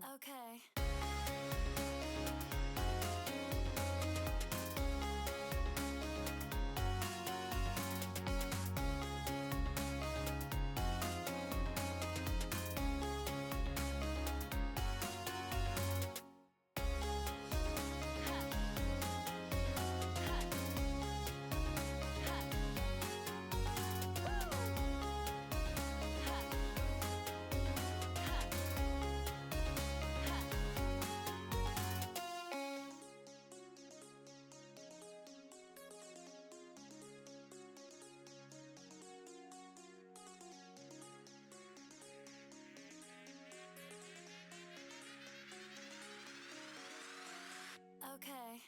1. Okay. Okay.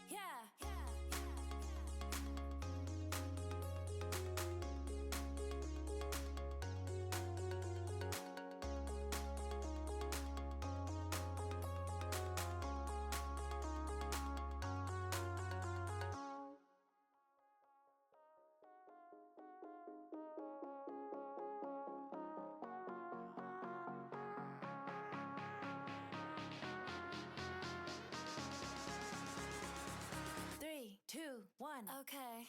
Yeah. 3, 2, 1. Okay.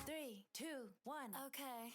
Three, two, one. Okay.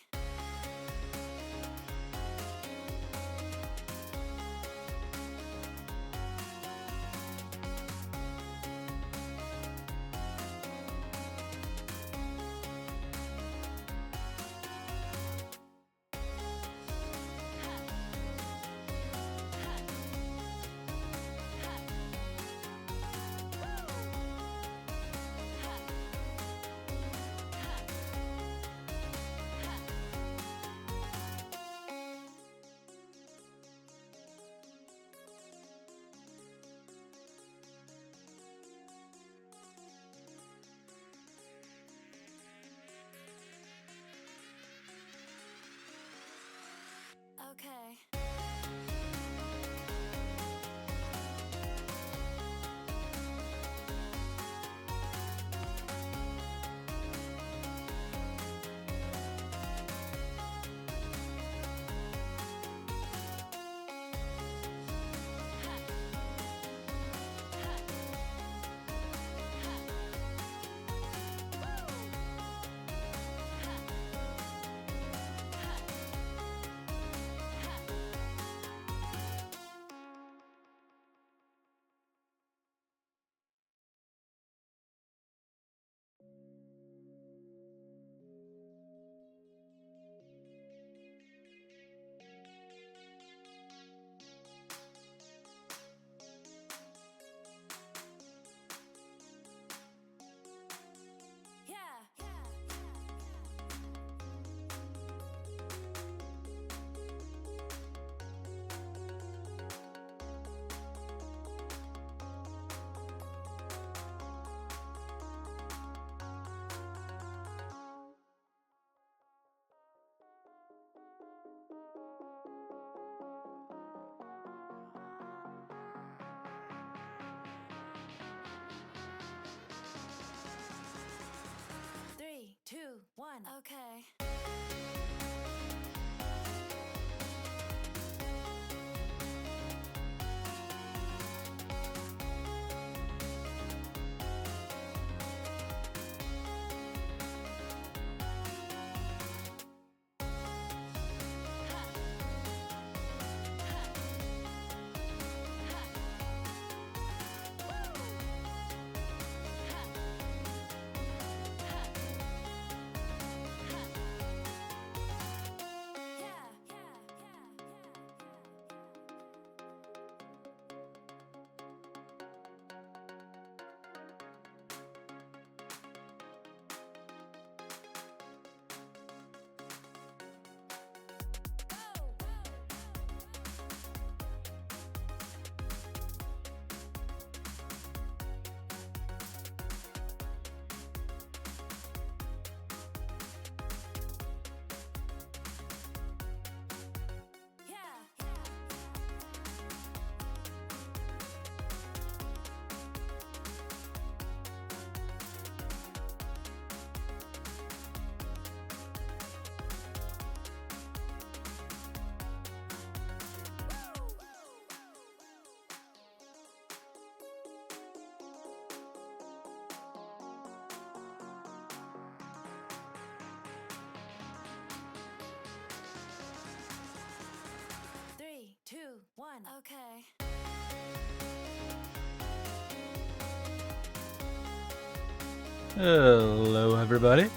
Hello everybody.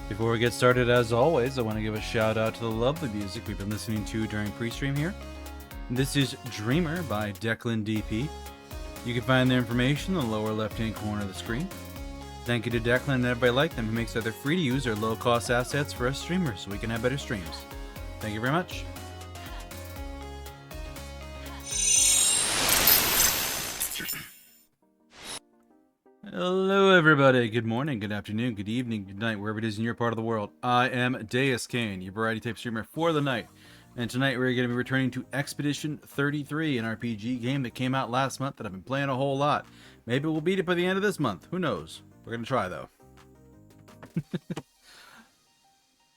Before we get started, as always, I want to give a shout out to the lovely music we've been listening to during pre-stream here. This is Dreamer by Declan DP. You can find their information in the lower left-hand corner of the screen. Thank you to Declan and everybody like them who makes either free to use or low-cost assets for us streamers so we can have better streams. Thank you very much. Hello everybody, good morning, good afternoon, good evening, good night, wherever it is in your part of the world. I am Deuscain, your variety type streamer for the night. And tonight we're going to be returning to Expedition 33, an RPG game that came out last month that I've been playing a whole lot. Maybe we'll beat it by the end of this month, who knows. We're going to try though.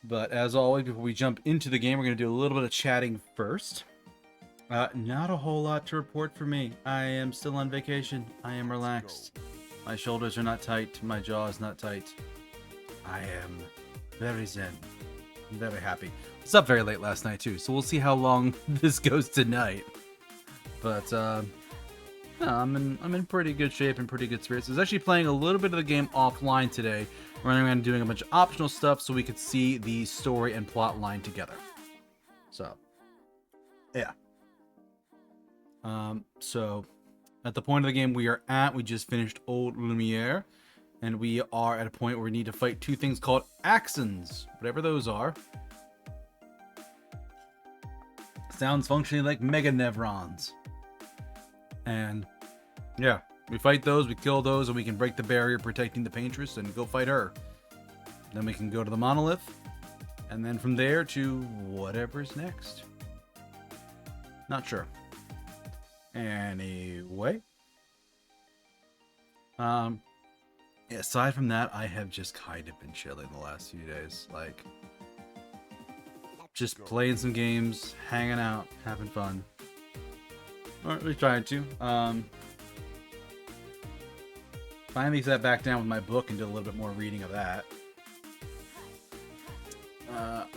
But as always, before we jump into the game, we're going to do a little bit of chatting first. Not a whole lot to report for me. I am still on vacation. I am relaxed. My shoulders are not tight. My jaw is not tight. I am very zen. I'm very happy. I was up very late last night too, so we'll see how long this goes tonight. But no, I'm in pretty good shape and pretty good spirits. I was actually playing a little bit of the game offline today, running around doing a bunch of optional stuff so we could see the story and plot line together. So, yeah. So at the point of the game we are at, we just finished Old Lumiere, and we are at a point where we need to fight two things called Axons, whatever those are. Sounds functionally like mega Nevrons. And yeah, we fight those, we kill those, and we can break the barrier protecting the Paintress and go fight her. Then we can go to the monolith, and then from there to whatever's next. Not sure. Anyway, aside from that, I have just kind of been chilling the last few days, like just playing some games, hanging out, having fun. Or at least trying to. Finally sat back down with my book and did a little bit more reading of that.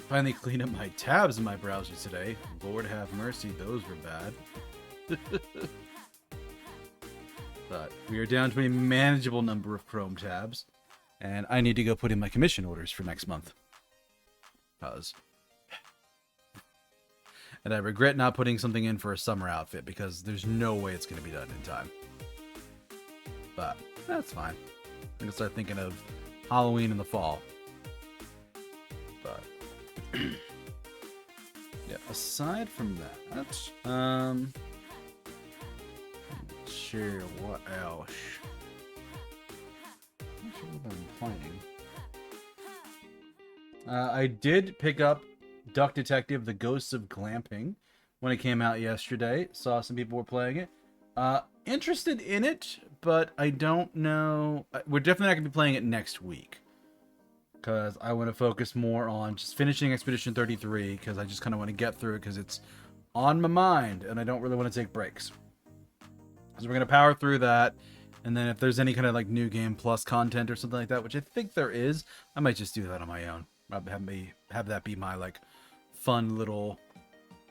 Finally cleaned up my tabs in my browser today. Lord have mercy, those were bad. But we are down to a manageable number of Chrome tabs, and I need to go put in my commission orders for next month. And I regret not putting something in for a summer outfit because there's no way it's going to be done in time. But that's fine. I'm going to start thinking of Halloween in the fall. But yeah, aside from that, sure, what else? What should have been playing? I did pick up Duck Detective: The Ghosts of Glamping when it came out yesterday. Saw some people were playing it. Interested in it, but I don't know. We're definitely not going to be playing it next week because I want to focus more on just finishing Expedition 33 because I just kind of want to get through it because it's on my mind and I don't really want to take breaks. So we're going to power through that, and then if there's any kind of like new game plus content or something like that, which I think there is, I might just do that on my own. Have that be my like fun little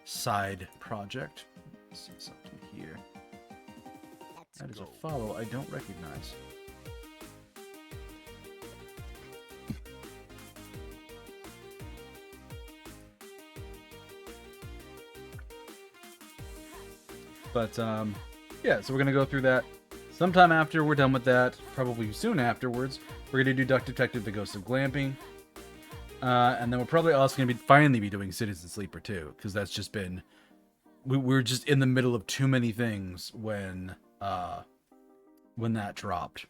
side project. Let's see something here. That is a follow I don't recognize. But yeah, so we're going to go through that sometime after we're done with that, probably soon afterwards. We're going to do Duck Detective: The Ghost of Glamping. And then we're probably also going to finally be doing Citizen Sleeper 2, because that's just been... We're just in the middle of too many things when that dropped.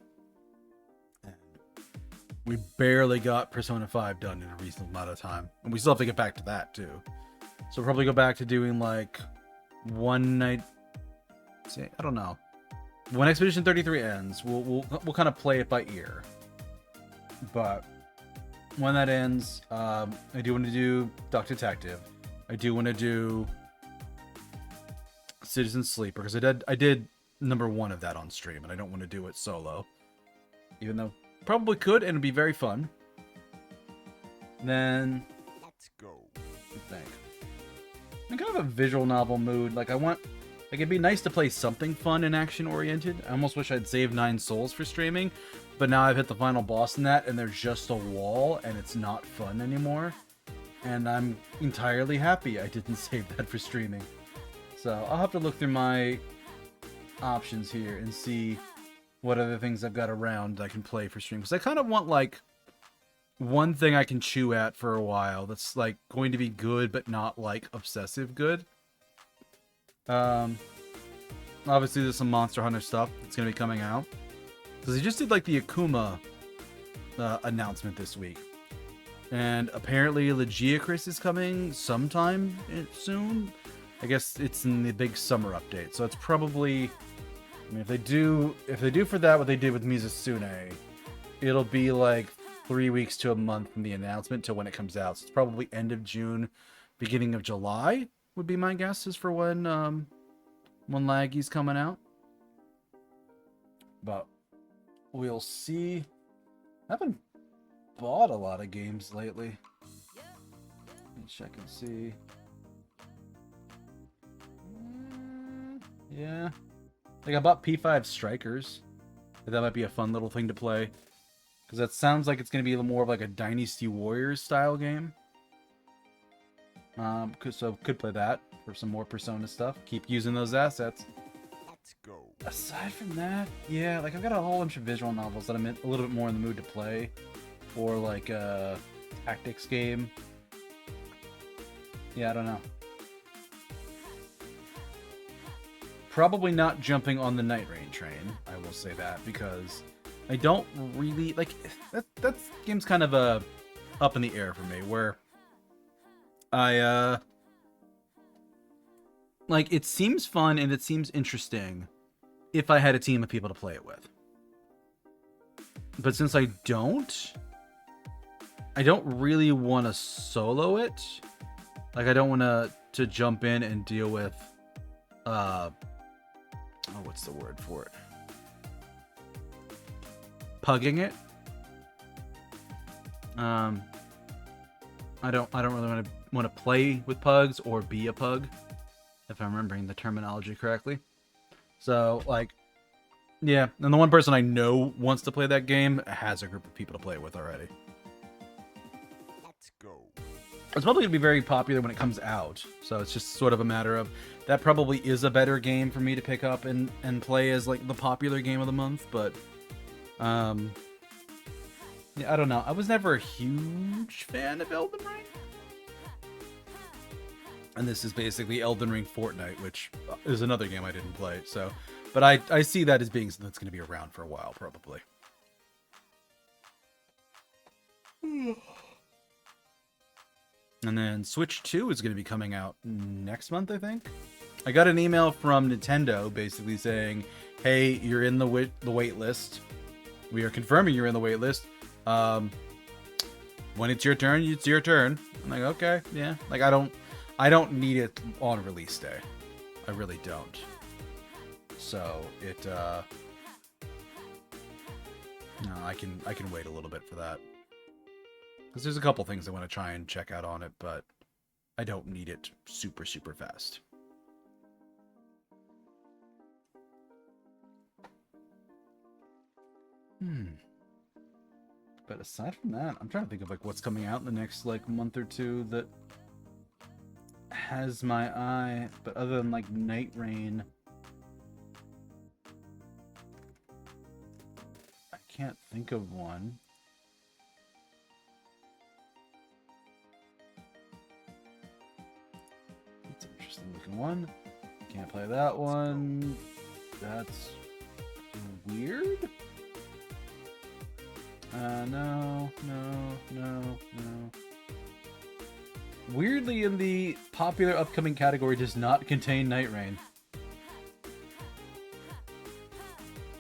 And we barely got Persona 5 done in a reasonable amount of time. And we still have to get back to that, too. So we'll probably go back to doing, like, one night... I don't know. When Expedition 33 ends, we'll kind of play it by ear. But when that ends, I do want to do Duck Detective. I do want to do Citizen Sleeper because I did number 1 of that on stream, and I don't want to do it solo. Even though probably could, and it'd be very fun. Then let's go. I think I'm kind of a visual novel mood. Like it'd be nice to play something fun and action oriented. I almost wish I'd saved 9 souls for streaming, but now I've hit the final boss in that, and there's just a wall, and it's not fun anymore. And I'm entirely happy I didn't save that for streaming. So I'll have to look through my options here and see what other things I've got around I can play for stream. Because I kind of want, like, one thing I can chew at for a while that's, like, going to be good, but not, like, obsessive good. Obviously, there's some Monster Hunter stuff that's going to be coming out. Because they just did, like, the Akuma announcement this week. And apparently, Legiacris is coming sometime soon. I guess it's in the big summer update. So it's probably... I mean, if they do for that what they did with Mizusune, it'll be, like, 3 weeks to a month from the announcement to when it comes out. So it's probably end of June, beginning of July would be my guess is for when Laggy's coming out. But we'll see. I haven't bought a lot of games lately. Let's check and see. Yeah. Like, I bought P5 Strikers. That might be a fun little thing to play. Because that sounds like it's going to be more of like a Dynasty Warriors style game. So could play that for some more Persona stuff. Keep using those assets. Let's go. Aside from that, yeah, like I've got a whole bunch of visual novels that I'm a little bit more in the mood to play. Or like a tactics game. Yeah, I don't know. Probably not jumping on the Night Rain train, I will say that, because I don't really like that game's kind of up in the air for me, where I like it seems fun and it seems interesting if I had a team of people to play it with. But since I don't really want to solo it. Like, I don't want to jump in and deal with what's the word for it? Pugging it. I don't really want to play with pugs or be a pug, if I'm remembering the terminology correctly. So, like, yeah, and the one person I know wants to play that game has a group of people to play it with already. Let's go. It's probably going to be very popular when it comes out, so it's just sort of a matter of that probably is a better game for me to pick up and play as, like, the popular game of the month, but yeah, I don't know. I was never a huge fan of Elden Ring. And this is basically Elden Ring Fortnite, which is another game I didn't play, so... But I see that as being something that's going to be around for a while, probably. And then Switch 2 is going to be coming out next month, I think. I got an email from Nintendo basically saying, hey, you're in the wait list. We are confirming you're in the wait list. When it's your turn, it's your turn. I'm like, okay, yeah. Like, I don't need it on release day. I really don't. So it no, I can wait a little bit for that. Because there's a couple things I want to try and check out on it, but I don't need it super, super fast. But aside from that, I'm trying to think of like what's coming out in the next like month or two that has my eye. But other than like Night Rain, I can't think of one. That's an interesting looking one. Can't play that one. That's weird. No. Weirdly, in the popular upcoming category, does not contain Night Rain.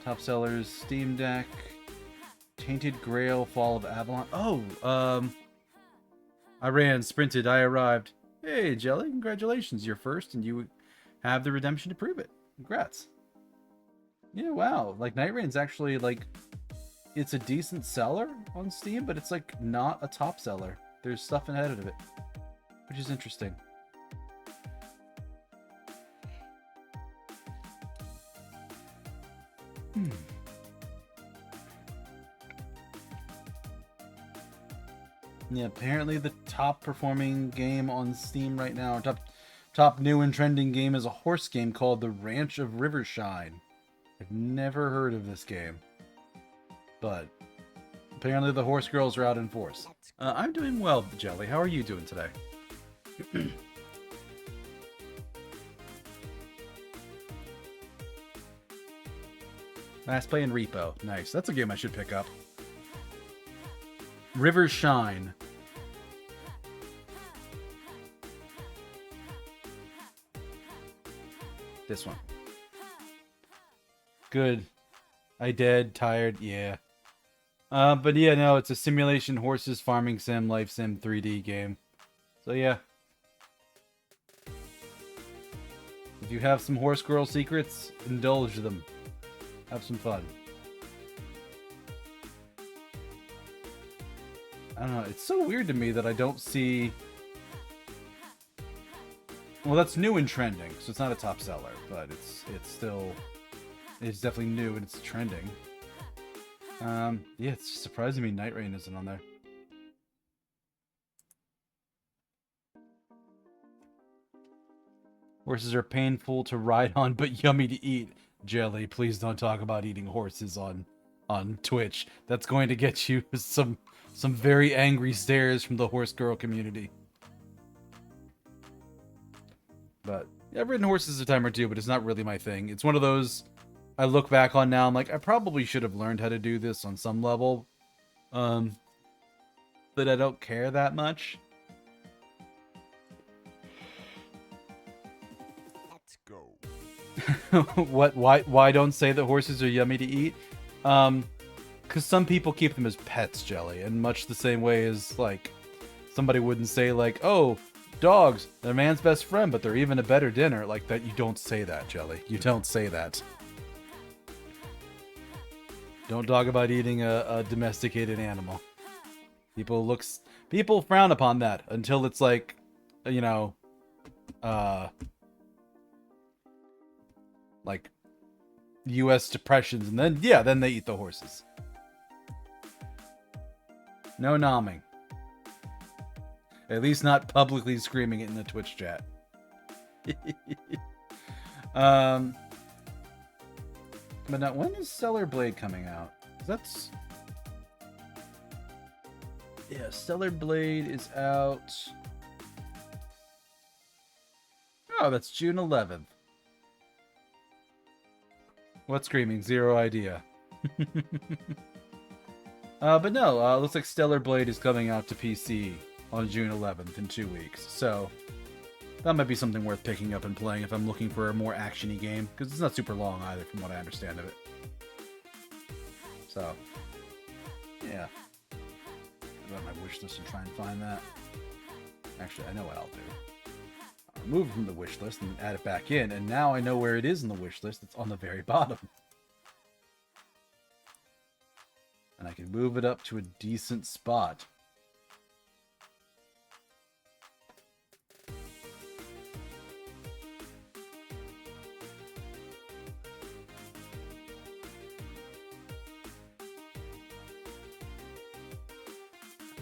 Top sellers: Steam Deck, Tainted Grail, Fall of Avalon. Oh, I ran, sprinted, I arrived. Hey, Jelly, congratulations, you're first, and you have the redemption to prove it. Congrats. Yeah, wow. Like, Night Rain's actually, like, it's a decent seller on Steam, but it's, like, not a top seller. There's stuff ahead of it, which is interesting. Yeah, apparently the top performing game on Steam right now, top new and trending game is a horse game called The Ranch of Rivershine. I've never heard of this game, but apparently the horse girls are out in force. I'm doing well, Jelly. How are you doing today? Last play in Repo. Nice. That's a game I should pick up. Rivershine. This one. Good. I dead, tired, yeah. But yeah, no, it's a simulation horses, farming sim, life sim, 3D game. So yeah. If you have some horse girl secrets, indulge them. Have some fun. I don't know, it's so weird to me that I don't see... Well, that's new and trending, so it's not a top seller, but it's still... It's definitely new and it's trending. Yeah, it's surprising me Night Rain isn't on there. Horses are painful to ride on, but yummy to eat. Jelly, please don't talk about eating horses on Twitch. That's going to get you some very angry stares from the horse girl community. But yeah, I've ridden horses a time or two, but it's not really my thing. It's one of those I look back on now, I'm like, I probably should have learned how to do this on some level. But I don't care that much. Let's go. What? Why don't say that horses are yummy to eat? Because some people keep them as pets, Jelly, in much the same way as, like, somebody wouldn't say, like, oh, dogs, they're man's best friend, but they're even a better dinner. Like that, you don't say that, Jelly. You don't say that. Don't talk about eating a domesticated animal. People frown upon that until it's like, you know, like U.S. depressions, and then yeah, then they eat the horses. No nomming. At least not publicly screaming it in the Twitch chat. But now, when is Stellar Blade coming out? That's... Yeah, Stellar Blade is out... Oh, that's June 11th. What's screaming? Zero idea. But no, looks like Stellar Blade is coming out to PC on June 11th in 2 weeks. So, that might be something worth picking up and playing if I'm looking for a more action-y game, because it's not super long either, from what I understand of it. So, yeah. I'll go on my wish list and try and find that. Actually, I know what I'll do. I'll remove it from the wish list and add it back in, and now I know where it is in the wish list. It's on the very bottom. And I can move it up to a decent spot.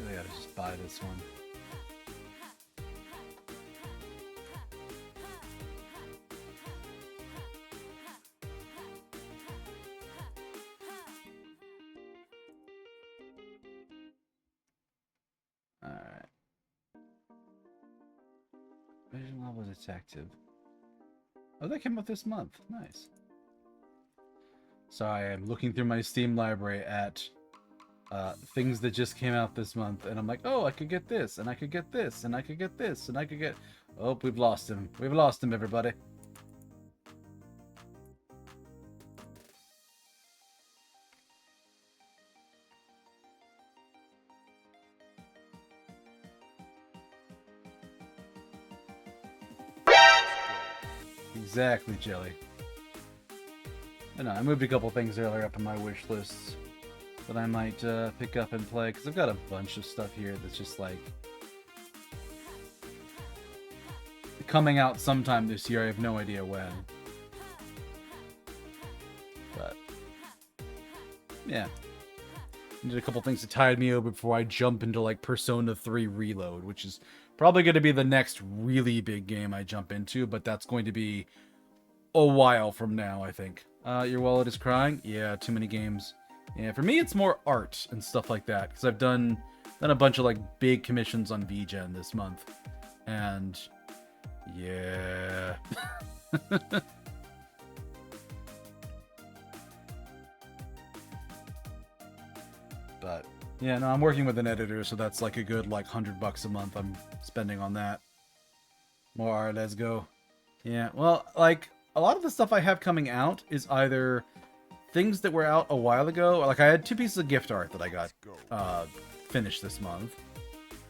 I gotta just buy this one. Alright. Vision level detective. Oh, that came out this month. Nice. Sorry, I'm looking through my Steam library at things that just came out this month, and I'm like, oh, I could get this, and I could get this, and I could get this, and I could get... Oh, we've lost him. We've lost him, everybody. Exactly, Jelly. I know, I moved a couple things earlier up in my wish lists that I might pick up and play, because I've got a bunch of stuff here that's just like coming out sometime this year. I have no idea when, but yeah, Did a couple things to tide me over before I jump into like Persona 3 Reload, which is probably going to be the next really big game I jump into, but that's going to be a while from now, I think. Your wallet is crying? Yeah, too many games. Yeah, for me it's more art and stuff like that, because I've done a bunch of like big commissions on VGen this month. And yeah. But yeah, no, I'm working with an editor, so that's like a good like $100 a month I'm spending on that. More art, let's go. Yeah, well, like a lot of the stuff I have coming out is either things that were out a while ago. Like I had 2 pieces of gift art that I got finished this month.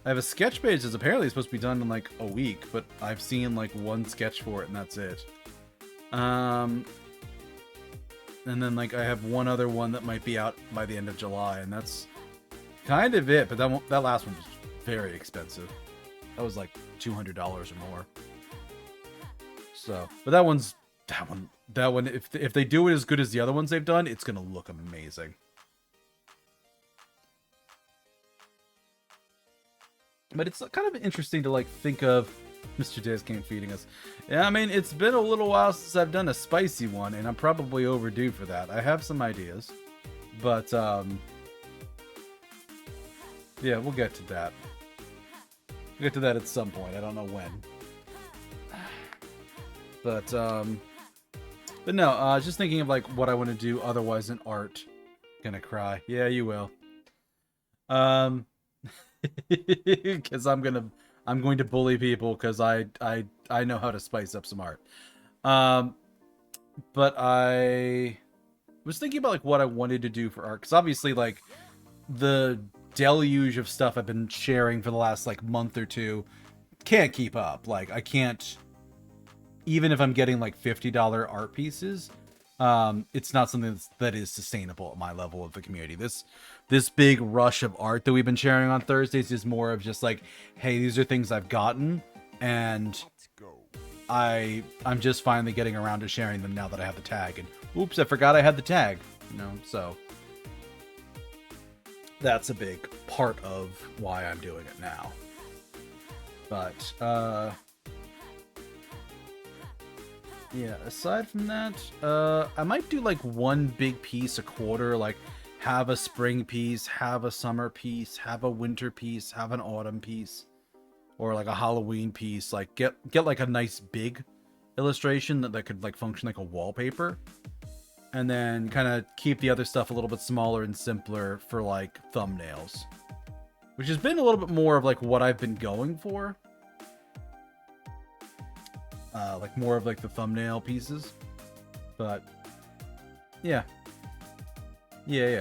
I have a sketch page that's apparently supposed to be done in like a week, but I've seen like 1 sketch for it and that's it. And then like I have 1 other one that might be out by the end of July, and that's kind of it. But that last one was very expensive. That was like $200 or more. So, but that one. If they do it as good as the other ones they've done, it's gonna look amazing. But it's kind of interesting to like think of Mr. Deuscain feeding us. Yeah, I mean, it's been a little while since I've done a spicy one, and I'm probably overdue for that. I have some ideas, but yeah, we'll get to that. We'll get to that at some point. I don't know when. But no, just thinking of like what I want to do otherwise in art. Gonna cry. Yeah, you will. Because I'm going to bully people because I know how to spice up some art. But I was thinking about like what I wanted to do for art, because obviously like the deluge of stuff I've been sharing for the last like month or two can't keep up. Like I can't, even if I'm getting like $50 art pieces, it's not something that is sustainable at my level of the community. This big rush of art that we've been sharing on Thursdays is more of just like, hey, these are things I've gotten, and I'm just finally getting around to sharing them now that I have the tag. And oops, I forgot I had the tag. You know, so that's a big part of why I'm doing it now. But yeah, aside from that, I might do like 1 big piece a quarter, like have a spring piece, have a summer piece, have a winter piece, have an autumn piece, or like a Halloween piece. Like get like a nice big illustration that could like function like a wallpaper, and then kind of keep the other stuff a little bit smaller and simpler for like thumbnails, which has been a little bit more of like what I've been going for. Like more of like the thumbnail pieces, but yeah,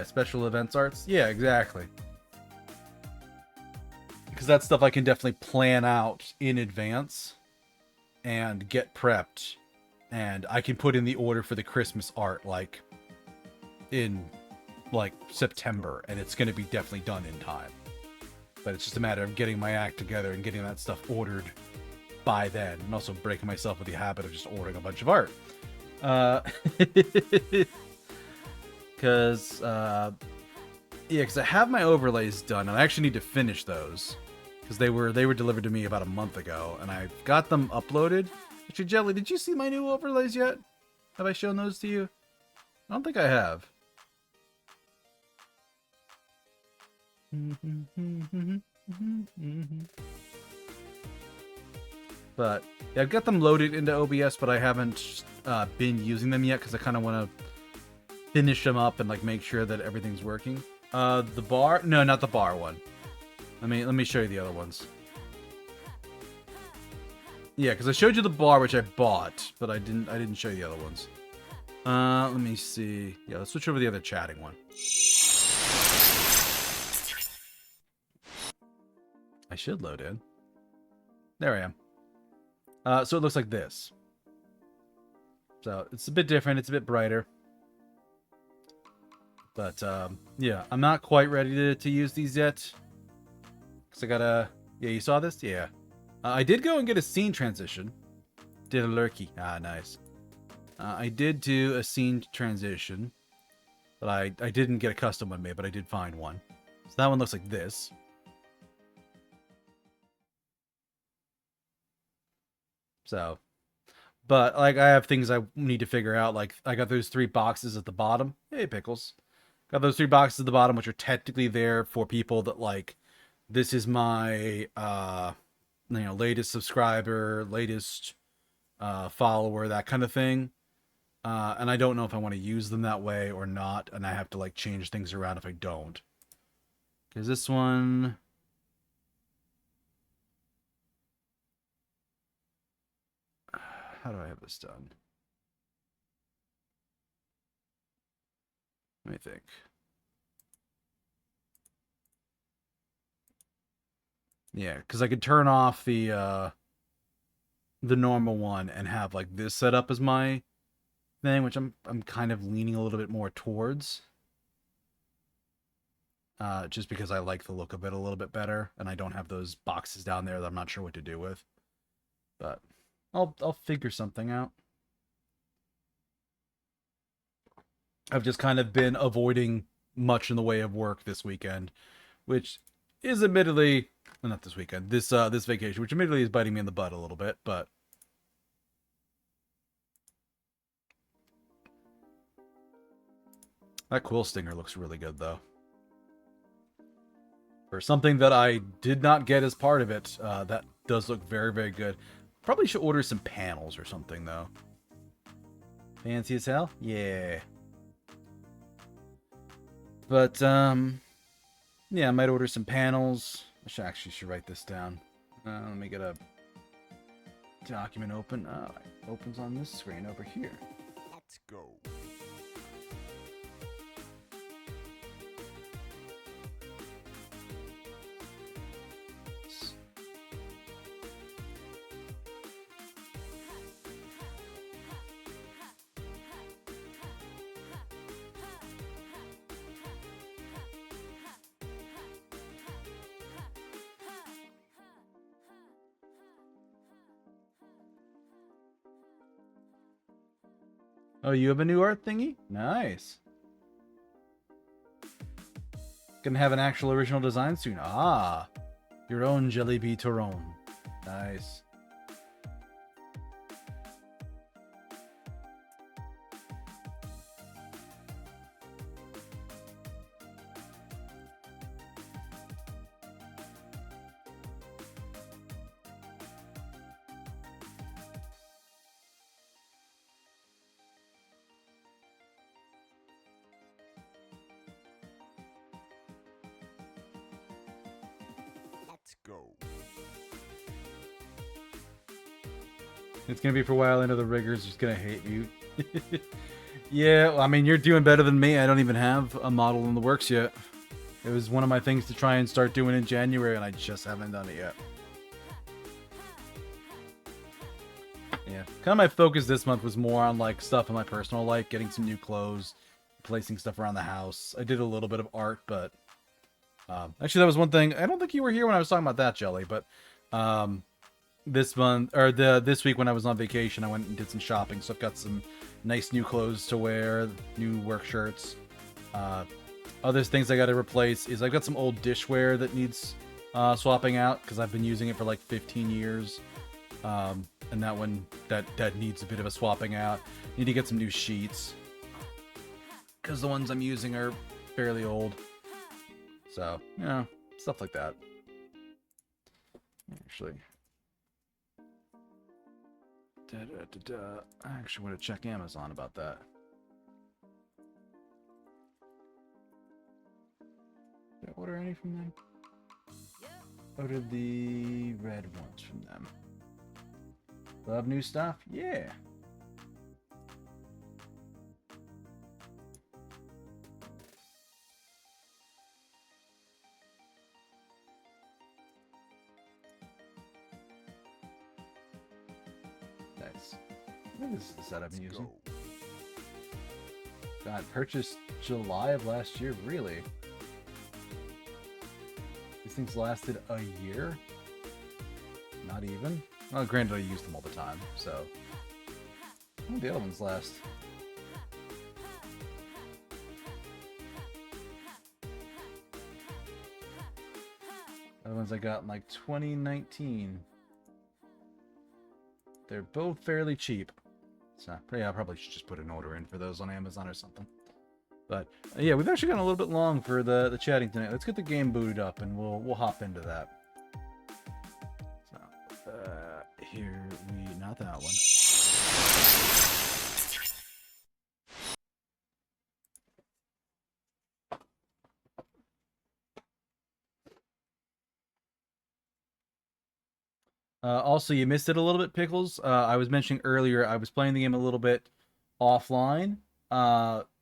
special events arts, yeah, exactly, because that's stuff I can definitely plan out in advance and get prepped, and I can put in the order for the Christmas art like in like September, and it's going to be definitely done in time. But it's just a matter of getting my act together and getting that stuff ordered by then, and also breaking myself with the habit of just ordering a bunch of art. Because I have my overlays done, and I actually need to finish those because they were delivered to me about a month ago, and I've got them uploaded. Actually, Jelly, did you see my new overlays yet? Have I shown those to you? I don't think I have. But yeah, I've got them loaded into OBS, but I haven't been using them yet because I kind of want to finish them up and like make sure that everything's working. The bar? No, not the bar one. Let me show you the other ones. Yeah, because I showed you the bar, which I bought, but I didn't show you the other ones. Let me see. Yeah, let's switch over to the other chatting one. I should load in. There I am. So it looks like this. So it's a bit different. It's a bit brighter. But yeah, I'm not quite ready to use these yet. Because I gotta... Yeah, you saw this? Yeah. I did go and get a scene transition. Did a lurky. Ah, nice. I did do a scene transition. But I didn't get a custom one made, but I did find one. So that one looks like this. So, but like I have things I need to figure out. Like I got those 3 boxes at the bottom. Hey, Pickles. Got those 3 boxes at the bottom, which are technically there for people that like, this is my, latest subscriber, latest follower, that kind of thing. And I don't know if I want to use them that way or not, and I have to like change things around if I don't. Because this one... How do I have this done? Let me think. Yeah, because I could turn off the normal one and have like this set up as my thing, which I'm kind of leaning a little bit more towards. Just because I like the look of it a little bit better, and I don't have those boxes down there that I'm not sure what to do with. But I'll figure something out. I've just kind of been avoiding much in the way of work this weekend, which is admittedly, well, not this weekend, this vacation, which admittedly is biting me in the butt a little bit, but that quill stinger looks really good though. For something that I did not get as part of it, that does look very, very good. Probably should order some panels or something though. Fancy as hell? Yeah. But, yeah, I might order some panels. I actually should write this down. Let me get a document open. It opens on this screen over here. Let's go. Oh, you have a new art thingy? Nice. Gonna have an actual original design soon. Ah, your own Jellyby Tyrone. Nice. Let's go. It's gonna be for a while. I know the riggers just gonna hate you. Yeah, well, I mean, you're doing better than me. I don't even have a model in the works yet. It was one of my things to try and start doing in January, and I just haven't done it yet. Yeah, kind of my focus this month was more on like stuff in my personal life, getting some new clothes, placing stuff around the house. I did a little bit of art, but actually that was one thing. I don't think you were here when I was talking about that, Jelly, but this month or this week when I was on vacation, I went and did some shopping, so I've got some nice new clothes to wear, new work shirts. Other things I got to replace is I've got some old dishware that needs swapping out because I've been using it for like 15 years. And that one that needs a bit of a swapping out. Need to get some new sheets because the ones I'm using are fairly old. So, yeah, stuff like that. Actually, I actually want to check Amazon about that. Did I order any from them? Ordered the red ones from them. Love new stuff? Yeah. Nice. I think this is the set I've been using. Go. God, purchased July of last year? Really? These things lasted a year? Not even? Well, granted, I use them all the time, so... How did the other ones last? ones I got in like 2019. They're both fairly cheap. So yeah, I probably should just put an order in for those on Amazon or something. But yeah, we've actually gone a little bit long for the chatting tonight. Let's get the game booted up and we'll hop into that. So here we not that one. Also, you missed it a little bit, Pickles. I was mentioning earlier, I was playing the game a little bit offline,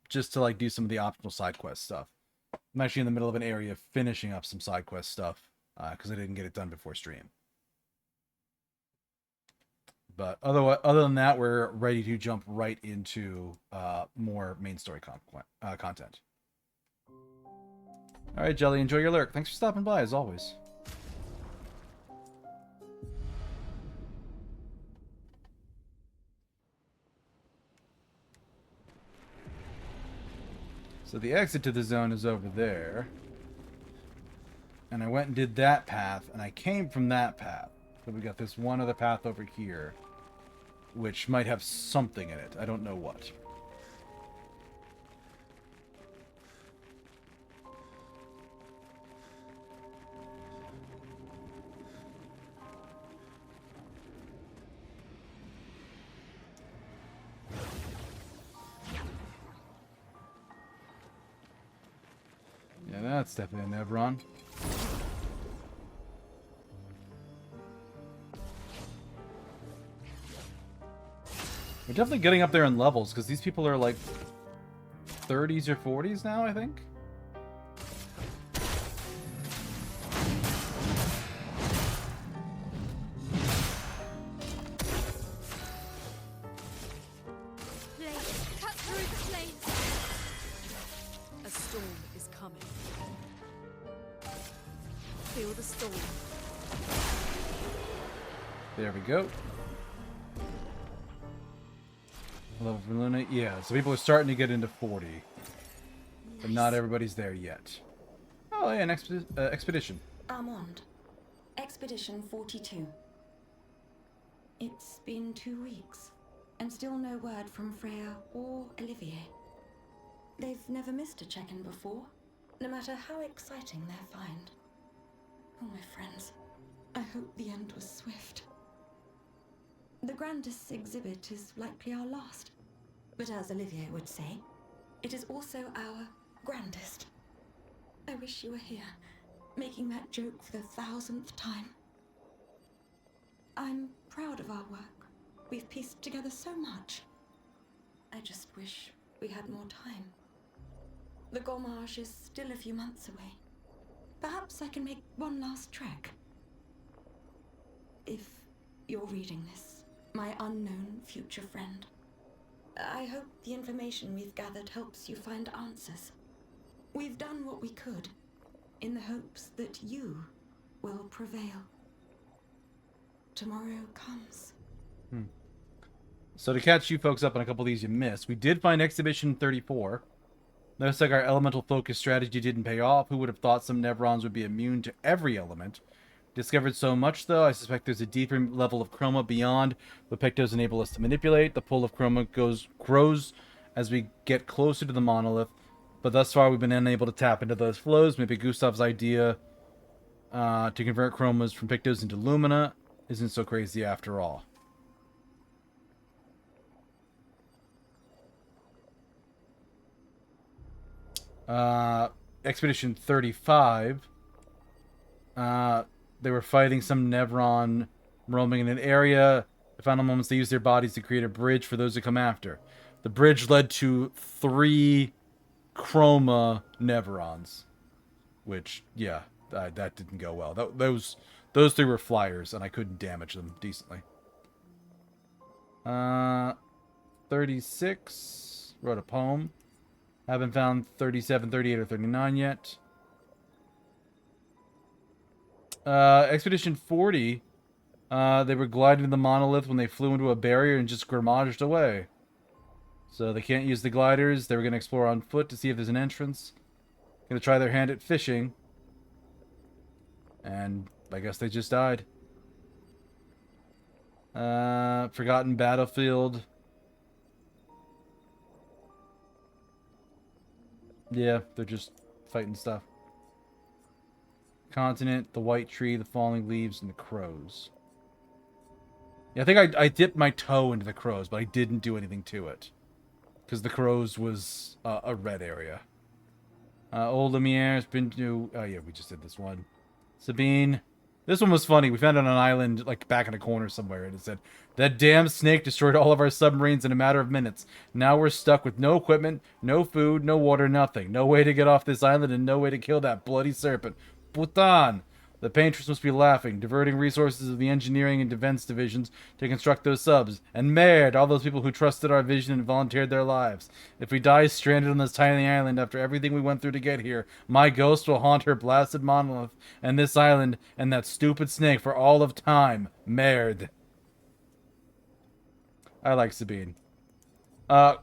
just to like do some of the optional side quest stuff. I'm actually in the middle of an area finishing up some side quest stuff, because I didn't get it done before stream. But other than that, we're ready to jump right into more main story content. All right, Jelly, enjoy your lurk. Thanks for stopping by, as always. So the exit to the zone is over there. And I went and did that path, and I came from that path. So we got this one other path over here, which might have something in it. I don't know what. Yeah, that's definitely a Nevron. We're definitely getting up there in levels, because these people are like 30s or 40s now, I think. Cut through the flames. A storm is coming. Feel the storm. There we go. Level for Luna. Yeah, so people are starting to get into 40. But not everybody's there yet. Oh, yeah, an expedition. Armand. Expedition 42. It's been 2 weeks, and still no word from Freya or Olivier. They've never missed a check-in before, no matter how exciting their find. Oh, my friends, I hope the end was swift. The grandest exhibit is likely our last, but as Olivier would say, it is also our grandest. I wish you were here, making that joke for the 1000th time. I'm proud of our work. We've pieced together so much. I just wish we had more time. The Gommage is still a few months away. Perhaps I can make one last trek. If you're reading this, my unknown future friend, I hope the information we've gathered helps you find answers. We've done what we could, in the hopes that you will prevail. Tomorrow comes. So to catch you folks up on a couple of these you missed, we did find Exhibition 34. Looks like our elemental focus strategy didn't pay off. Who would have thought some Nevrons would be immune to every element? Discovered so much, though, I suspect there's a deeper level of chroma beyond what Pectos enable us to manipulate. The pull of chroma grows as we get closer to the monolith, but thus far we've been unable to tap into those flows. Maybe Gustav's idea to convert chromas from Pictos into Lumina isn't so crazy after all. Expedition 35. They were fighting some Nevron roaming in an area. The final moments they used their bodies to create a bridge for those to come after. The bridge led to 3 chroma Nevrons. Which, yeah, that didn't go well. Those 3 were flyers, and I couldn't damage them decently. 36. Wrote a poem. Haven't found 37, 38, or 39 yet. Expedition 40. They were gliding the monolith when they flew into a barrier and just grimaged away. So they can't use the gliders. They were going to explore on foot to see if there's an entrance. Going to try their hand at fishing. And I guess they just died. Forgotten battlefield. Yeah, they're just fighting stuff. Continent, the white tree, the falling leaves, and the crows. Yeah, I think I dipped my toe into the crows, but I didn't do anything to it. Because the crows was a red area. Old Lumiere has been to... Oh, yeah, we just did this one. Sabine. This one was funny. We found it on an island, like, back in a corner somewhere, and it said, "That damn snake destroyed all of our submarines in a matter of minutes. Now we're stuck with no equipment, no food, no water, nothing. No way to get off this island, and no way to kill that bloody serpent. Putain! The paintress must be laughing, diverting resources of the engineering and defense divisions to construct those subs. And merde, all those people who trusted our vision and volunteered their lives. If we die stranded on this tiny island after everything we went through to get here, my ghost will haunt her blasted monolith and this island and that stupid snake for all of time. Merde." I like Sabine. The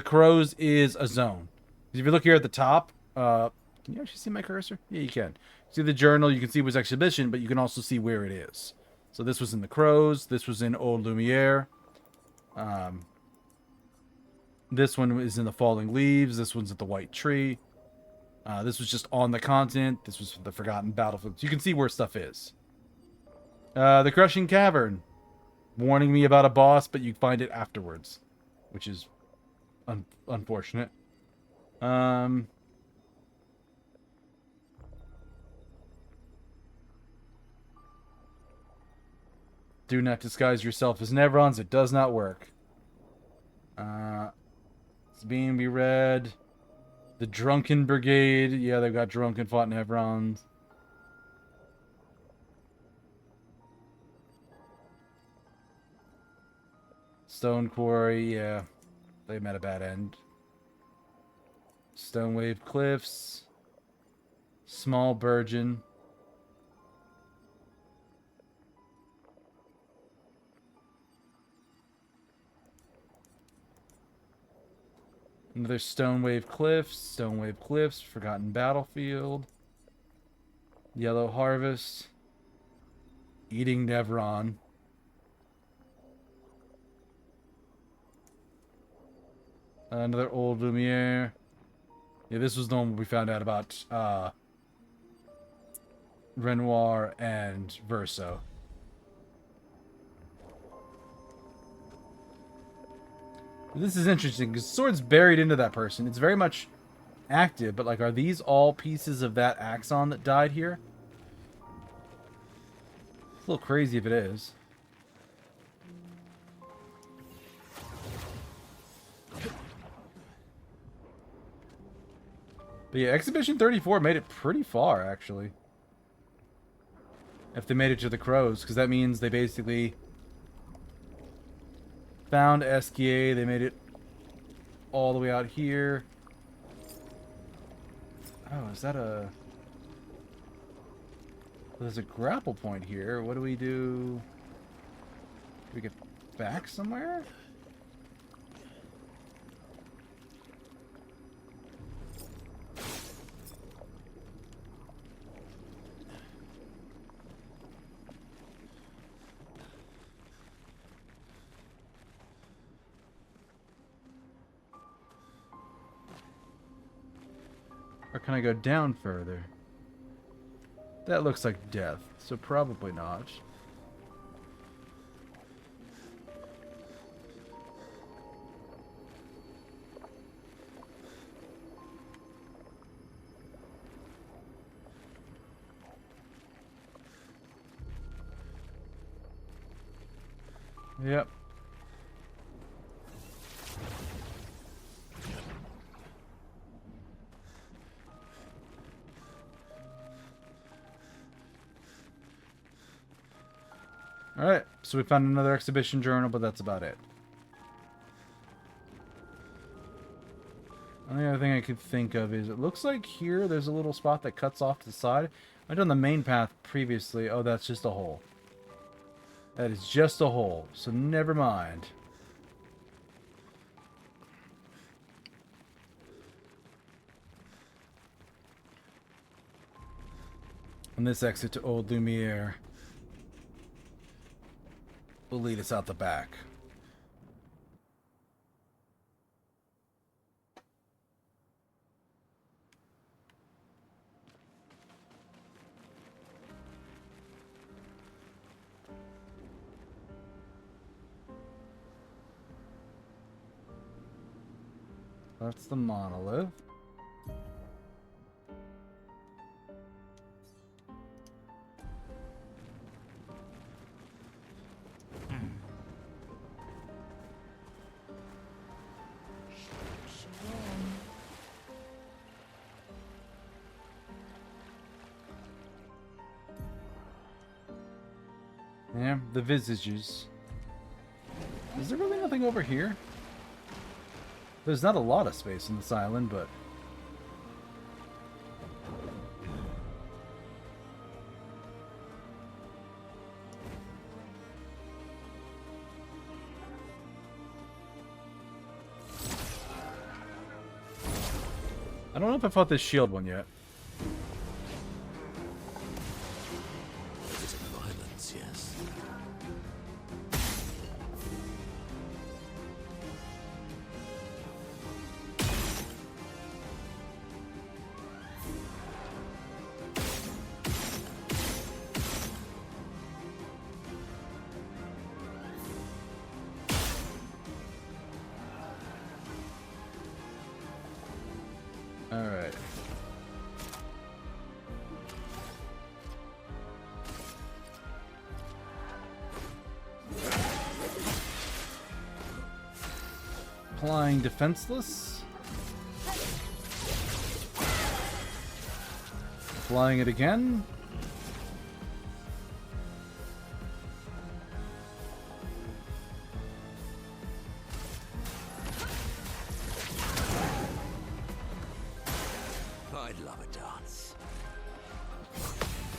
Crows is a zone. If you look here at the top, can you actually see my cursor? Yeah, you can. See the journal, you can see it was exhibition, but you can also see where it is. So this was in the Crows, this was in Old Lumiere. This one is in the Falling Leaves, this one's at the White Tree. This was just on the continent, this was the Forgotten Battlefield. You can see where stuff is. The Crushing Cavern. Warning me about a boss, but you find it afterwards. Which is unfortunate. Do not disguise yourself as Nevrons. It does not work. It's being be read. The Drunken Brigade. Yeah, they've got drunk and fought Nevrons. Stone Quarry. Yeah, they met a bad end. Stone Wave Cliffs. Small Burgeon. Another Stone Wave Cliffs, Forgotten Battlefield, Yellow Harvest, Eating Nevron, another Old Lumiere. Yeah, this was the one we found out about Renoir and Verso. This is interesting, because Sword's buried into that person. It's very much active, but, like, are these all pieces of that Axon that died here? It's a little crazy if it is. But yeah, Exhibition 34 made it pretty far, actually. If they made it to the Crows, because that means they basically... found Esquier, they made it all the way out here. Oh, is that a... There's a grapple point here. What do we do? Do we get back somewhere? Or can I go down further? That looks like death, so probably not. Yep. Alright, so we found another exhibition journal, but that's about it. The only other thing I could think of is, it looks like here there's a little spot that cuts off to the side. I've done the main path previously. Oh, that's just a hole. That is just a hole, so never mind. And this exit to Old Lumiere will lead us out the back. That's the monolith. Yeah, the Visages. Is there really nothing over here? There's not a lot of space in this island, but... I don't know if I fought this shield one yet. Violence, yes. Alright. Applying defenseless. Applying it again. I'd love a dance.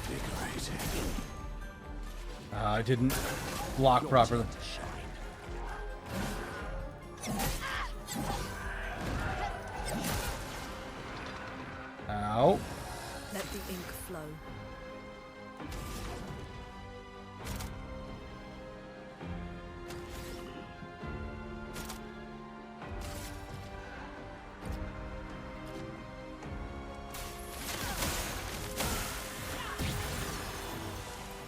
Invigorating. I didn't block properly. To shine. Ow. Let the ink flow.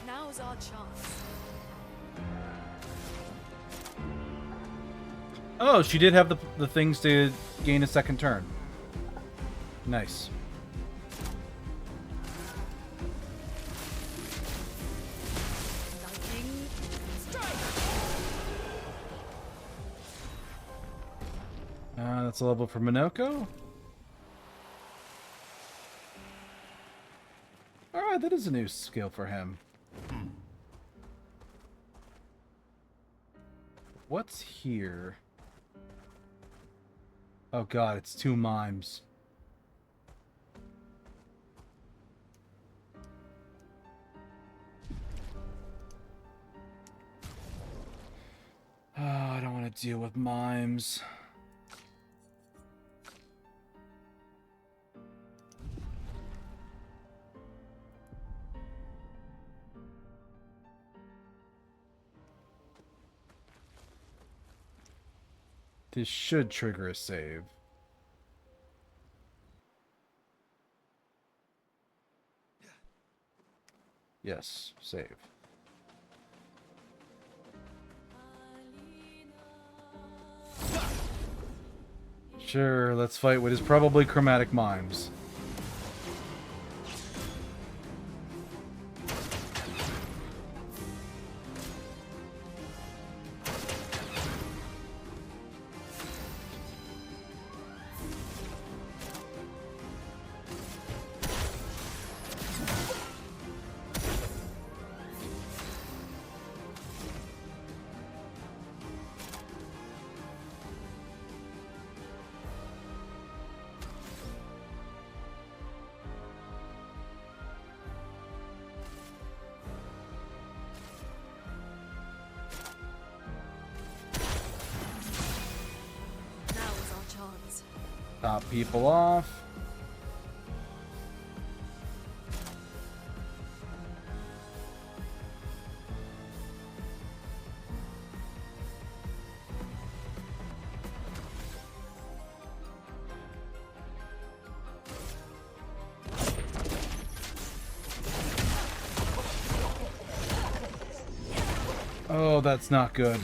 Now's our chance. Oh, she did have the things to gain a second turn. Nice. Lightning strike. That's a level for Minoko. Alright, that is a new skill for him. What's here? Oh god, it's 2 mimes. Oh, I don't want to deal with mimes. This should trigger a save. Yes, save. Sure, let's fight what is probably chromatic mimes. Top people off. Oh, that's not good.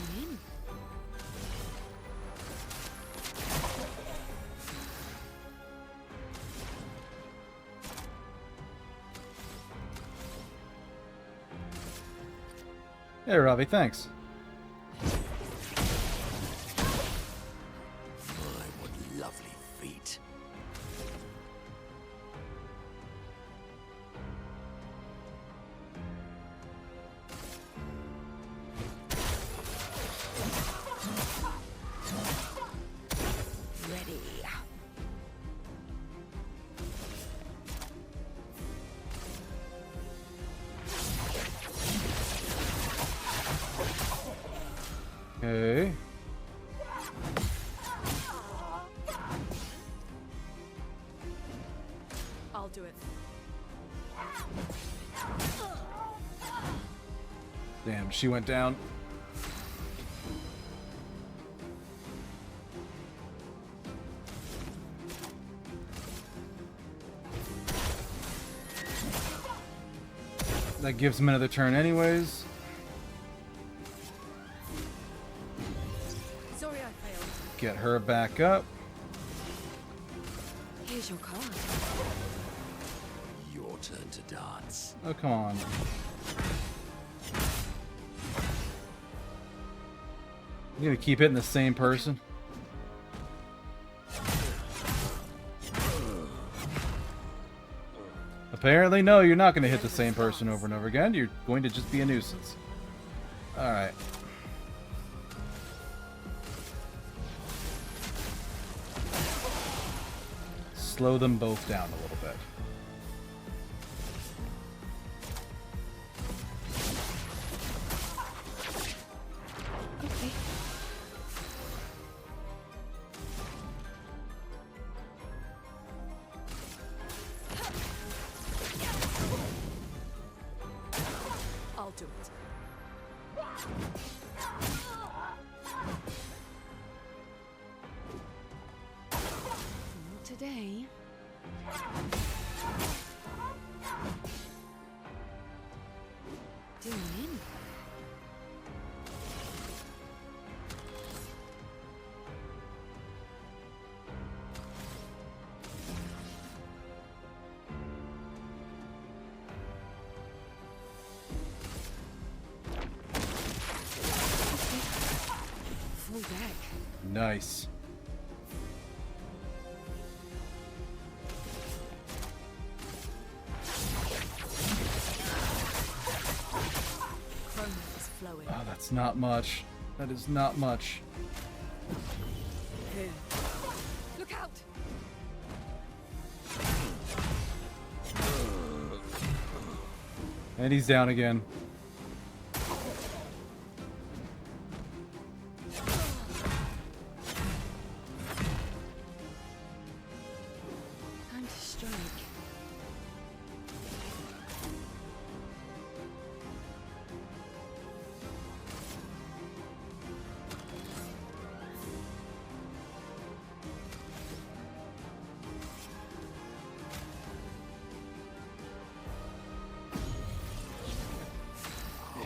Hey, Robbie, thanks. My, what lovely feet. Ready. Okay. I'll do it. Damn, she went down. That gives him another turn anyways. Sorry I failed. Get her back up. Here's your card. Your turn to dance. Oh, come on. You gonna keep hitting the same person? Apparently, no, you're not gonna hit the same person over and over again. You're going to just be a nuisance. Alright. Slow them both down a little bit. Okay. I'll do it. Not today. Doing in. Full deck. Nice. Chroma is flowing. Oh, that's not much. That is not much. Here. Look out! And he's down again. Time to strike.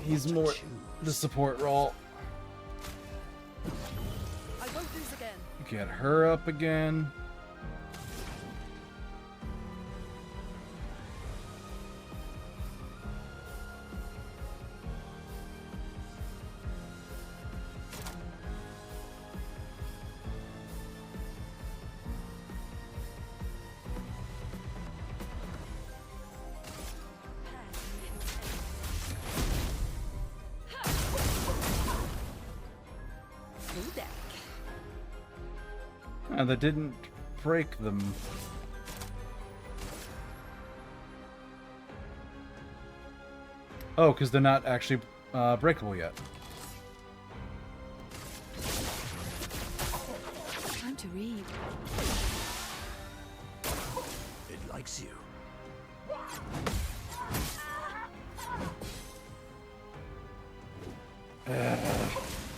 He's more the support role. I won't lose again. Get her up again. Full deck. And that didn't break them. Oh, because they're not actually breakable yet. Time to read. It likes you.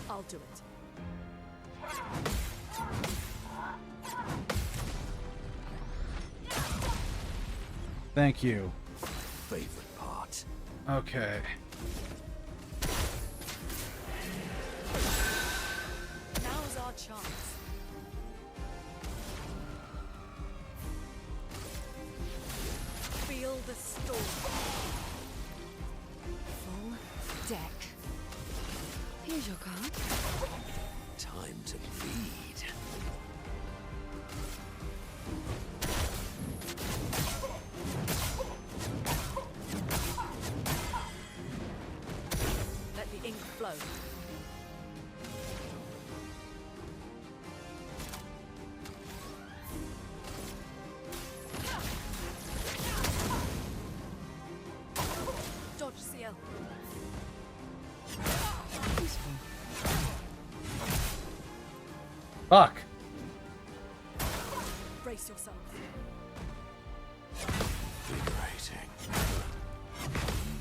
I'll do it. Thank you. Favorite part. Okay. chance. Feel the storm. Full deck. Here's your card. Time to bleed. Let the ink flow. Dodge CL. Fuck. Brace yourself. Invigorating.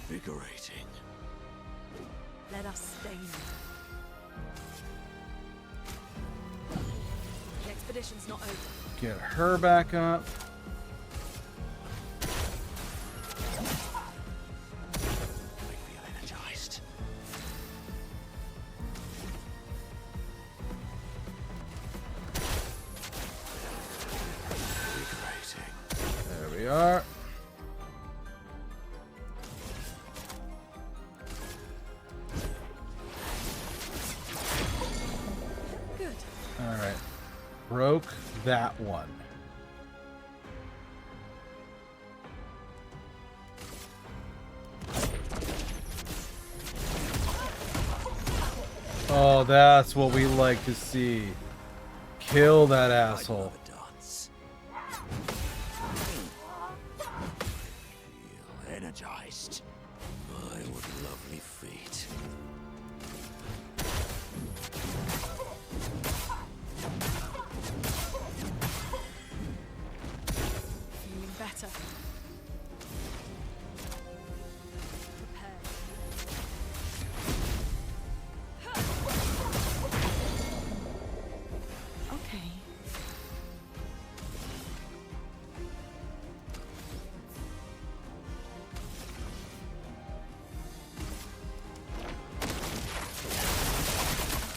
Invigorating. Let us stain you. The expedition's not over. Get her back up. I feel energized. Invigorating. There we are. Good. Alright. Broke that one. Oh, that's what we like to see. Kill that I'd asshole. love a dance. Feel energized. My, what lovely feet. Feeling better. Prepare. Okay.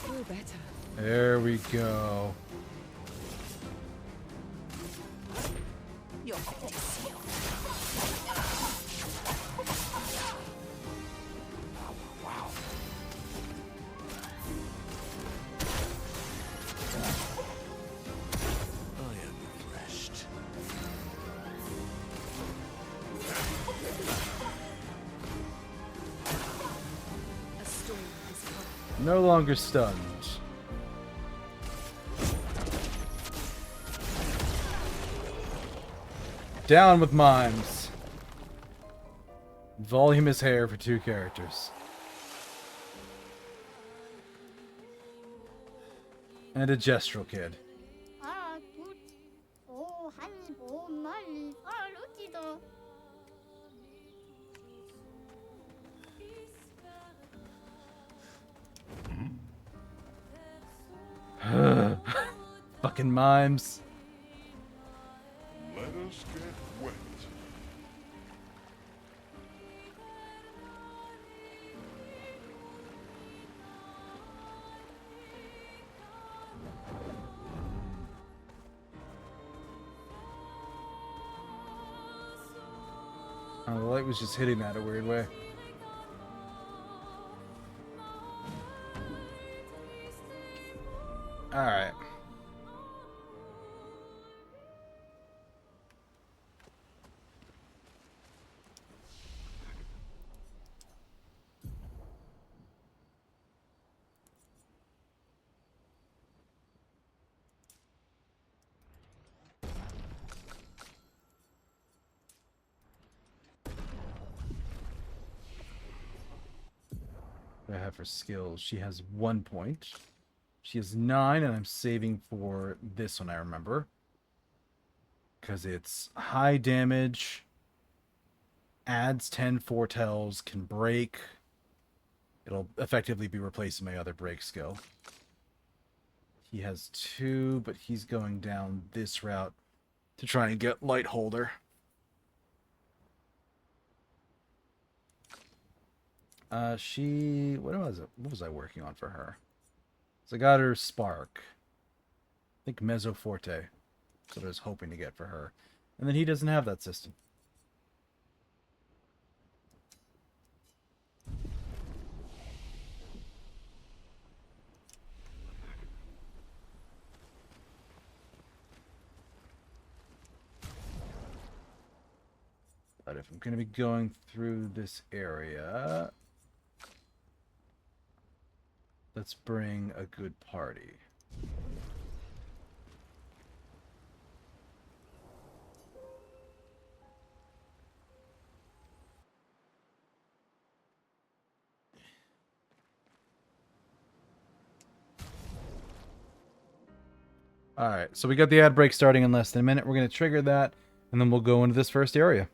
Feel better. There we go. Your fate is sealed. I am refreshed. A storm is coming. No longer stunned. Down with mimes. Volume is hair for 2 characters. And a gestural kid. Fucking mimes. Let us get wet. Oh, the light was just hitting that a weird way. Alright. What do I have for skills? She has 1 point. She has 9, and I'm saving for this one, I remember. Because it's high damage, adds 10 foretells, can break. It'll effectively be replacing my other break skill. He has 2, but he's going down this route to try and get Light Holder. What was I working on for her? So I got her Spark. think Mezzoforte. That's what I was hoping to get for her. And then he doesn't have that system. But if I'm going to be going through this area, let's bring a good party. Alright, so we got the ad break starting in less than a minute. We're going to trigger that, and then we'll go into this first area.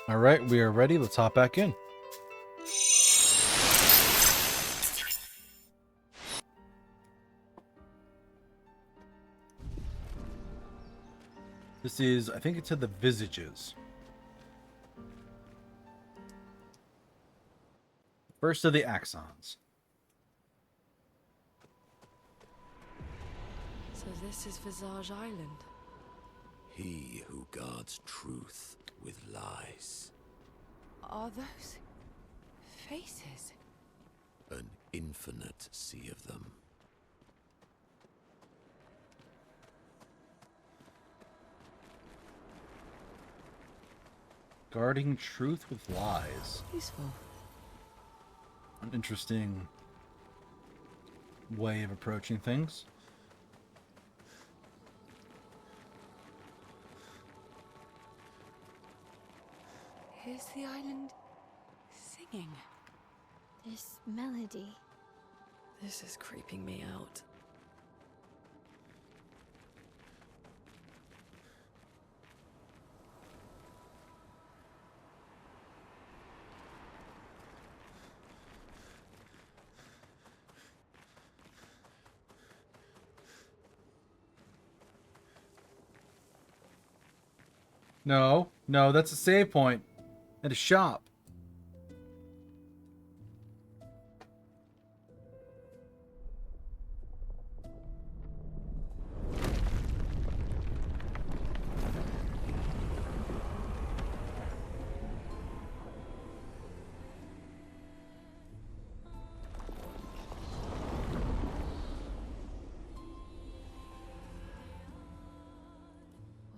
All right, we are ready. Let's hop back in. This is, I think it said the Visages. First of the Axons. So this is Visage Island. He who guards truth with lies. Are those faces? An infinite sea of them. Guarding truth with lies. Useful. An interesting way of approaching things. Is the island singing? This melody. This is creeping me out. No, that's a save point. At a shop.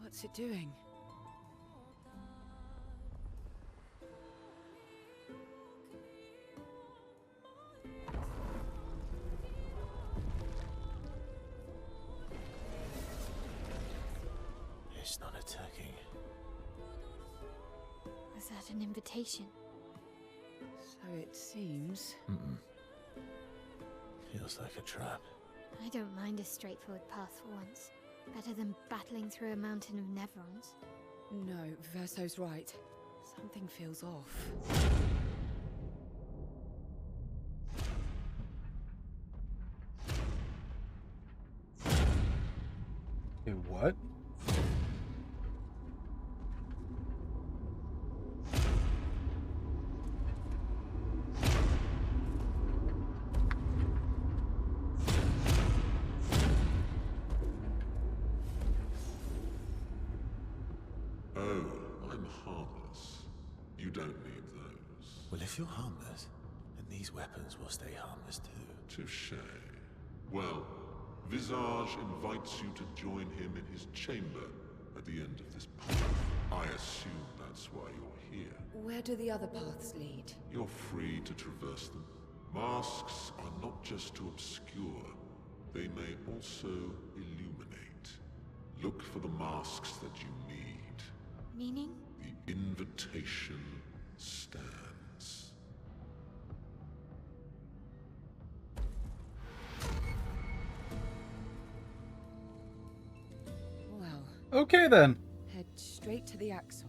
What's it doing? It's not attacking. Was that an invitation? So it seems. Feels like a trap. I don't mind a straightforward path for once. Better than battling through a mountain of Nevrons. No, Verso's right. Something feels off. Wait, what? Oh, I'm harmless. You don't need those. Well, if you're harmless, then these weapons will stay harmless too. Touché. Well, Visage invites you to join him in his chamber at the end of this path. I assume that's why you're here. Where do the other paths lead? You're free to traverse them. Masks are not just to obscure. They may also illuminate. Look for the masks that you need. Meaning? The invitation stands. Well, Okay then. head straight to the Axon.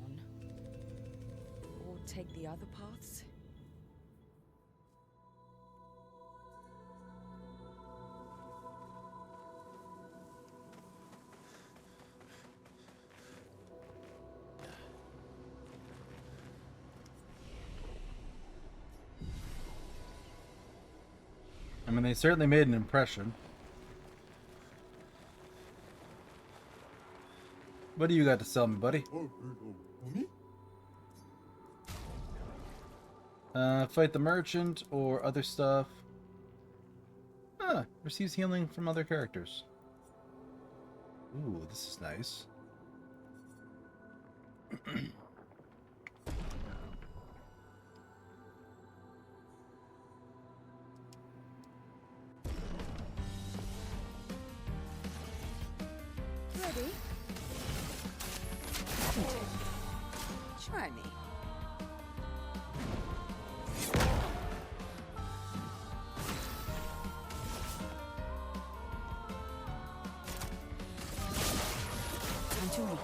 Or take the other paths. I mean, they certainly made an impression. What do you got to sell me, buddy? Fight the merchant or other stuff. Receives healing from other characters. Ooh, this is nice. Ready? Try me. Time to leap.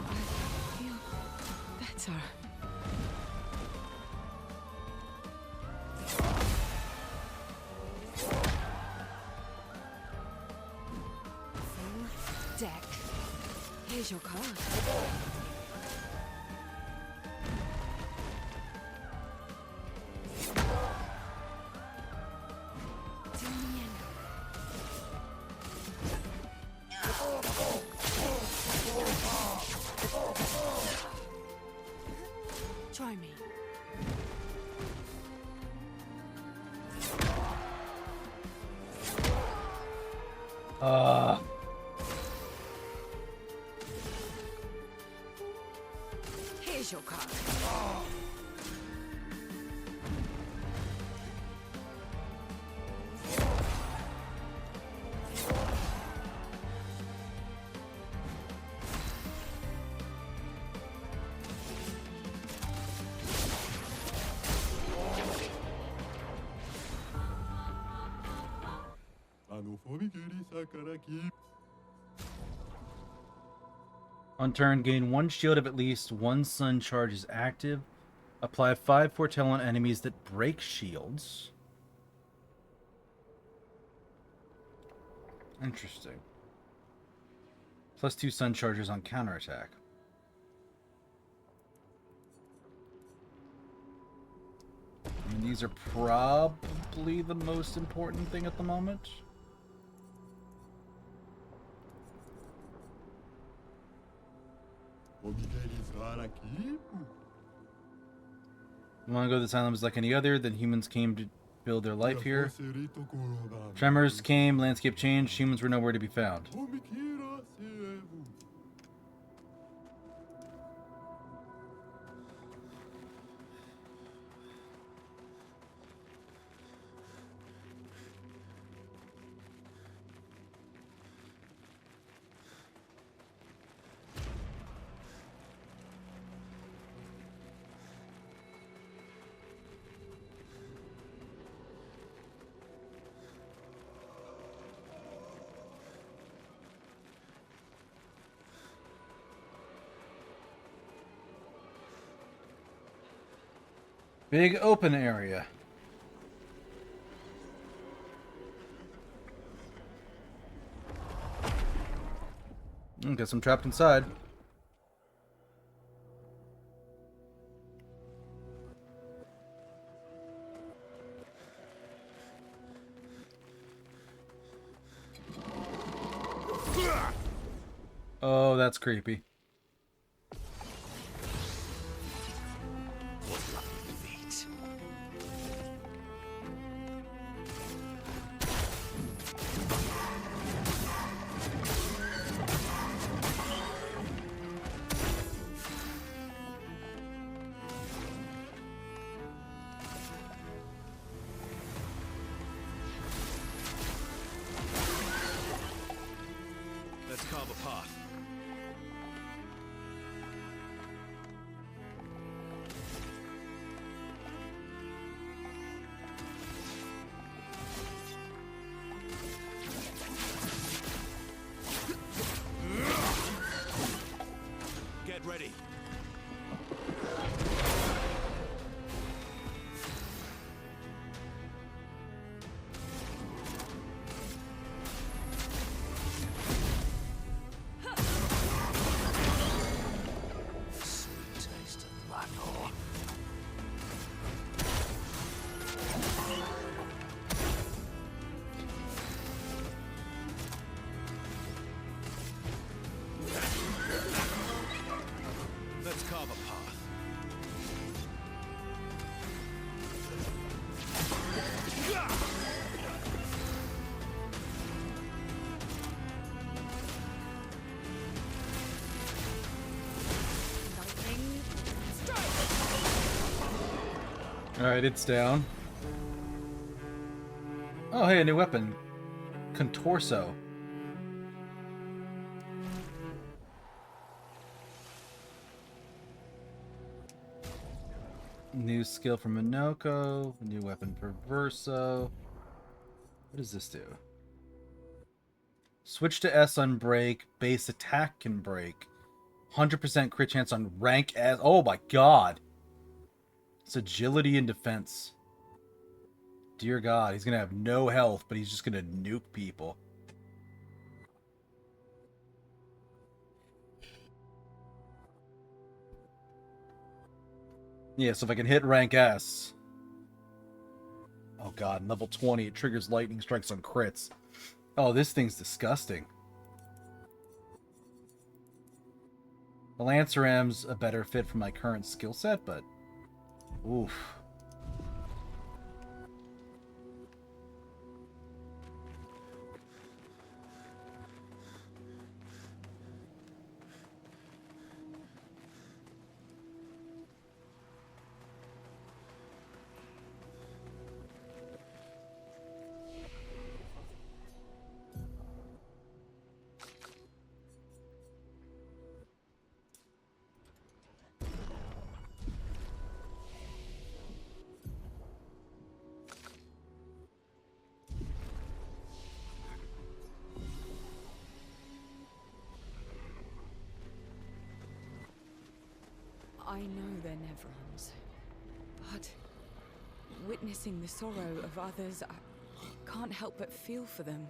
I feel better. deck. Here's your card. Try me. Here's your card. On turn, gain 1 shield if at least 1 sun charge is active. Apply 5 foretell on enemies that break shields. Interesting. Plus 2 sun charges on counterattack. I mean, these are probably the most important thing at the moment. You want to go to this island like any other, then humans came to build their life here. Tremors came, landscape changed, humans were nowhere to be found. Big open area. Guess I'm trapped inside. Oh, that's creepy. Let's carve a path. Get ready. Let's carve a path. Lightning. Strike! Alright, it's down. Oh, hey, a new weapon. Contorso. New skill from Minoko. New weapon for Verso. What does this do? Switch to S on break. Base attack can break. 100% crit chance on rank S. Oh my god. It's agility and defense. Dear god, he's gonna have no health, but he's just gonna nuke people. Yeah, so if I can hit rank S. Oh god, level 20, it triggers lightning strikes on crits. Oh, this thing's disgusting. The Lancer M's a better fit for my current skill set, but oof. I know they're Nevrons, but witnessing the sorrow of others, I can't help but feel for them.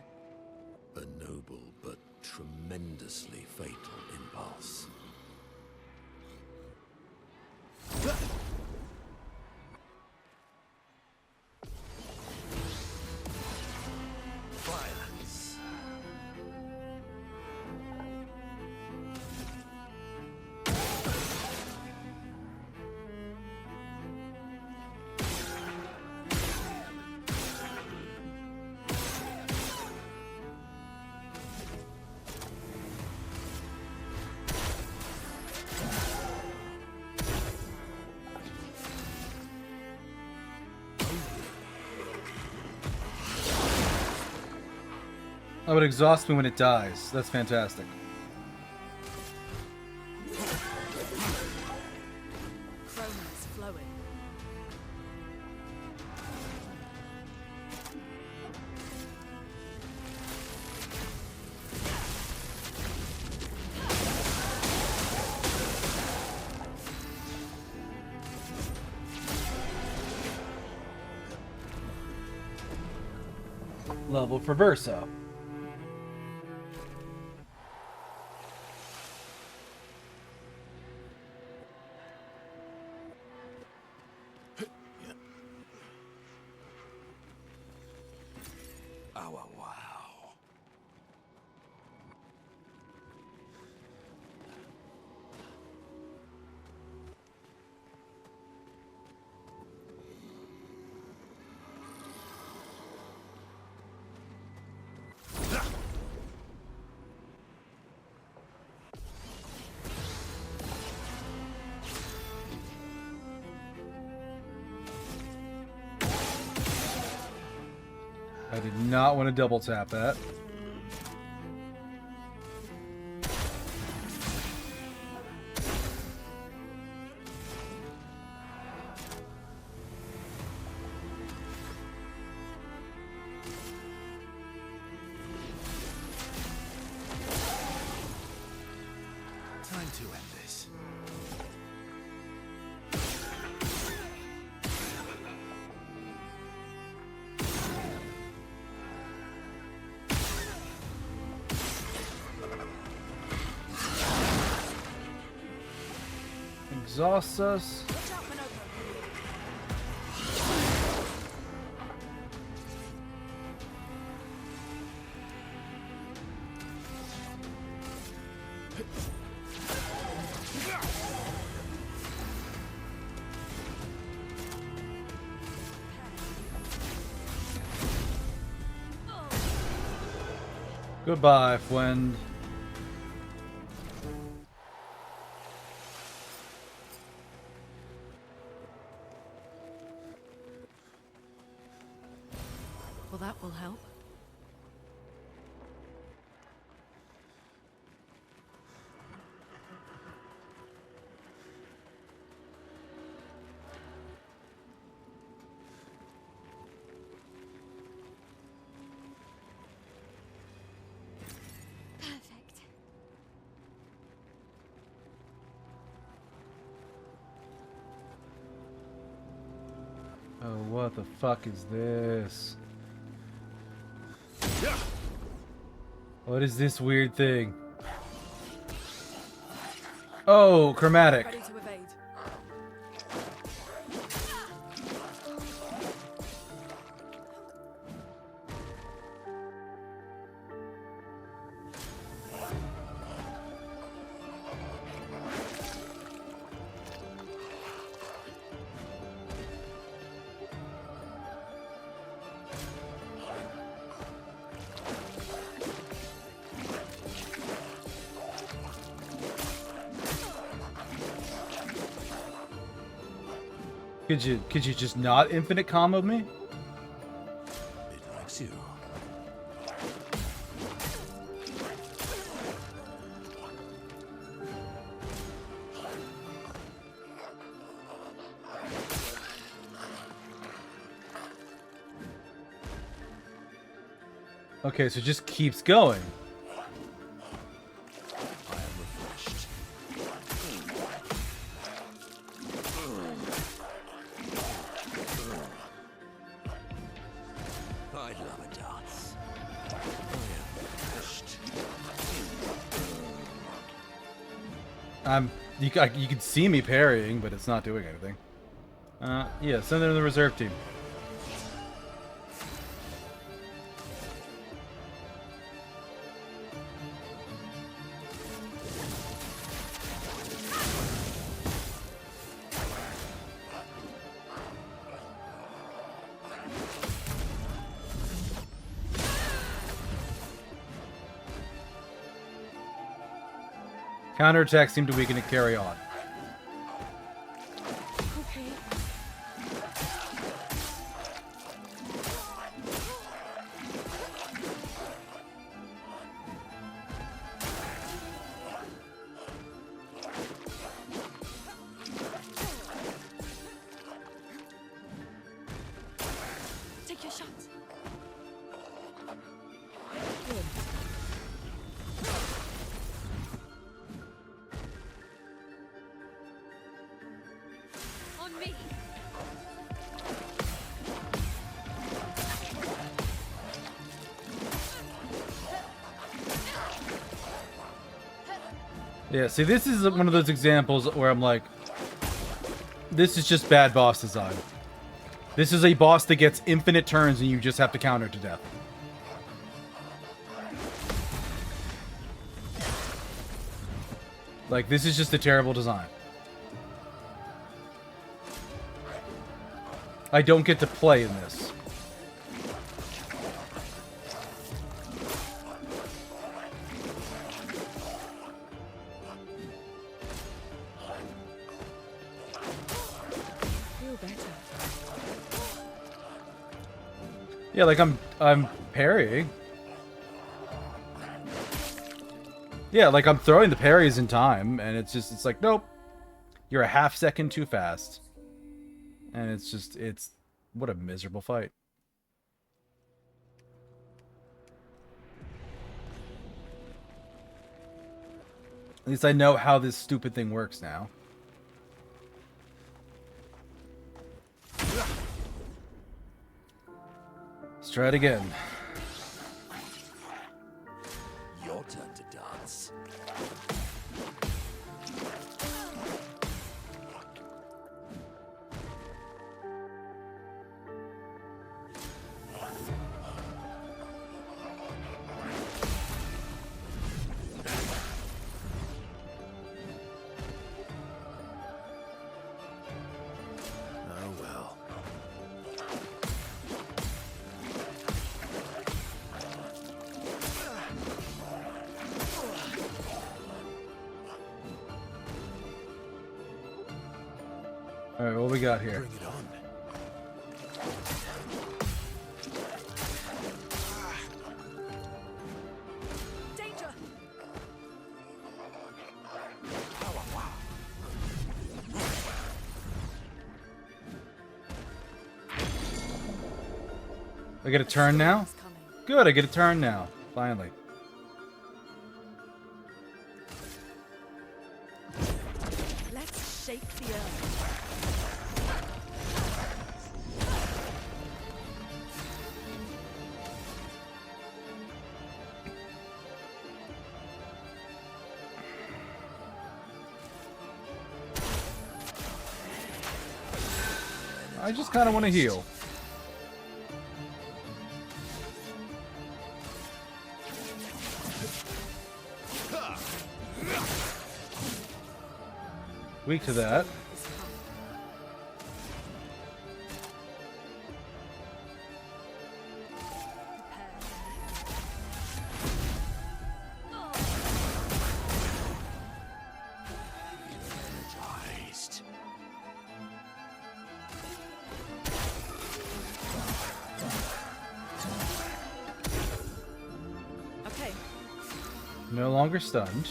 A noble but tremendously fatal impulse. Violence. Oh, it exhausts me when it dies. That's fantastic. Chroma's flowing. Level for Versa. Oh, wow. I did not want to double tap that. Time to end this. Exhausts us. Goodbye, friend. Well, that will help. Perfect. Oh, what the fuck is this? What is this weird thing? Oh, chromatic. Ready to evade. Could you just not infinite combo me? It likes you. Okay, so it just keeps going. I am refreshed. I love a dance. I am refreshed. You can see me parrying, but it's not doing anything. Yeah, send them to the reserve team. Counterattacks seem to weaken it. Carry on. Okay. Take your shots. Good. On me. Yeah, see, this is one of those examples where I'm like, this is just bad boss design. This is a boss that gets infinite turns and you just have to counter to death. Like, this is just a terrible design. I don't get to play in this. Feel better. Yeah, like I'm parrying. Yeah, like I'm throwing the parries in time, and it's like, nope. You're a half second too fast. And it's what a miserable fight. At least I know how this stupid thing works now. Let's try it again. Your turn to dance. Oh well. Alright, what we got here? Bring it on. Danger. I get a turn now? It's coming. Good, I get a turn now. Finally. Let's shake the earth. I just kind of want to heal. Weak to that. Energized. No longer stunned.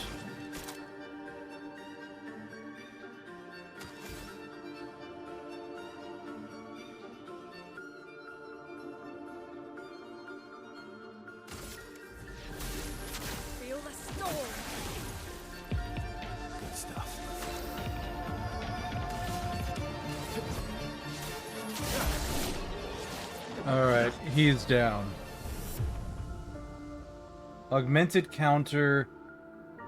Feel the storm. Good stuff. Alright, he's down. Augmented counter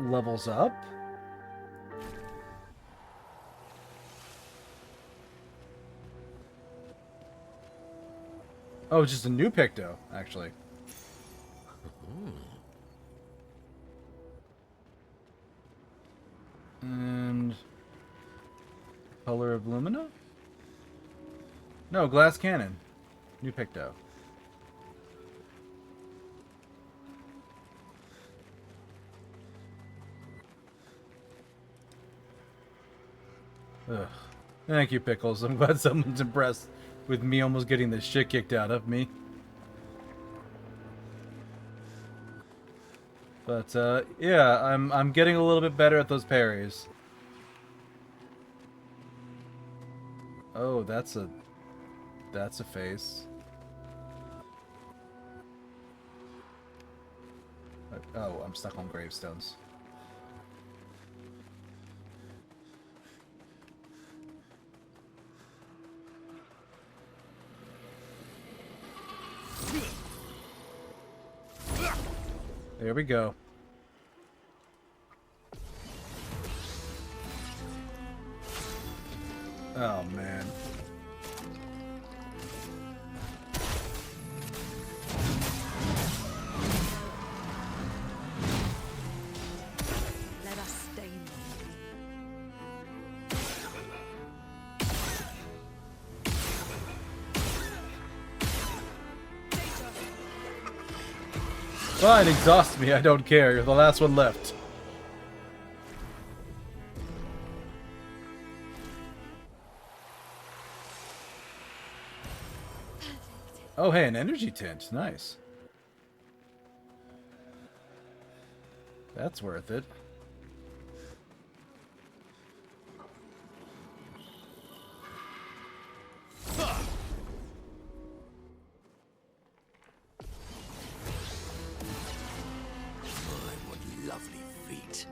levels up. Oh, it's just a new Picto, actually. And color of Lumina? No, glass cannon. New Picto. Ugh. Thank you, Pickles. I'm glad someone's impressed with me almost getting the shit kicked out of me. But yeah, I'm getting a little bit better at those parries. Oh, that's a face. Oh, I'm stuck on gravestones. There we go. Oh, man. Let us stain them. Fine, exhaust me. I don't care. You're the last one left. Oh, hey, an energy tint. Nice. That's worth it. What lovely feet.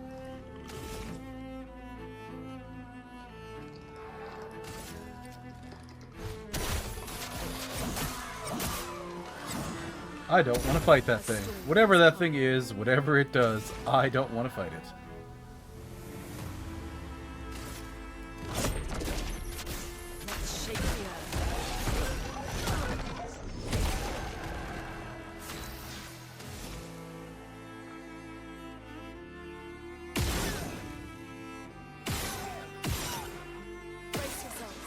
I don't want to fight that thing. Whatever that thing is, whatever it does, I don't want to fight it. Let's shake the earth. Brace yourselves.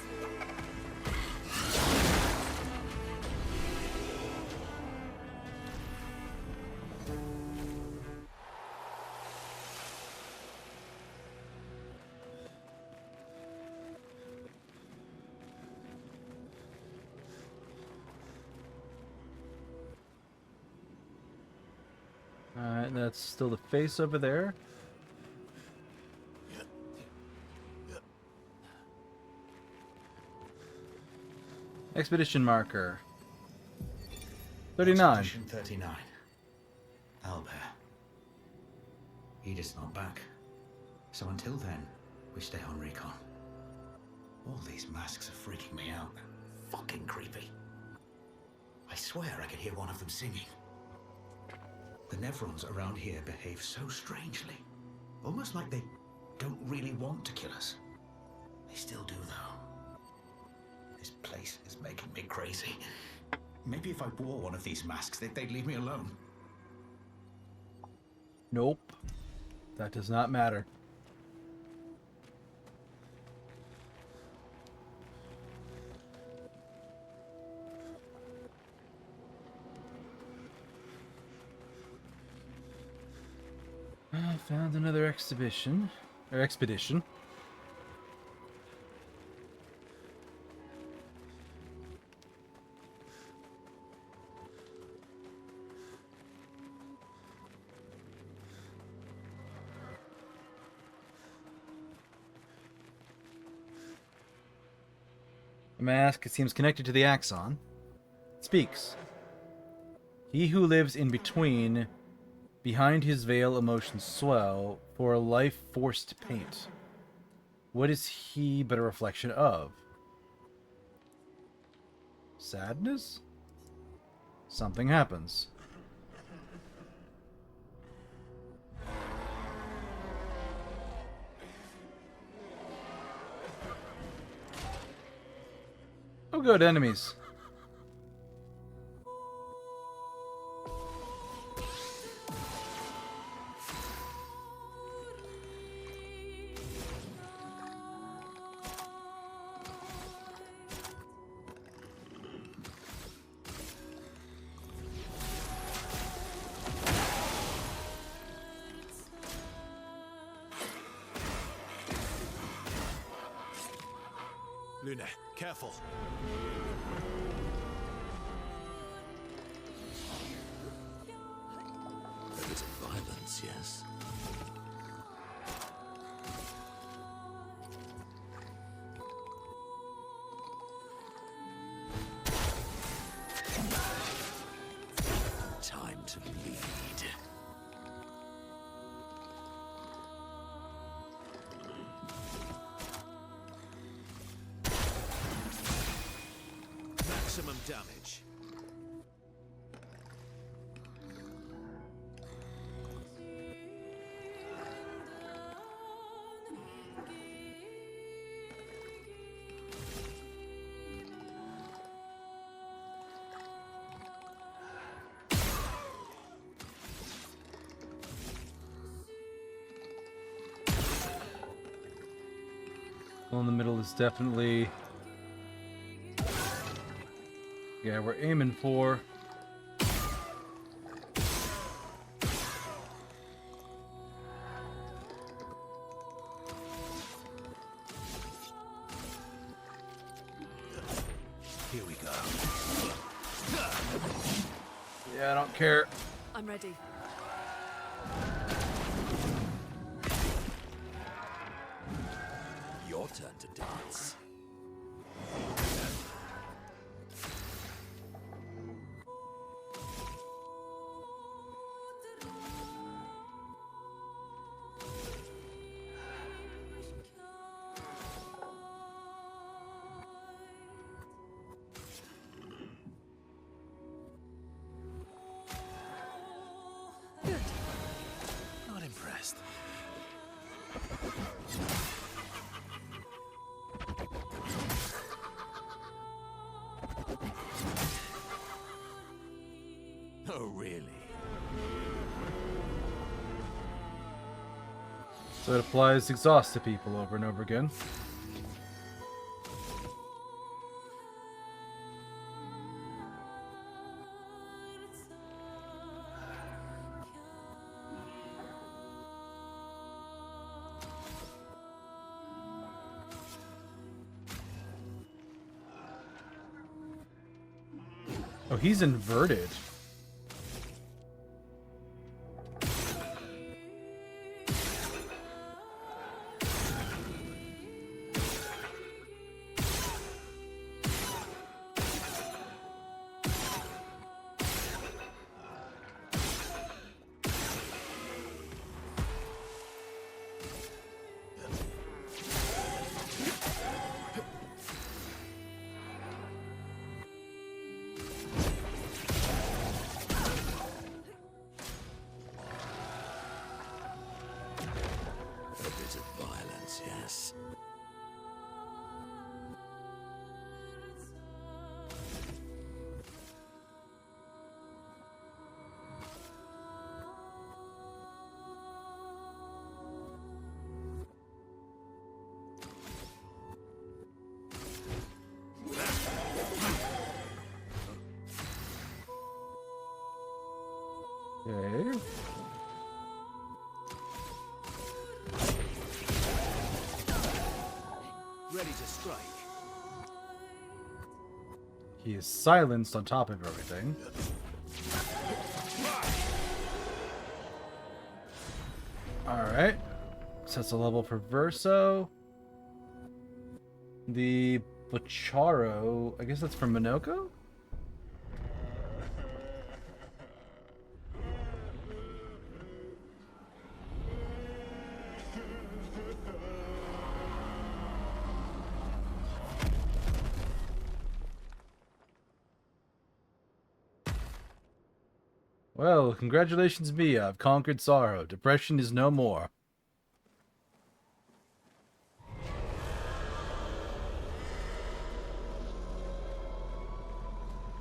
Alright, that's still the face over there. Expedition marker. 39. Expedition 39. Owlbear. Edith's not back. So until then, we stay on recon. All these masks are freaking me out. Fucking creepy. I swear I could hear one of them singing. The Nevrons around here behave so strangely. Almost like they don't really want to kill us. They still do, though. This place is making me crazy. Maybe if I wore one of these masks, they'd leave me alone. Nope. That does not matter. I found another exhibition. Or expedition. The mask, it seems connected to the Axon. It speaks. He who lives in between, behind his veil emotions swell, for a life forced to paint. What is he but a reflection of? Sadness? Something happens. Oh good, enemies. Luna, careful. A bit of violence, yes. Time to bleed. Maximum damage. Well, in the middle is definitely... Yeah, we're aiming for... Here we go. Yeah, I don't care. I'm ready. Your turn to dance. Not impressed. Oh, really? So it applies exhaust to people over and over again. Oh, he's inverted. A bit of violence, yes. Okay. Ready to strike. He is silenced on top of everything. Alright. Sets a level for Verso. The Bocharo, I guess that's from Minoko? Well, congratulations me, I've conquered sorrow. Depression is no more.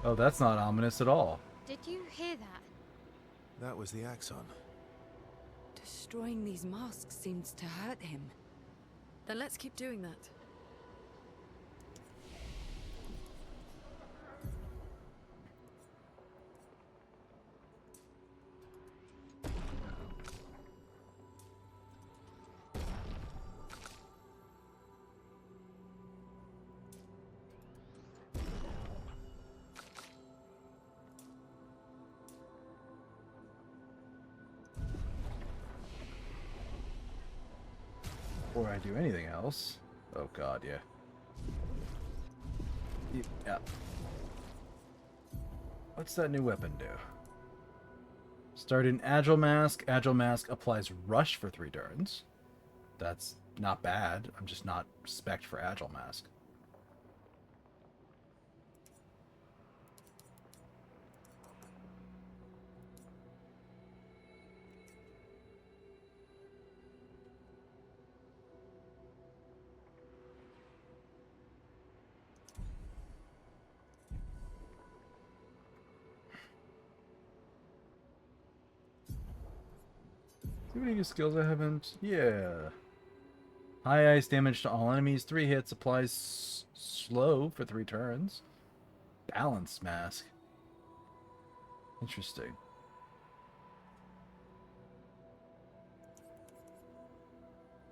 Oh, that's not ominous at all. Did you hear that? That was the Axon. Destroying these masks seems to hurt him. Then let's keep doing that. Before I do anything else. Oh god, yeah. Yeah. What's that new weapon do? Start an Agile Mask. Agile Mask applies Rush for 3 turns. That's not bad. I'm just not spec'd for Agile Mask. See any new skills I haven't? Yeah. High ice damage to all enemies. 3 hits. Applies slow for 3 turns. Balance mask. Interesting.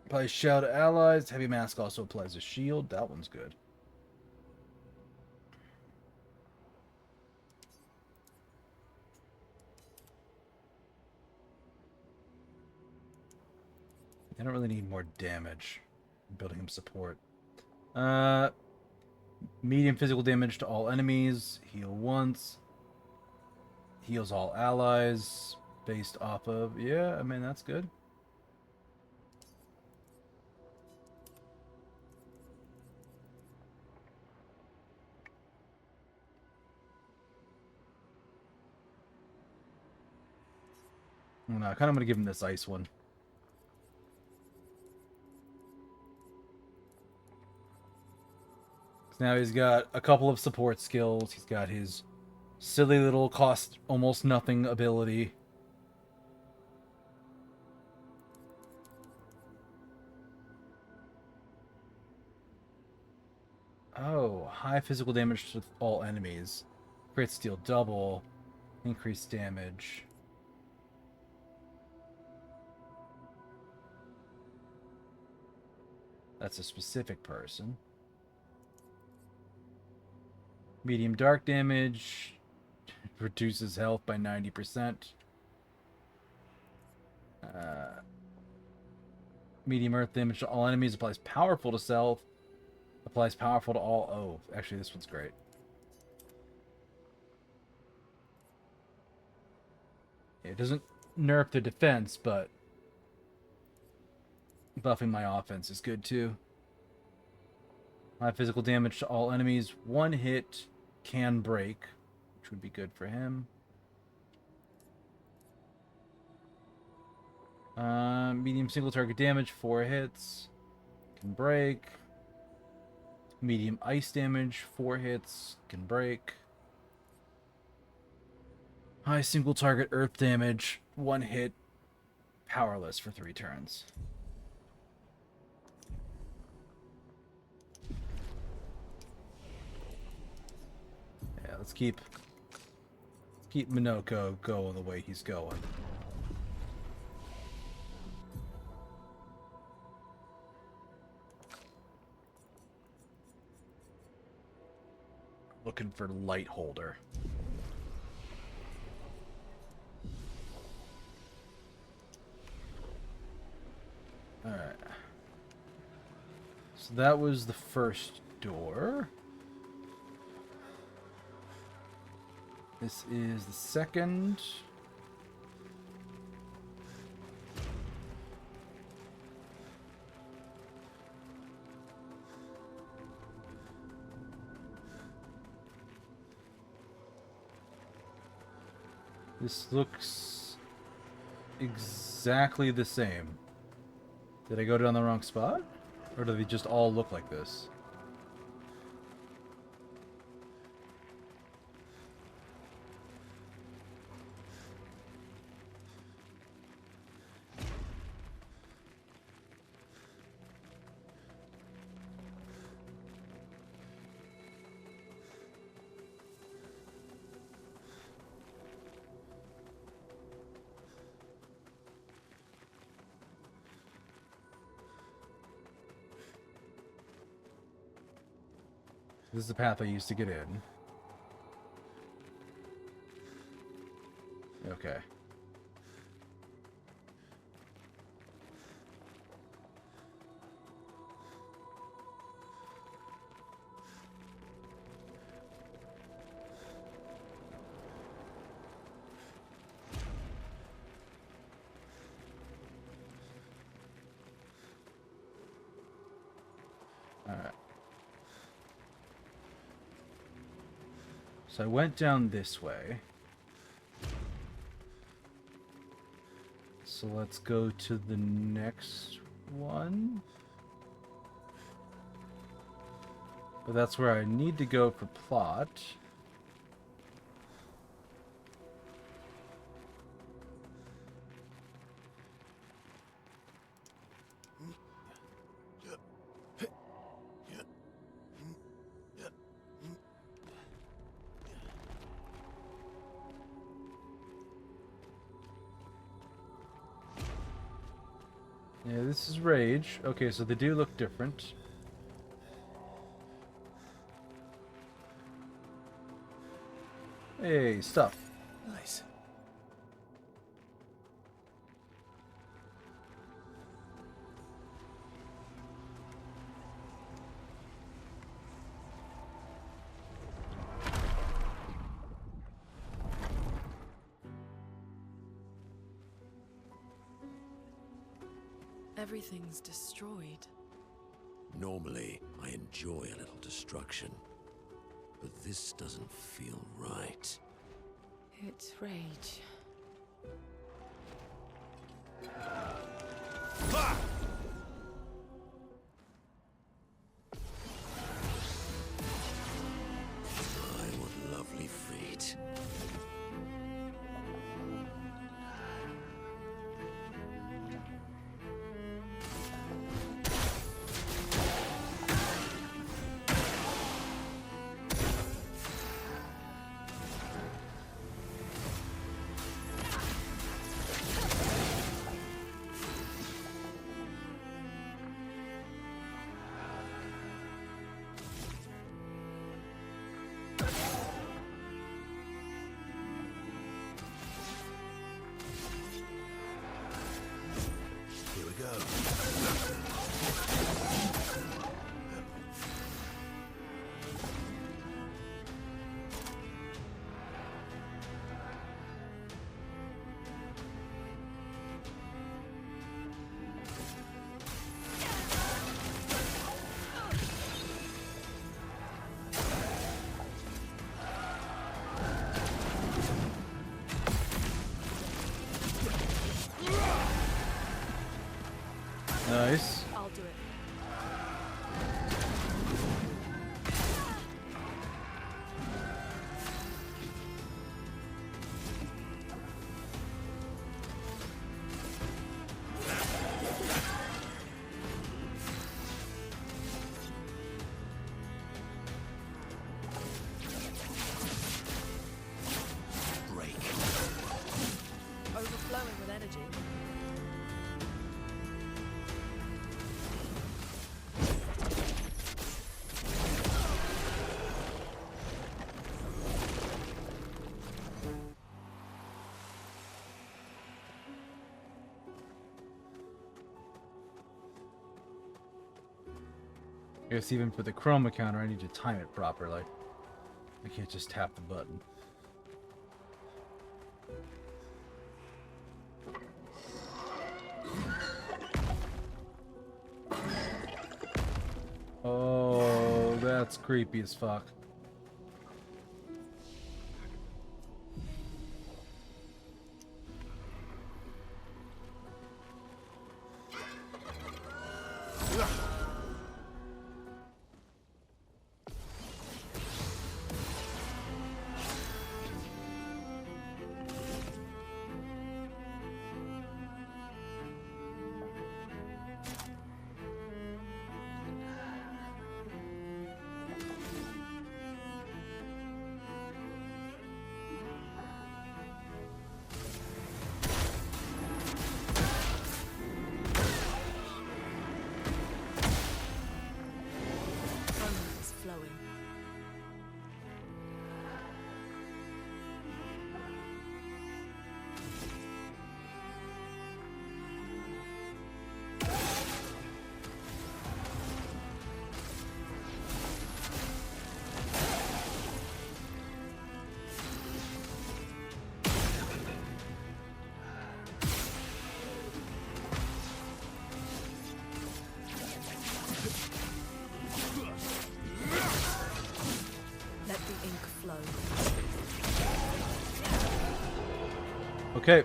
Applies shout to allies. Heavy mask also applies a shield. That one's good. I don't really need more damage. I'm building him support. Medium physical damage to all enemies. Heal once. Heals all allies. Based off of... Yeah, I mean, that's good. No, I kind of want to give him this ice one. Now he's got a couple of support skills. He's got his silly little cost almost nothing ability. Oh, high physical damage to all enemies. Crit steal double. Increased damage. That's a specific person. Medium dark damage. Reduces health by 90%. Medium earth damage to all enemies. Applies powerful to self. Applies powerful to all... Oh, actually this one's great. It doesn't nerf the defense, but buffing my offense is good too. High physical damage to all enemies. 1 hit can break, which would be good for him. Medium single target damage, 4 hits. Can break. Medium ice damage, 4 hits. Can break. High single target earth damage, 1 hit. Powerless for 3 turns. Yeah, let's keep Minoko going the way he's going. Looking for light holder. Alright. So that was the first door. This is the second. This looks exactly the same. Did I go down the wrong spot? Or do they just all look like this? This is the path I used to get in. Okay. All right. So I went down this way. So let's go to the next one. But that's where I need to go for plot. Yeah, this is Rage. Okay, so they do look different. Hey, stuff. Nice. Everything's destroyed. Normally, I enjoy a little destruction. But this doesn't feel right. It's Rage. My, what lovely fate. Here we go. Nice. I'll do it. Break. Overflowing with energy. I guess even for the chroma counter, I need to time it properly. I can't just tap the button. Oh, that's creepy as fuck. Romance flowing. Let the ink flow. Okay.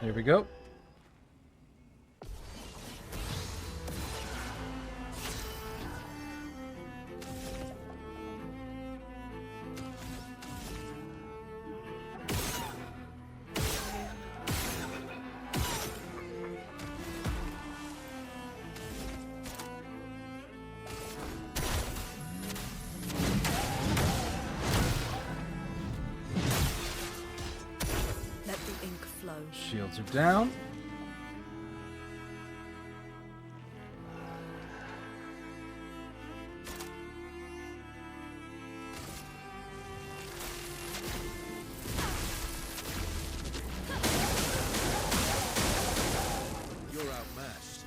Here we go. Let the ink flow. Shields are down. You're outmatched.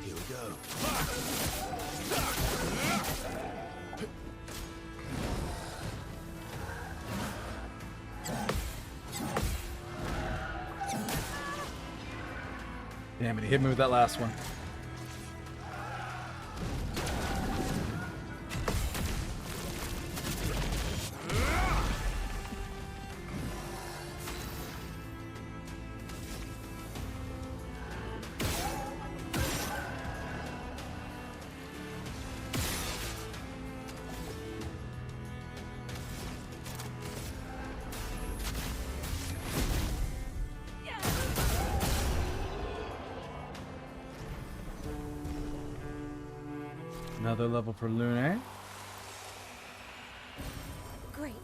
Here we go. Damn it, he hit me with that last one. Another level for Lune. Great.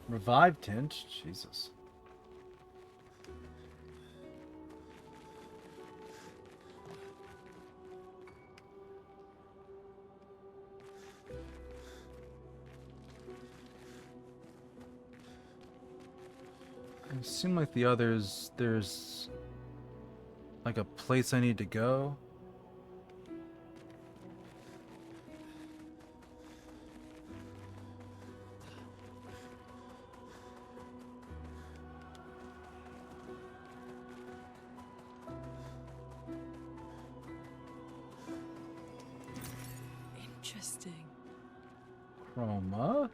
Revive tint. Jesus. It seemed like the others, there's like a place I need to go. Interesting. Chroma.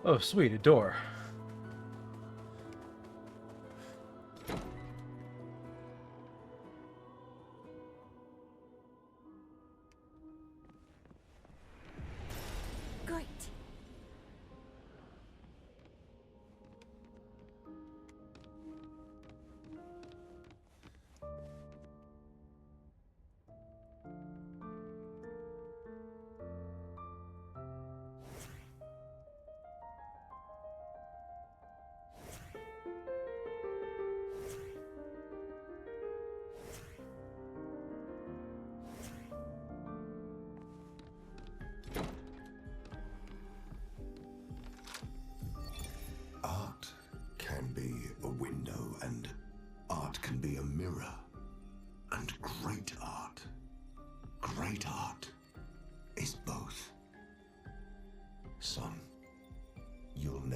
Oh, sweet, a door.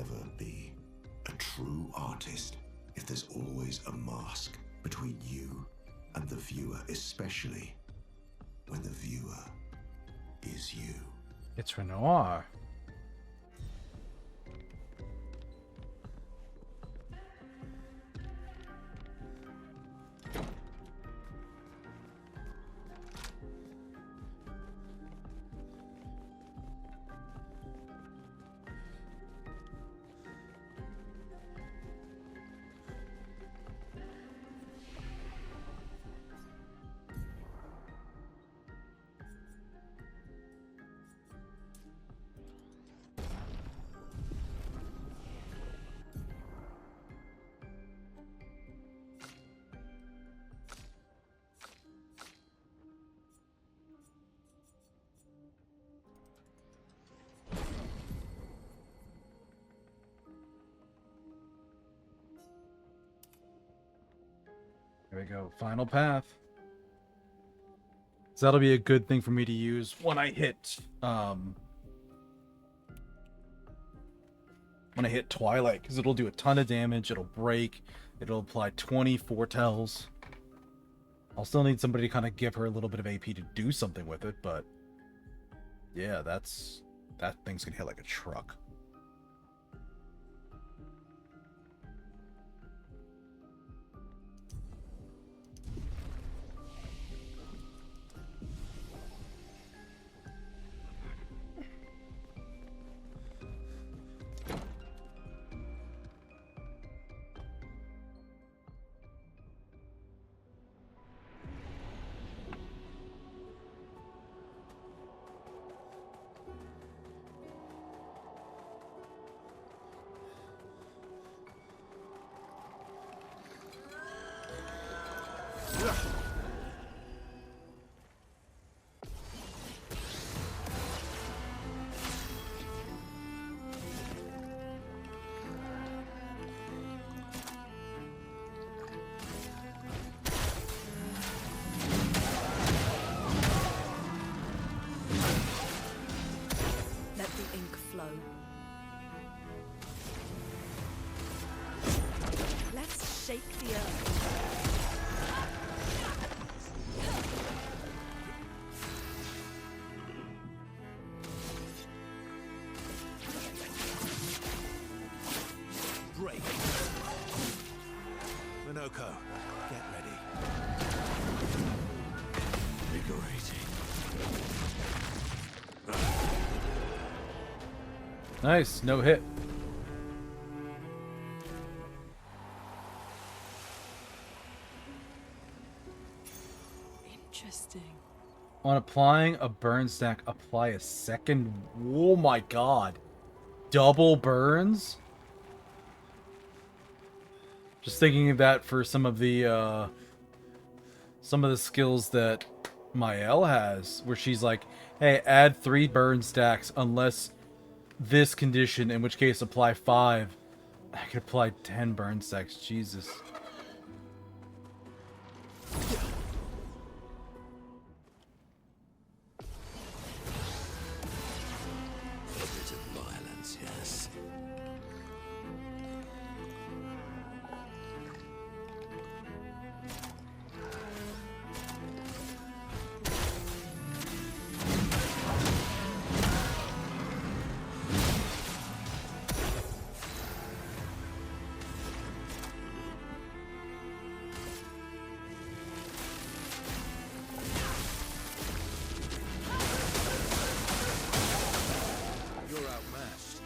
never be a true artist if there's always a mask between you and the viewer, especially when the viewer is you. It's Renoir. There we go. Final path. So that'll be a good thing for me to use when I hit Twilight, because it'll do a ton of damage, it'll break, it'll apply 20 foretells. I'll still need somebody to kind of give her a little bit of AP to do something with it, but yeah, that thing's gonna hit like a truck. Let the ink flow. Let's shake the earth. Break. Minoko, get ready. Invigorating. Nice, no hit. Interesting. On applying a burn stack, apply a second. Oh my god. Double burns? Just thinking of that for some of the skills that Mael has, where she's like, hey, add 3 burn stacks unless this condition, in which case apply 5. I could apply 10 burn stacks. Jesus. A bit of violence, yes. You're outmatched.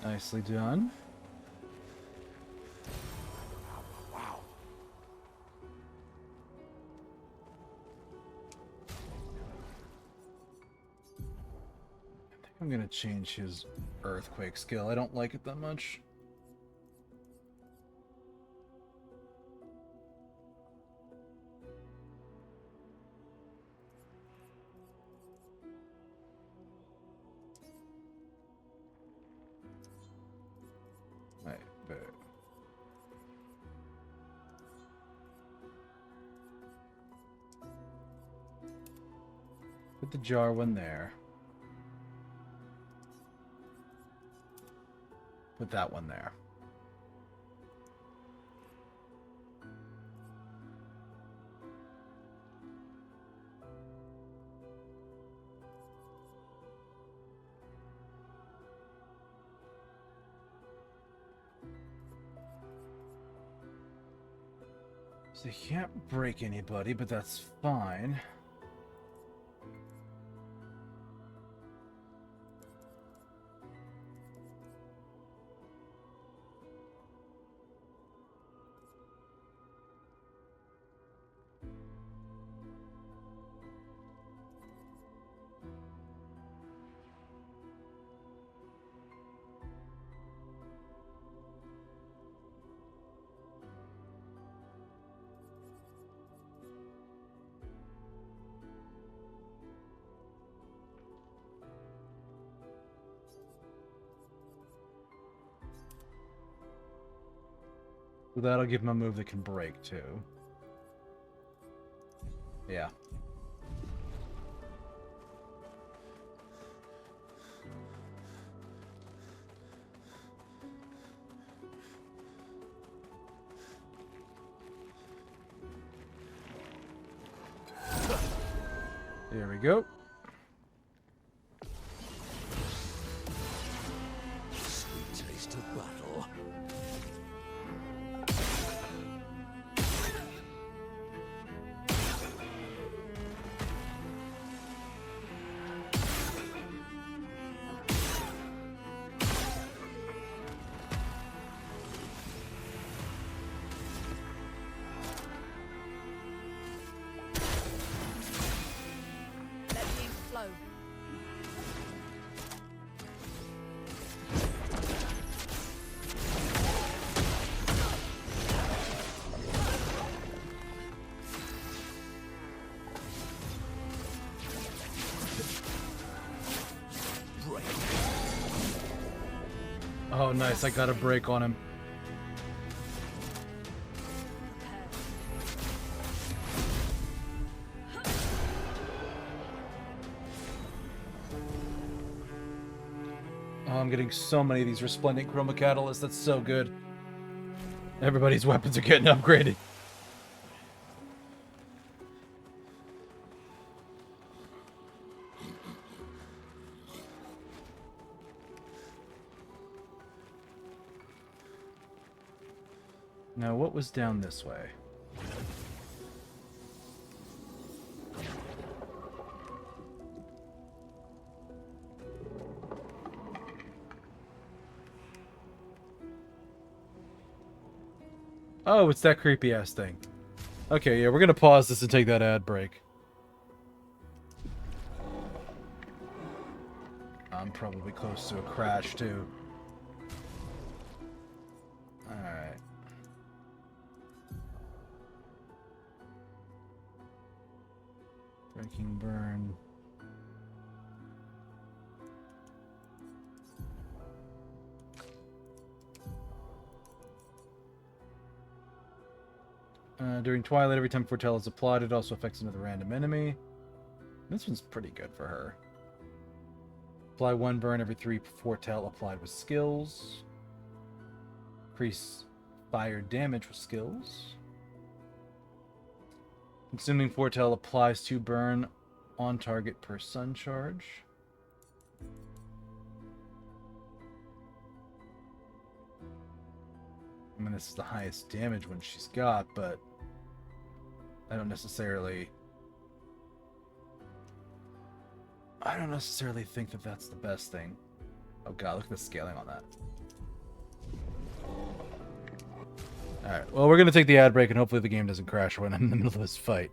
Nicely done. I'm gonna change his earthquake skill. I don't like it that much. Right, but Put the jar one there. Put that one there. So you can't break anybody, but that's fine. So that'll give him a move that can break, too. Yeah. There we go. Sweet taste of battle. Let the ink flow. Oh, nice. I got a break on him. Oh, I'm getting so many of these resplendent chroma catalysts. That's so good. Everybody's weapons are getting upgraded. Now, what was down this way? Oh, it's that creepy ass thing. Okay, yeah, we're gonna pause this and take that ad break. I'm probably close to a crash too. Alright. Breaking burn. During Twilight, every time Foretell is applied, it also affects another random enemy. This one's pretty good for her. Apply 1 burn every 3 Foretell applied with skills. Increase fire damage with skills. Consuming Foretell applies 2 burn on target per sun charge. I mean, this is the highest damage one she's got, but I don't necessarily think that that's the best thing. Oh god, look at the scaling on that. Alright, well, we're going to take the ad break and hopefully the game doesn't crash when I'm in the middle of this fight.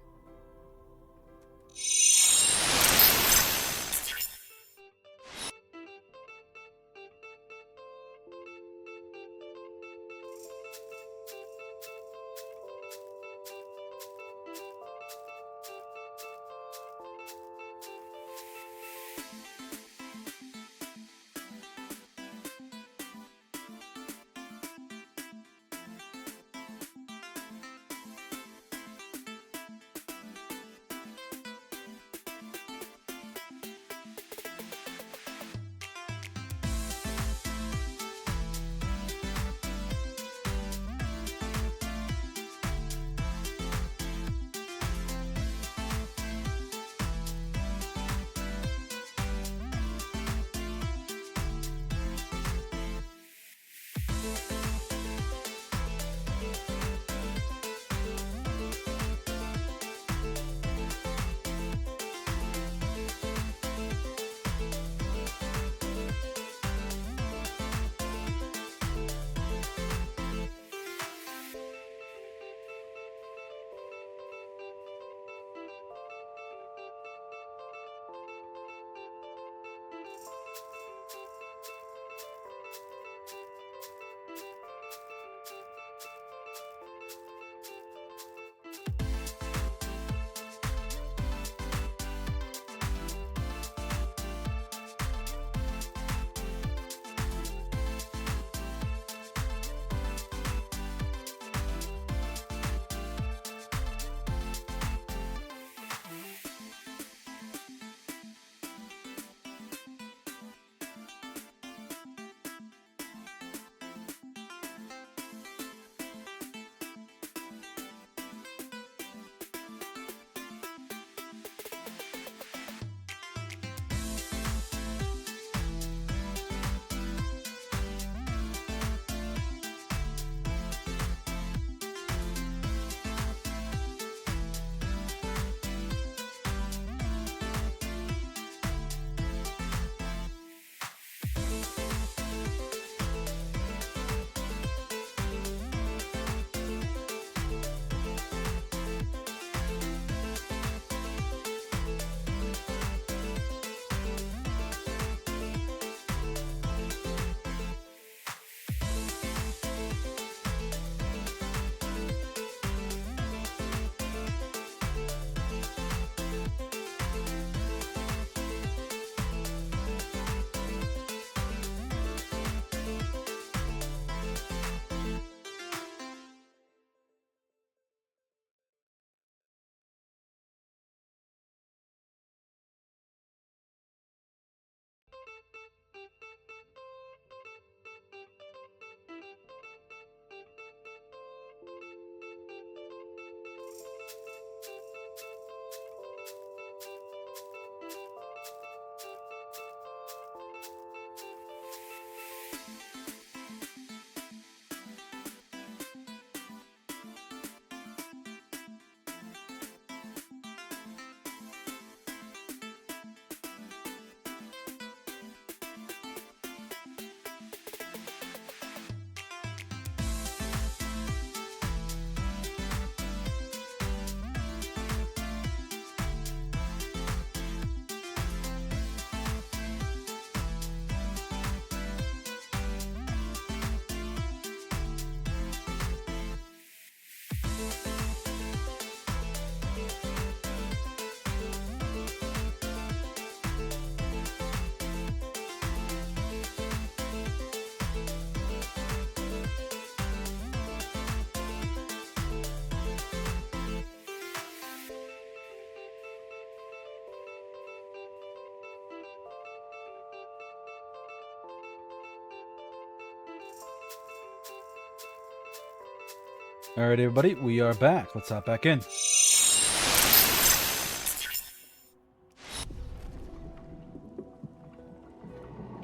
Alright, everybody, we are back. Let's hop back in.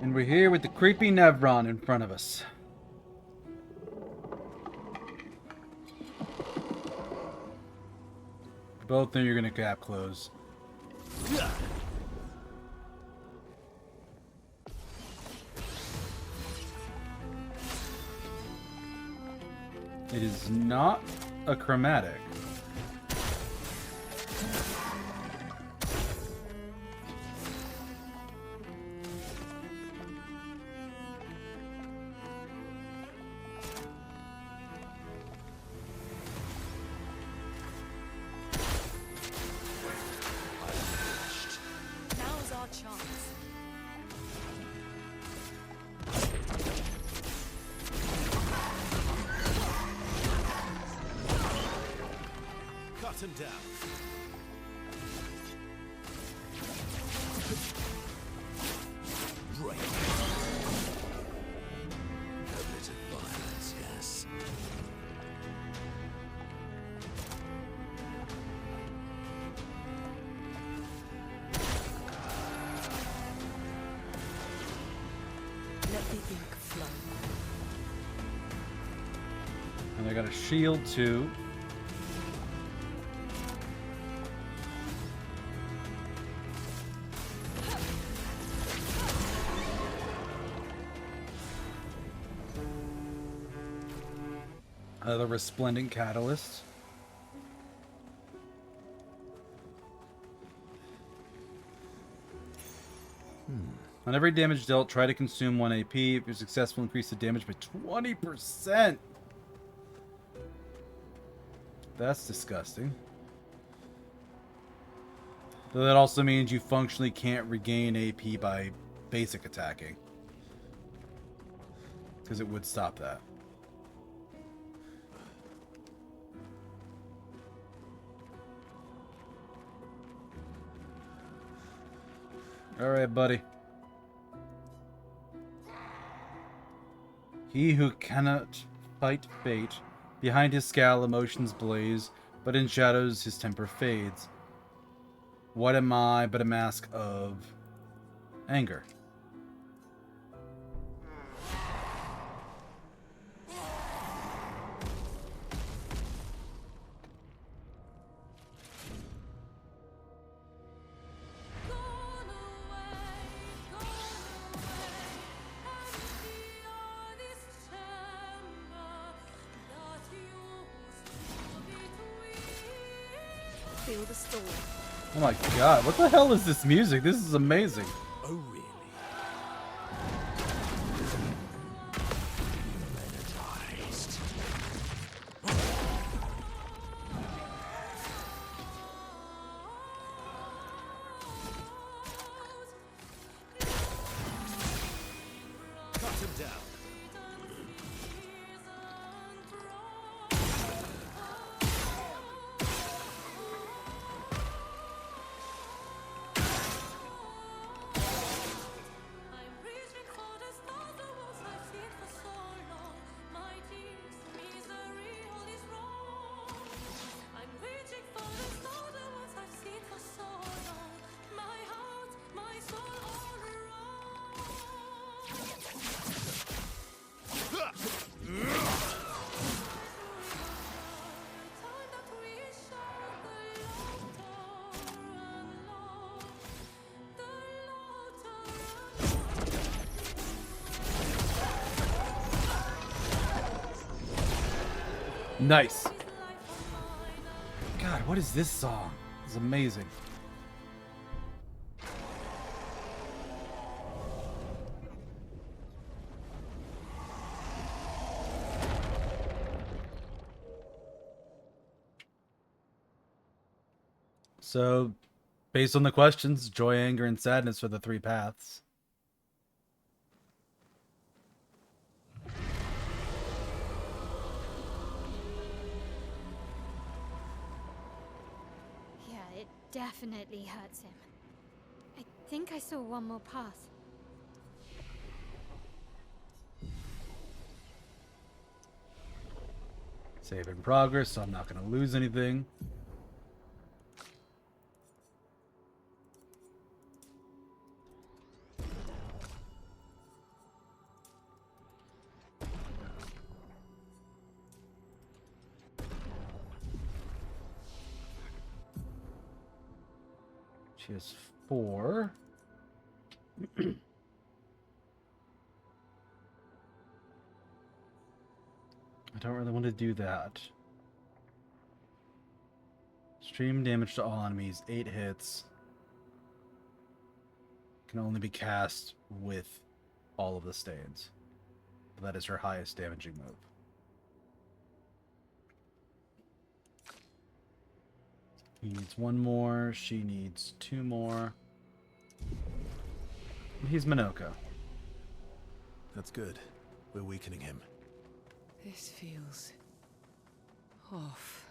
And we're here with the creepy Nevron in front of us. Both know you're gonna gap close. It is not a chromatic. Now's our chance. Cut him down. Break. A bit of violence, yes. Let the ink flow. And I got a shield too. The resplendent catalyst. On every damage dealt, try to consume 1 AP. If you're successful, increase the damage by 20%. That's disgusting. Though that also means you functionally can't regain AP by basic attacking. Because it would stop that. Alright, buddy. He who cannot fight fate, behind his scowl emotions blaze, but in shadows his temper fades. What am I but a mask of anger? Feel the storm. Oh my god, what the hell is this music? This is amazing. Oh, really? Energized. Cut him down. Nice. God, what is this song? It's amazing. So, based on the questions, joy, anger, and sadness are the 3 paths. Yeah, it definitely hurts him. I think I saw one more path. Save in progress, so I'm not going to lose anything. She has 4. I don't really want to do that. Stream damage to all enemies, 8 hits. Can only be cast with all of the stains. That is her highest damaging move. He needs 1 more, she needs 2 more. And he's Minoka. That's good. We're weakening him. This feels off.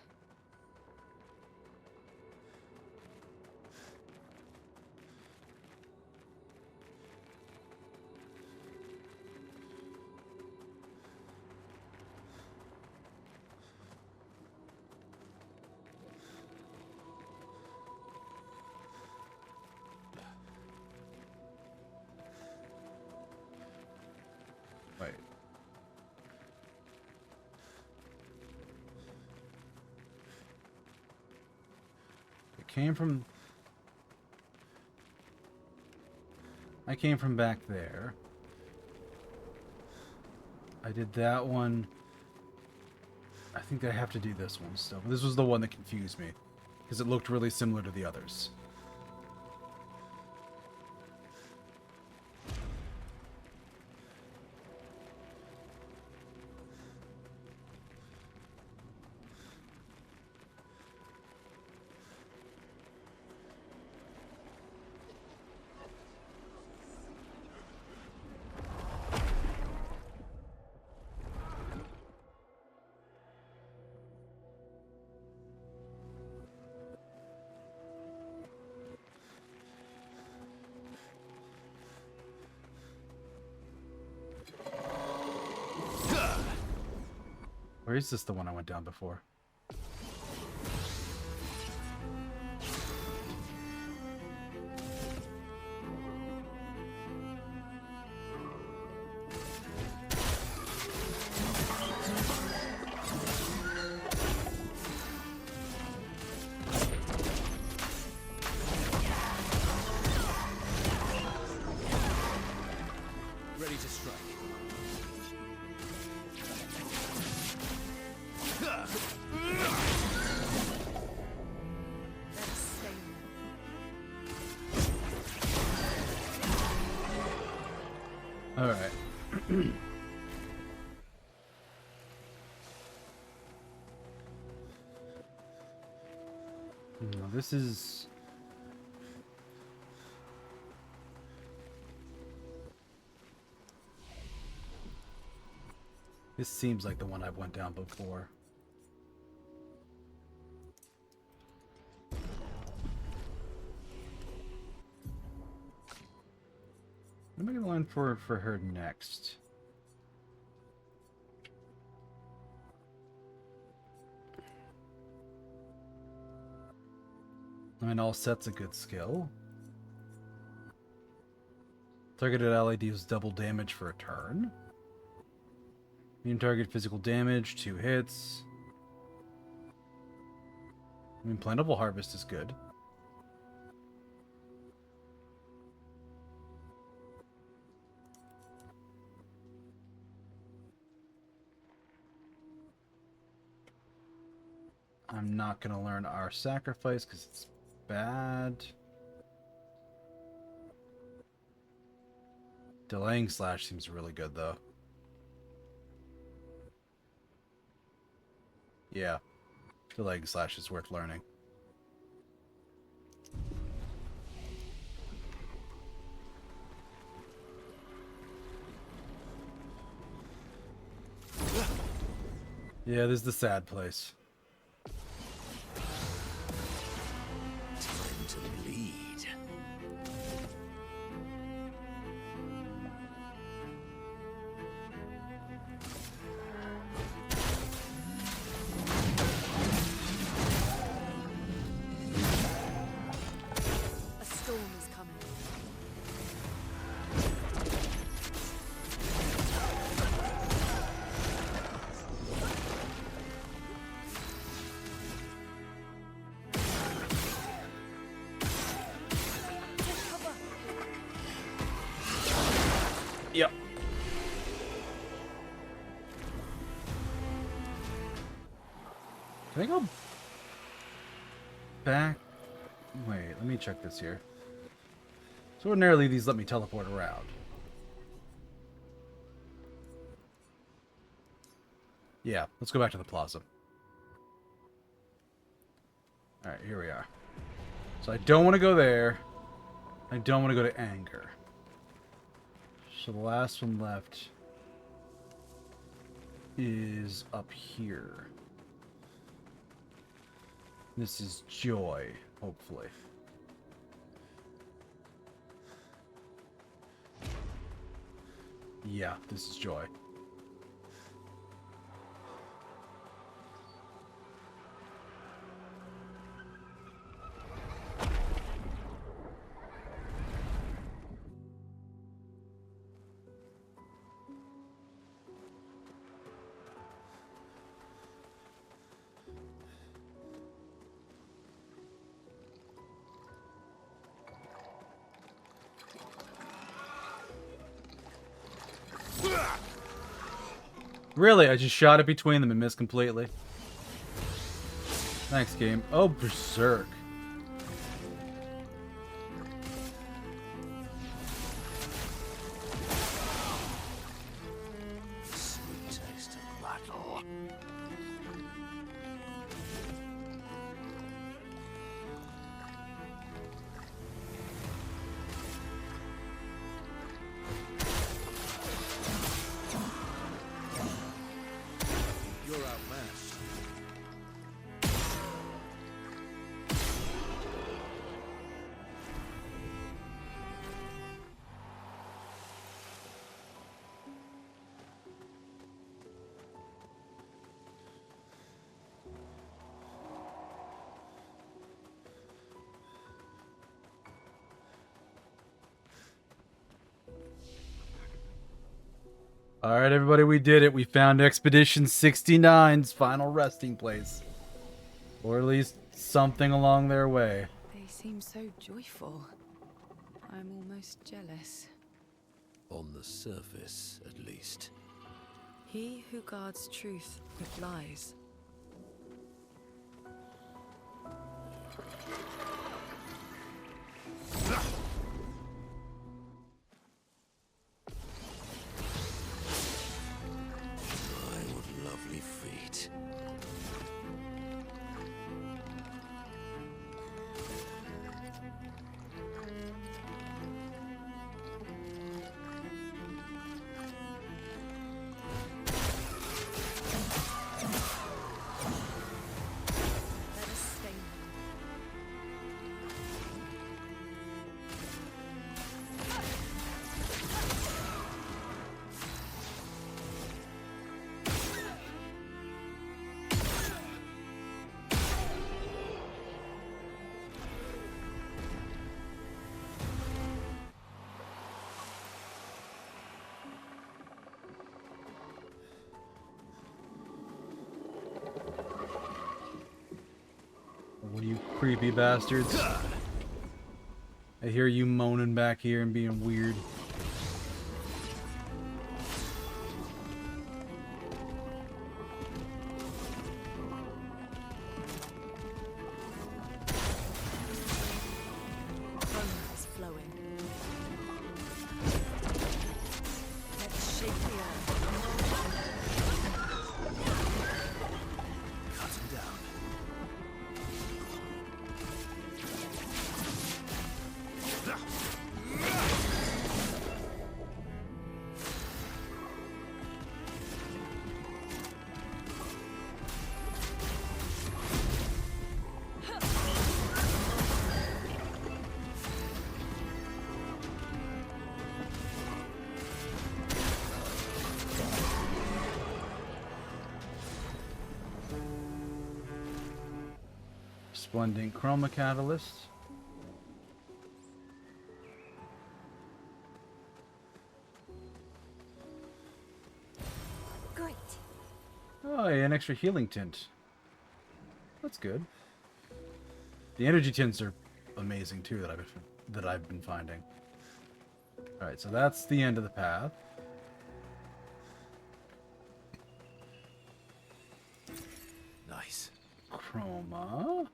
Wait. It came from... I came from back there. I did that one. I think I have to do this one still. This was the one that confused me, because it looked really similar to the others. Or is this the one I went down before? Ready to strike. All right. No, this is... This seems like the one I've went down before. What am I going to learn for her next? I mean, all set's a good skill. Targeted ally deals double damage for a turn. Mean target physical damage, 2 hits. I mean, Plentiful Harvest is good. I'm not going to learn our sacrifice because it's bad. Delaying Slash seems really good, though. Yeah. Delaying Slash is worth learning. Yeah, this is the sad place. Time to bleed. Can I go back? Wait, let me check this here. So ordinarily these let me teleport around. Yeah, let's go back to the plaza. Alright, here we are. So I don't want to go there. I don't want to go to anger. So the last one left is up here. This is joy, hopefully. Yeah, this is joy. Really? I just shot it between them and missed completely. Thanks, game. Oh, Berserk. Sweet taste of battle. You're outmatched. Alright, everybody, we did it. We found Expedition 69's final resting place. Or at least something along their way. They seem so joyful. I'm almost jealous. On the surface, at least. He who guards truth with lies. My, what lovely feet. Let us stain them. What are you creepy bastards? I hear you moaning back here and being weird. Sun is flowing. Let's shake the earth. Cut him down. Splendid Chroma Catalyst. Great. Oh, yeah, an extra healing tint. That's good. The energy tints are amazing too that I've been finding. All right, so that's the end of the path. Nice. chroma.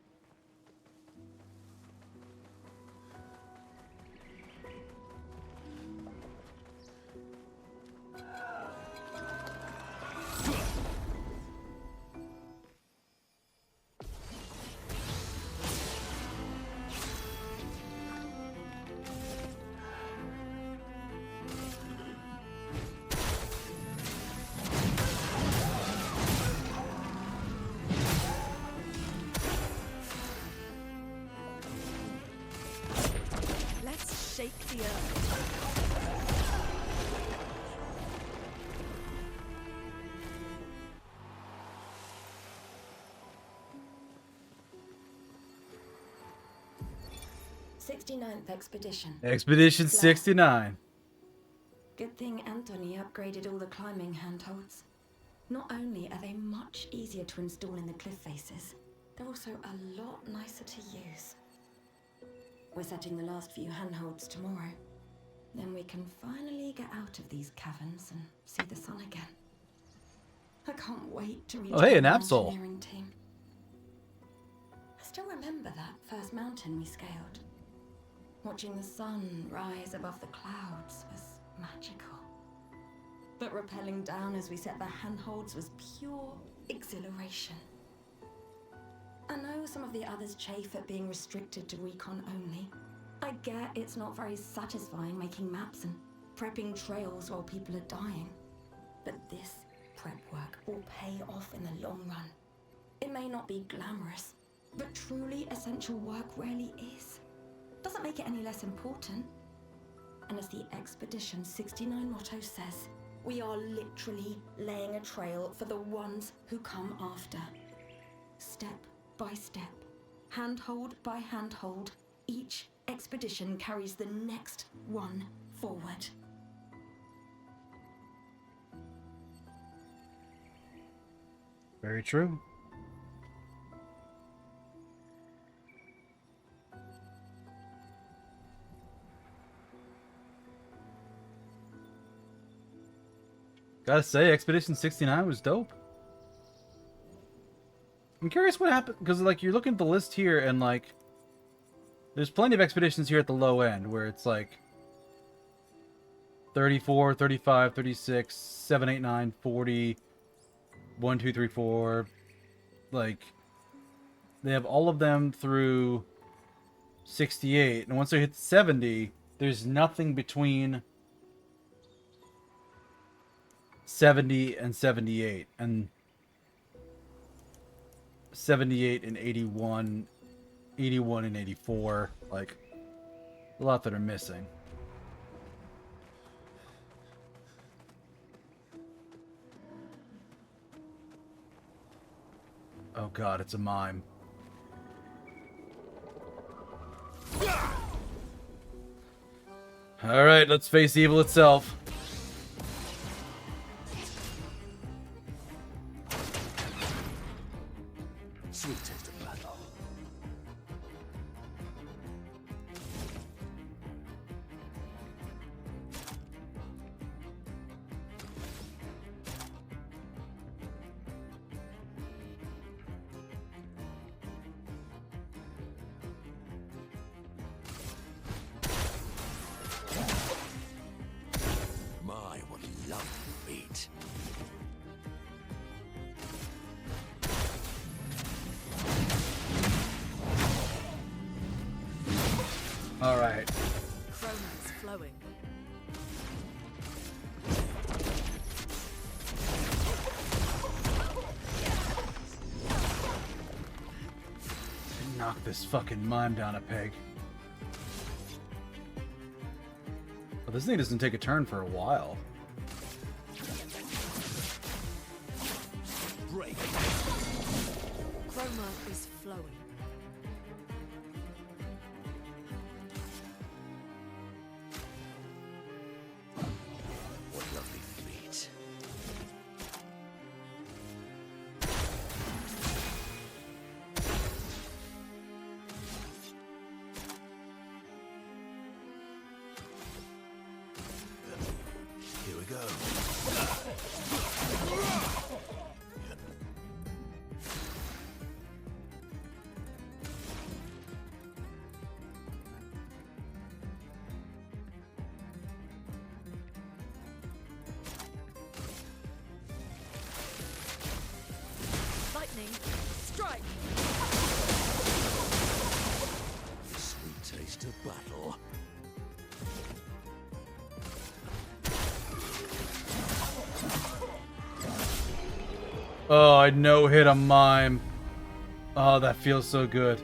Shake the earth. '69th Expedition. Expedition 69. Good thing Anthony upgraded all the climbing handholds. Not only are they much easier to install in the cliff faces, they're also a lot nicer to use. We're setting the last few handholds tomorrow. Then we can finally get out of these caverns and see the sun again. I can't wait to reach hey, an our Absol. mountaineering team. I still remember that first mountain we scaled. Watching the sun rise above the clouds was magical. But rappelling down as we set the handholds was pure exhilaration. I know some of the others chafe at being restricted to recon only. I get it's not very satisfying making maps and prepping trails while people are dying. But this prep work will pay off in the long run. It may not be glamorous, but truly essential work rarely is. Doesn't make it any less important. And as the Expedition 69 motto says, we are literally laying a trail for the ones who come after. Step by step, handhold by handhold, each expedition carries the next one forward. Very true. Gotta say, Expedition 69 was dope. I'm curious what happened, because, like, you're looking at the list here, and, like, there's plenty of expeditions here at the low end, where it's, like, 34, 35, 36, 7, 8, 9, 40, 1, 2, 3, 4. Like, they have all of them through 68, and once they hit 70, there's nothing between 70 and 78, and 78 and 81, 81 and 84, like, a lot that are missing. Oh god, it's a mime. Alright, let's face evil itself. Sweet taste of battle. My, what lovely feet. Alright. Chroma's flowing. Knock this fucking mime down a peg. Well, this thing doesn't take a turn for a while. Break. Chroma is flowing. What lovely feet. Here we go. Oh, I no-hit a mime. Oh, that feels so good.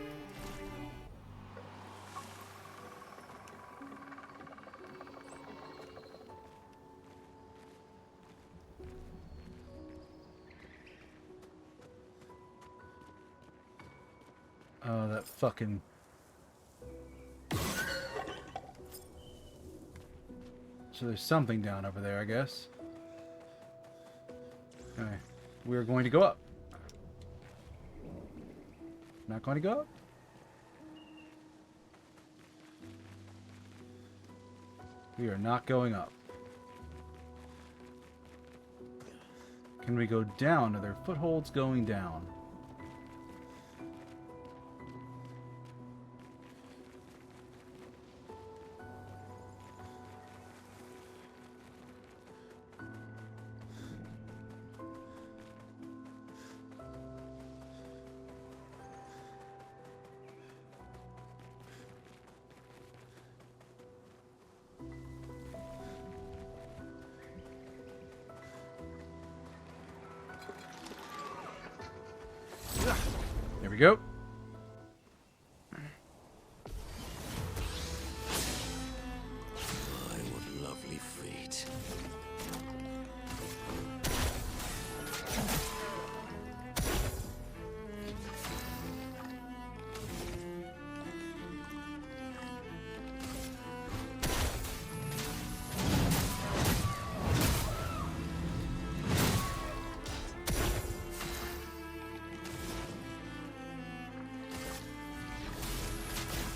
Oh, that fucking... So there's something down over there, I guess. Okay. We're going to go up. Not going to go up? We are not going up. Can we go down? Are there footholds going down? There we go. My, what lovely feet.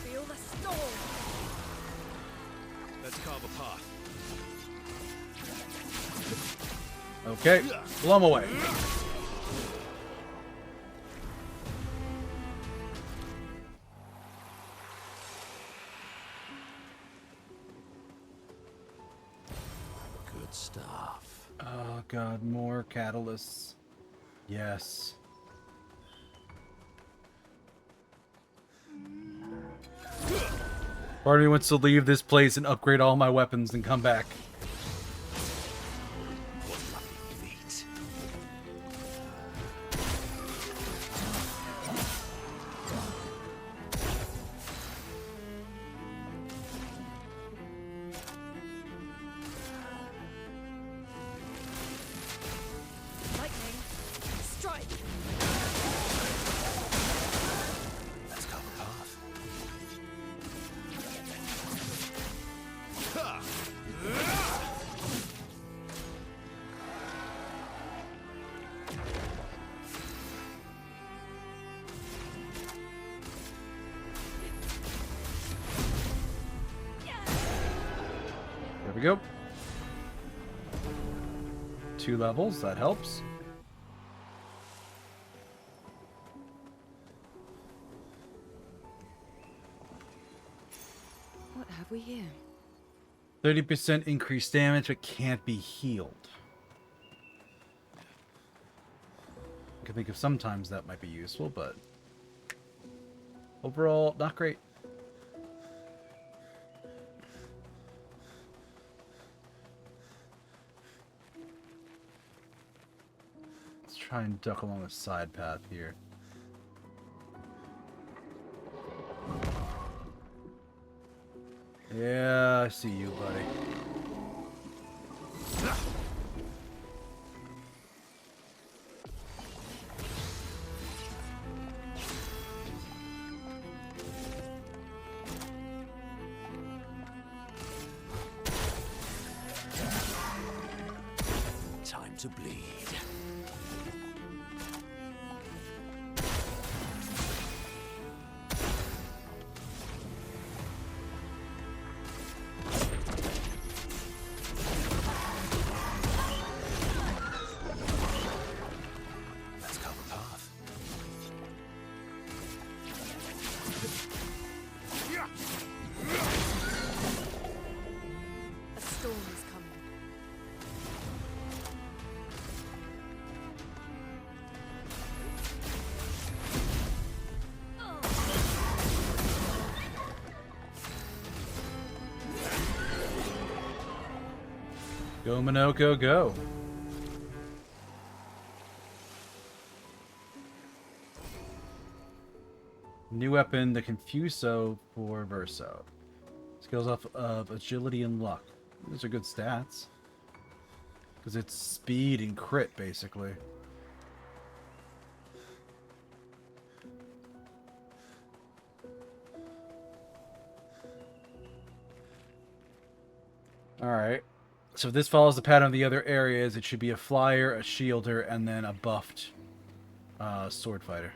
Feel the storm. Let's carve a path. Okay. Blow 'em away. Good stuff. Oh god, more catalysts. Yes. Part of me wants to leave this place and upgrade all my weapons and come back. What lovely feet. Lightning. Strike. Let's carve a path. There we go. 2 levels, that helps. What have we here? 30% increased damage, but can't be healed. I can think of sometimes that might be useful, but overall, not great. Let's try and duck along a side path here. Yeah, I see you, buddy. Time to bleed. Let's carve a path. A storm is coming. Go, Minoko, go. New weapon, the Confuso for Verso. Skills off of agility and luck. Those are good stats. Because it's speed and crit, basically. Alright. So if this follows the pattern of the other areas, it should be a flyer, a shielder, and then a buffed sword fighter.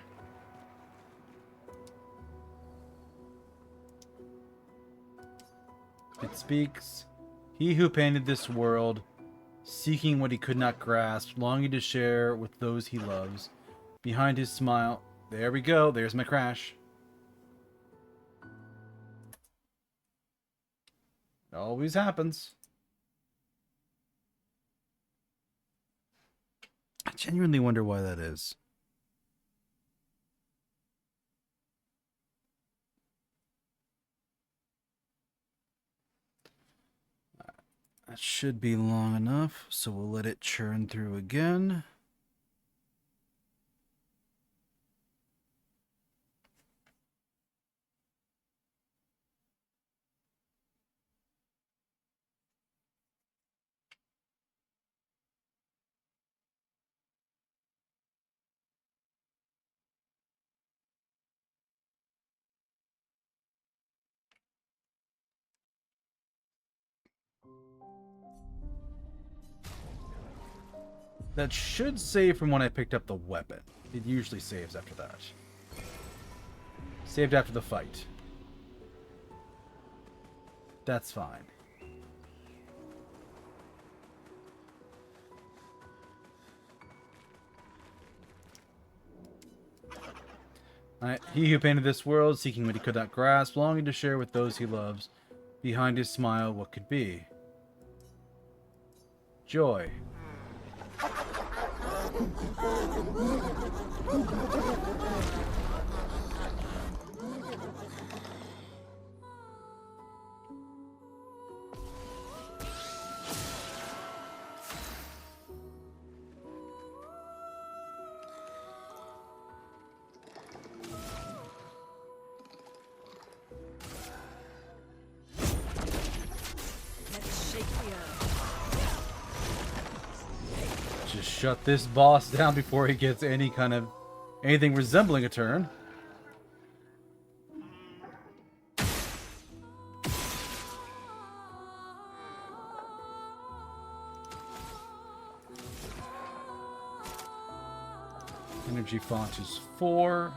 It speaks, he who painted this world, seeking what he could not grasp, longing to share with those he loves. Behind his smile, there we go, there's my crash. It always happens. I genuinely wonder why that is. That should be long enough, so we'll let it churn through again. That should save from when I picked up the weapon. It usually saves after that. Saved after the fight. That's fine. Alright, he who painted this world, seeking what he could not grasp, longing to share with those he loves. Behind his smile, what could be? Joy. Just shut this boss down before he gets anything resembling a turn. Energy font is 4.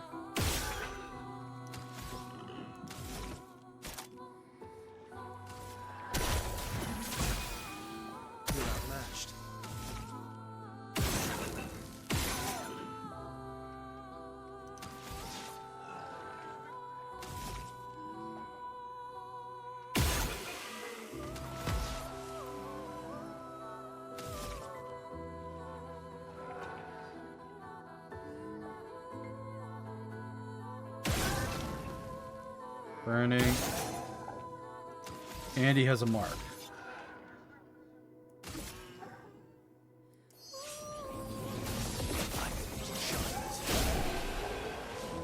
Burning. And he has a mark.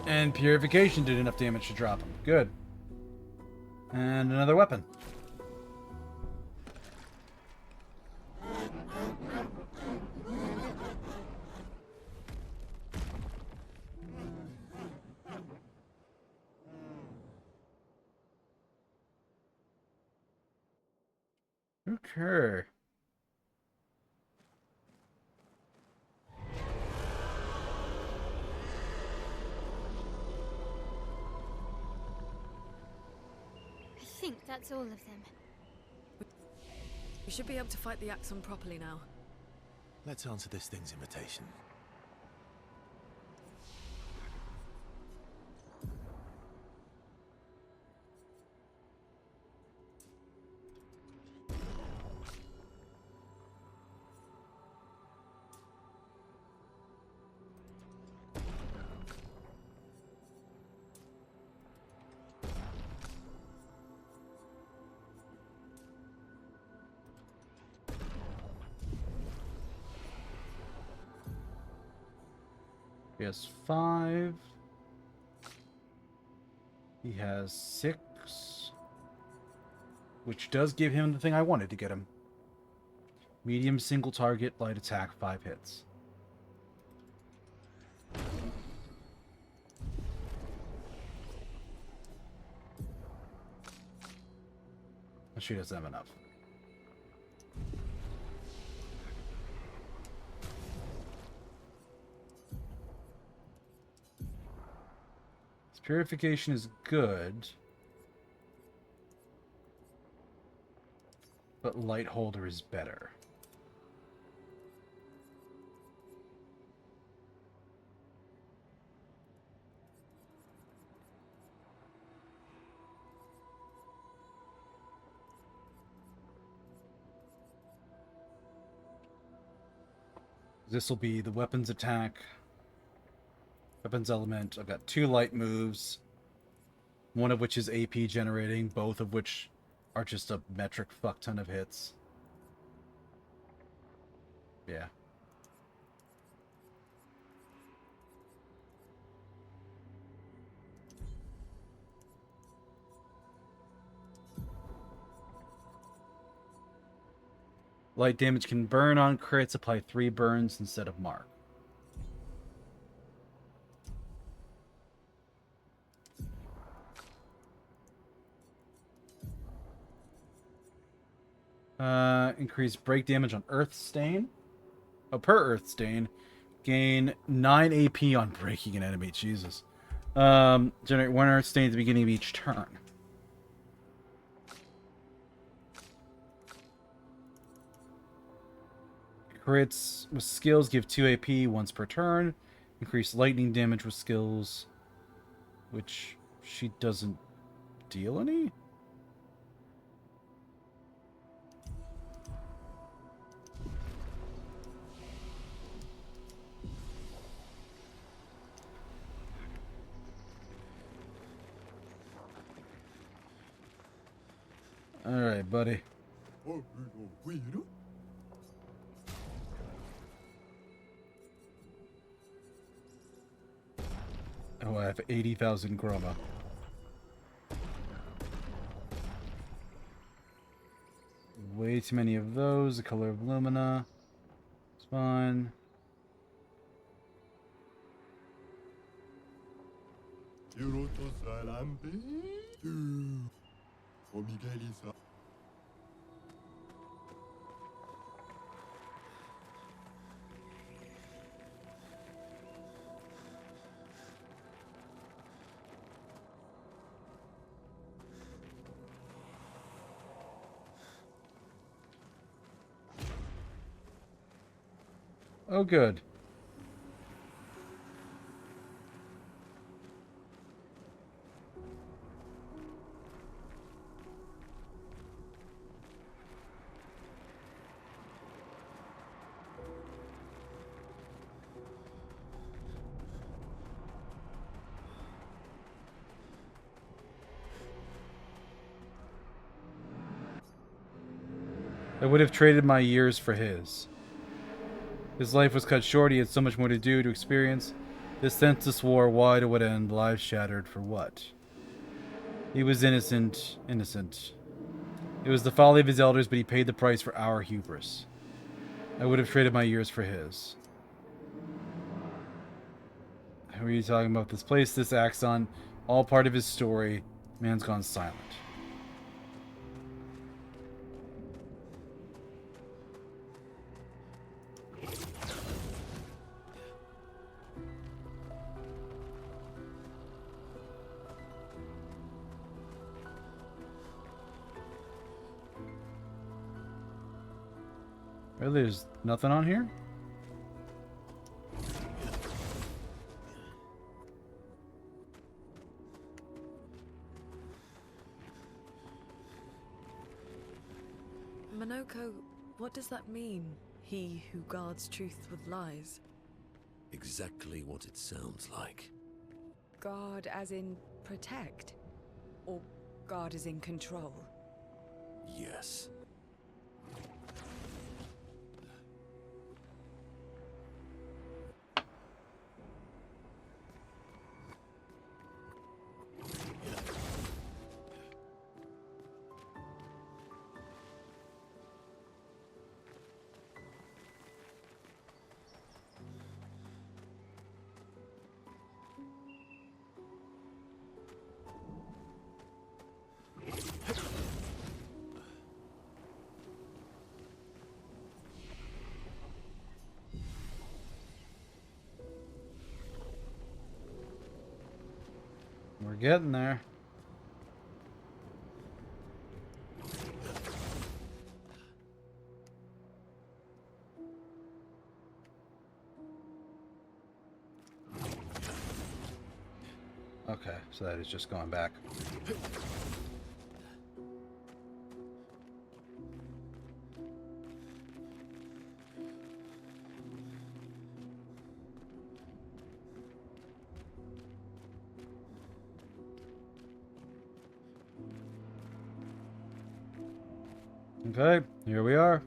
And purification did enough damage to drop him. Good. And another weapon. Okay. I think that's all of them. We should be able to fight the Axon properly now. Let's answer this thing's invitation. PS5. He has 6, which does give him the thing I wanted to get him. Medium single target, light attack, 5 hits. She doesn't have enough. This purification is good, but light holder is better. This will be the weapons attack, weapons element. I've got 2 light moves, one of which is AP generating, both of which are just a metric fuck ton of hits. Yeah. Light damage can burn on crits, apply 3 burns instead of mark. Increase break damage on Earth Stain. Oh, per Earth Stain. Gain 9 AP on breaking an enemy. Jesus. Generate 1 Earth Stain at the beginning of each turn. Crits with skills give 2 AP once per turn. Increase lightning damage with skills, which she doesn't deal any? Alright, buddy. Oh, I have 80,000 chroma. Way too many of those. The color of Lumina. It's fine. Oh, good. I would have traded my years for his. His life was cut short. He had so much more to do, to experience. This senseless war, why to what end? Lives shattered for what? He was innocent. Innocent. It was the folly of his elders, but he paid the price for our hubris. I would have traded my years for his. Who are you talking about? This place, this Axon, all part of his story. Man's gone silent. Really, there's nothing on here? Monoko, what does that mean? He who guards truth with lies? Exactly what it sounds like. Guard as in protect? Or guard as in control? Yes. getting there. Okay, so that is just going back. Okay, here we are.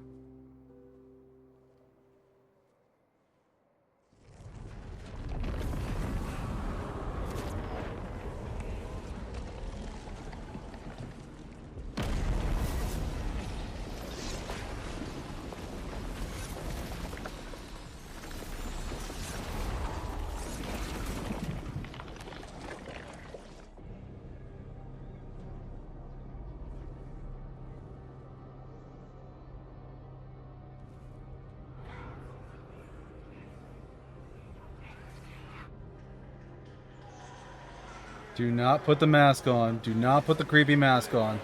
Do not put the mask on. Do not put the creepy mask on.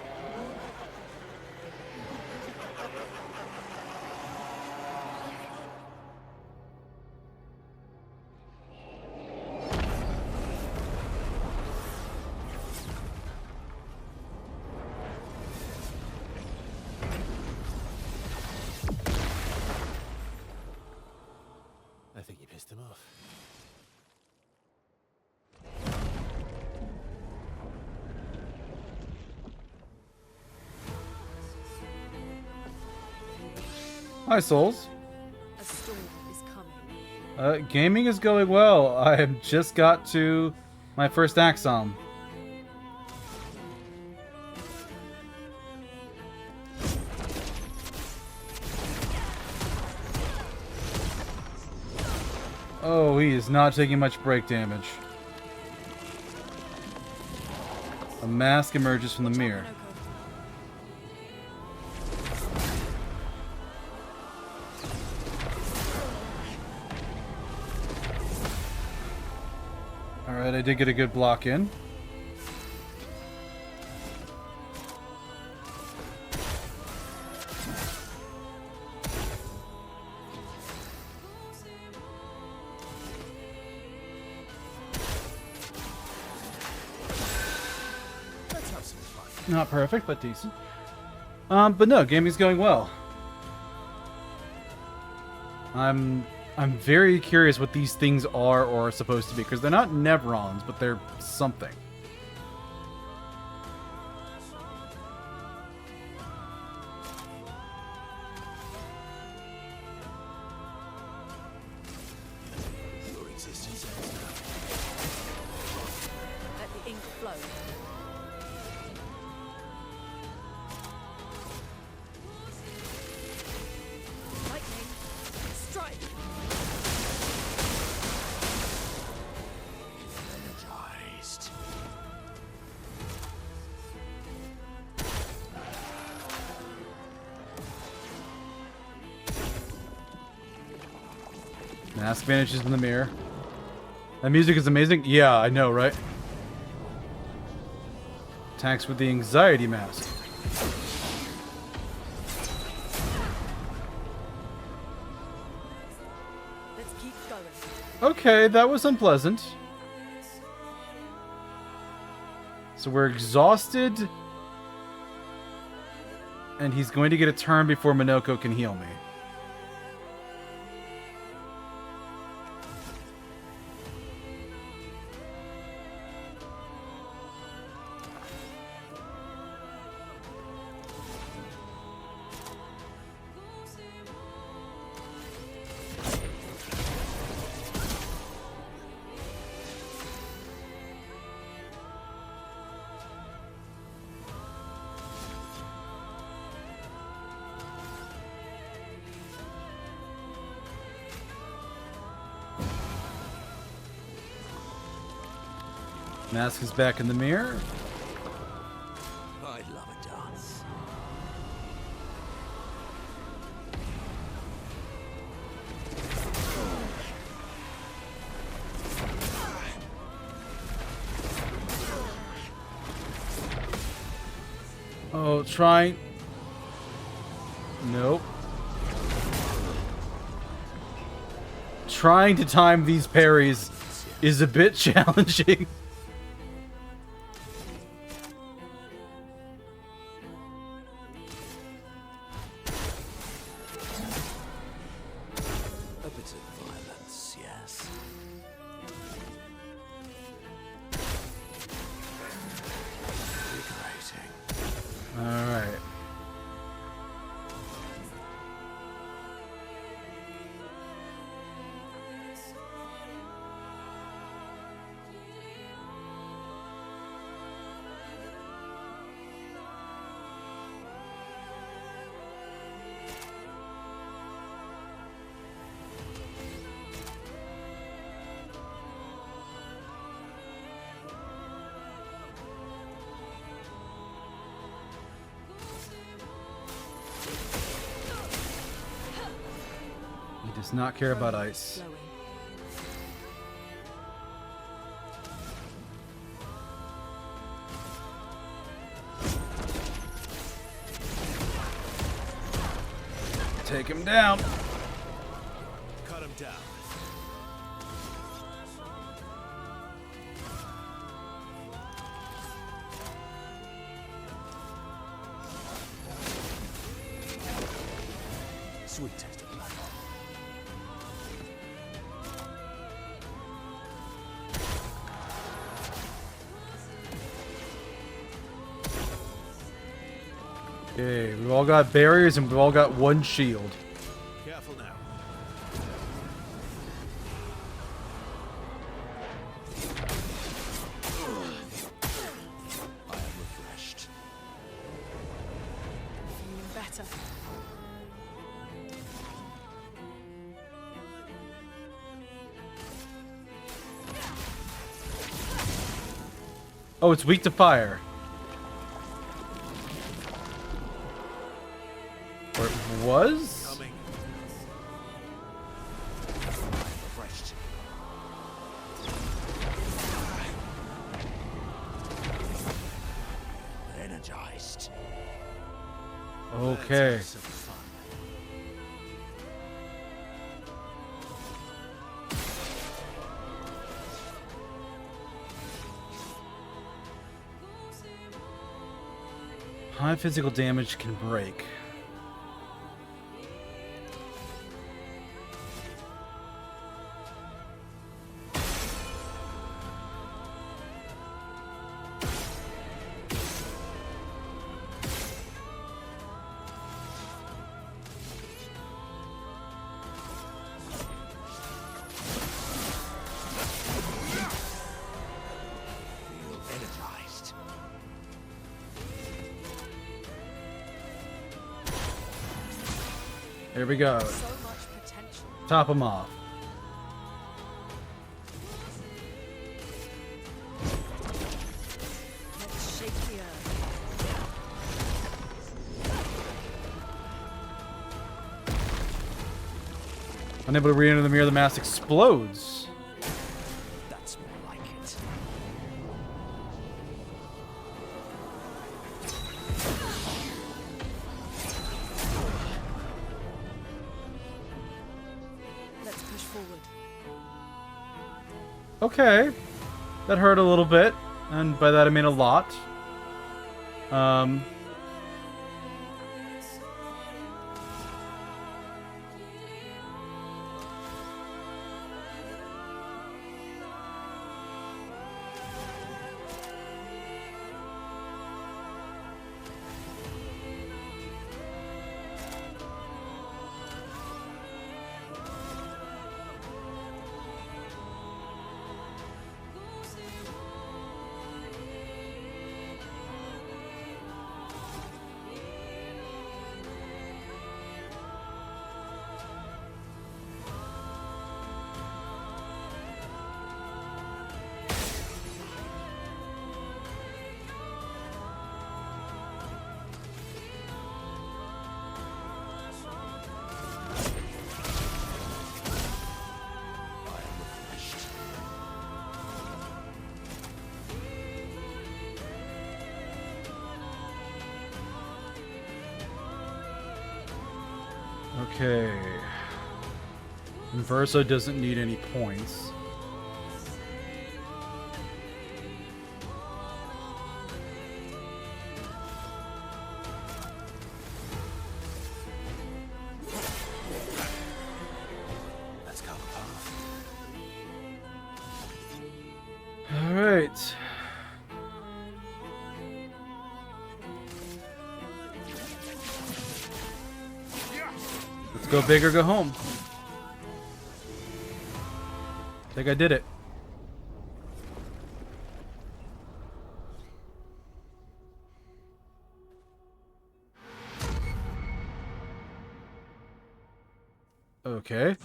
I think you pissed him off. Hi, Souls. A storm is coming. Gaming is going well. I have just got to my first Axon. Oh, he is not taking much break damage. A mask emerges from the mirror. Alright, I did get a good block in. Not perfect, but decent. But no, gaming's going well. I'm very curious what these things are or are supposed to be, because they're not Nevrons, but they're something. Your existence Let the ink flow. Lightning, strike. energized. Mask vanishes in the mirror. That music is amazing. Yeah, I know, right? Attacks with the anxiety mask. Let's keep going. Okay, that was unpleasant. So we're exhausted. And he's going to get a turn before Minoko can heal me. Mask is back in the mirror. I'd love a dance. Oh, trying. Nope. Trying to time these parries is a bit challenging. A bit of violence, yes. Invigorating. All right. He does not care about ice. Flowing. Take him down. Cut him down. Sweet taste of blood. Okay, we've all got barriers and we've all got one shield. Careful now. I am refreshed. Feeling better. Oh, it's weak to fire. Or it was? Coming. Refreshed. Energized. Okay. Let's have some fun. High physical damage can break. Feel energized. Here we go. So much potential. Top him off. Let's shake the earth. Unable to re-enter the mirror, the mask explodes. That's more like it. Let's push forward. Okay. That hurt a little bit. And by that I mean a lot. Okay. Versa doesn't need any points. Let's go the path. All right. Let's go big or go home. I think I did it. Okay.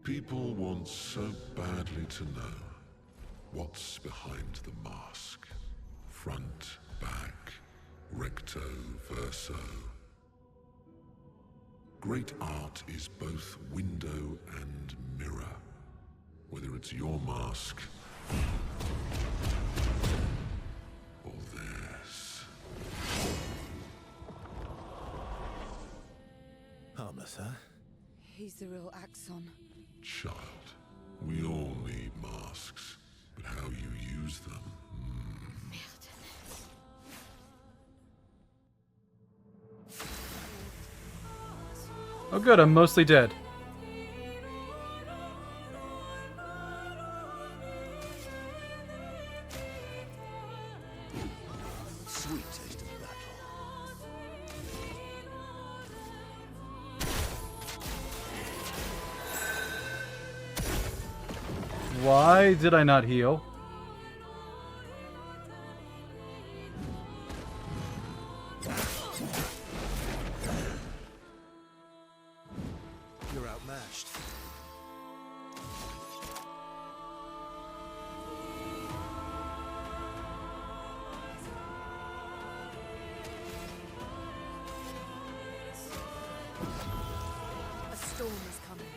People want so badly to know what's behind the mask. Front, back, recto, verso. Great art is both window and mirror. Whether it's your mask or theirs. Harmless, huh? He's the real Axon. Child, we all need masks, but how you use them. Oh good, I'm mostly dead. Sweet taste of battle. Why did I not heal? You're outmatched. A storm is coming.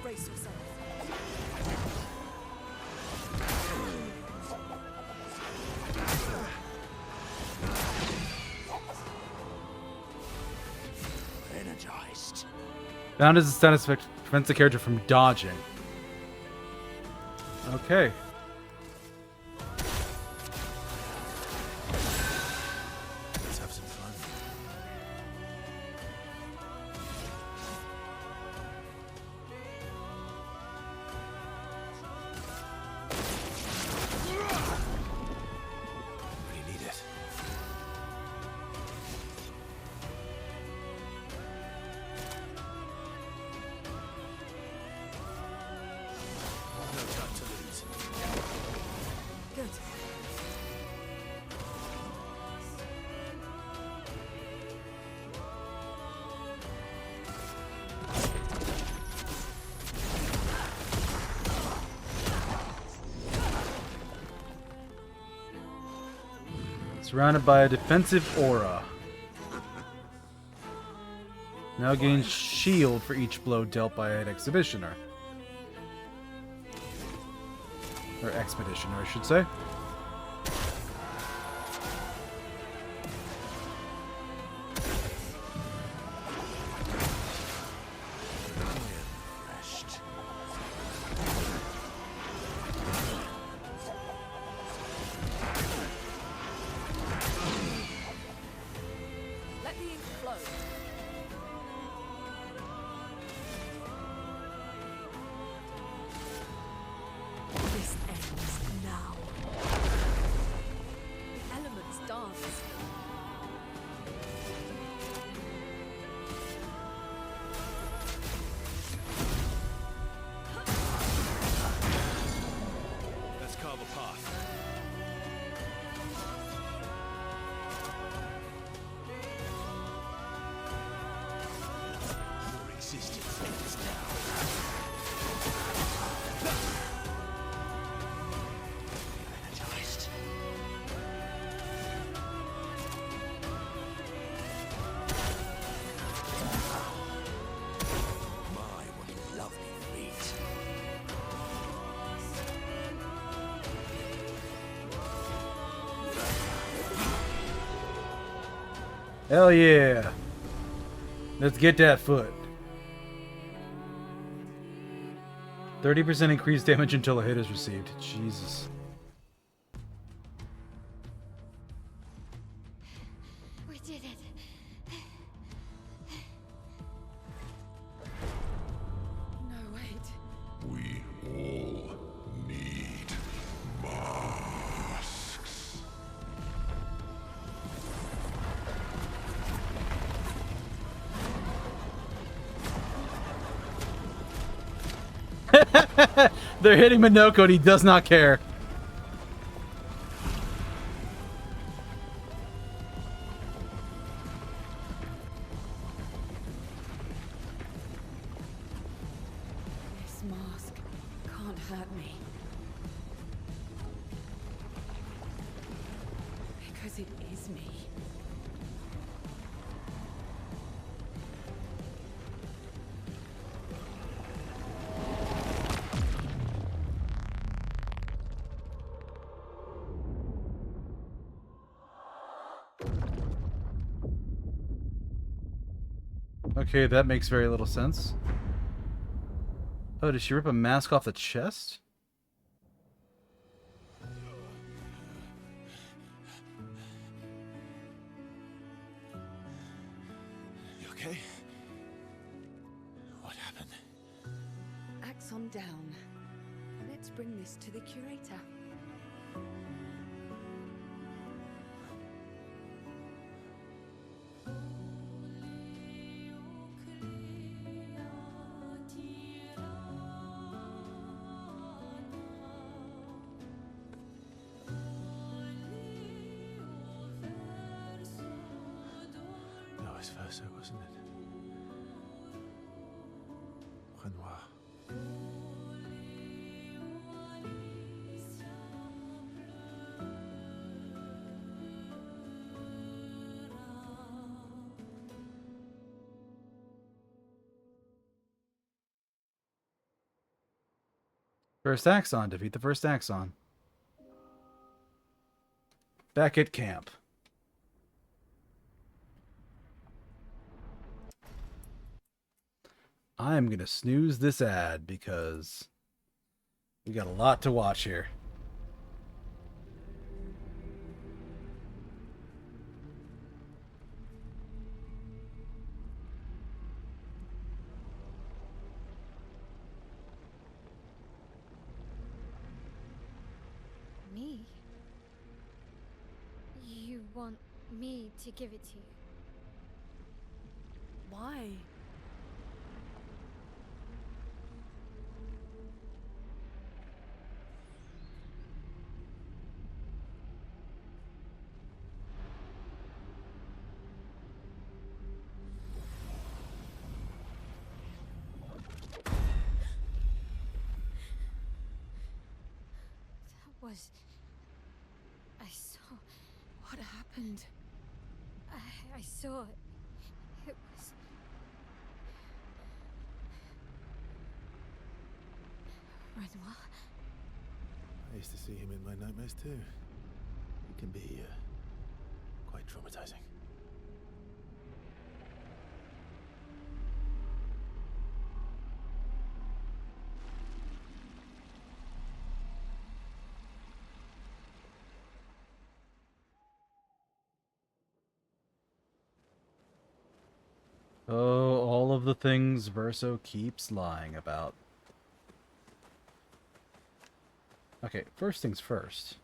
Brace yourself. Energized. Bound as a status effect prevents the character from dodging. Okay. Let's have some fun. We need it. No time to lose. Good. Surrounded by a defensive aura. Now gains shield for each blow dealt by an exhibitioner. Or expeditioner, I should say. Refreshed. Let the ink flow. This ends now. The elements dance. Let's carve a path. Hell yeah. Let's get that foot. 30% increased damage until a hit is received. Jesus. We did it. No, wait. We all need masks. They're hitting Minoko and he does not care. This mask can't hurt me. Because it is me. Okay, that makes very little sense. Oh, did she rip a mask off the chest? You okay? What happened? Axon down. Let's bring this to the curator. Vice versa, wasn't it? Renoir. First Axon. Defeat the first Axon. Back at camp. I'm going to snooze this ad because we got a lot to watch here. Me? You want me to give it to you? Why? That was... I saw... What happened? I saw it. It was... Renoir? I used to see him in my nightmares too. It can be quite traumatizing. Oh, all of the things Verso keeps lying about. Okay, first things first.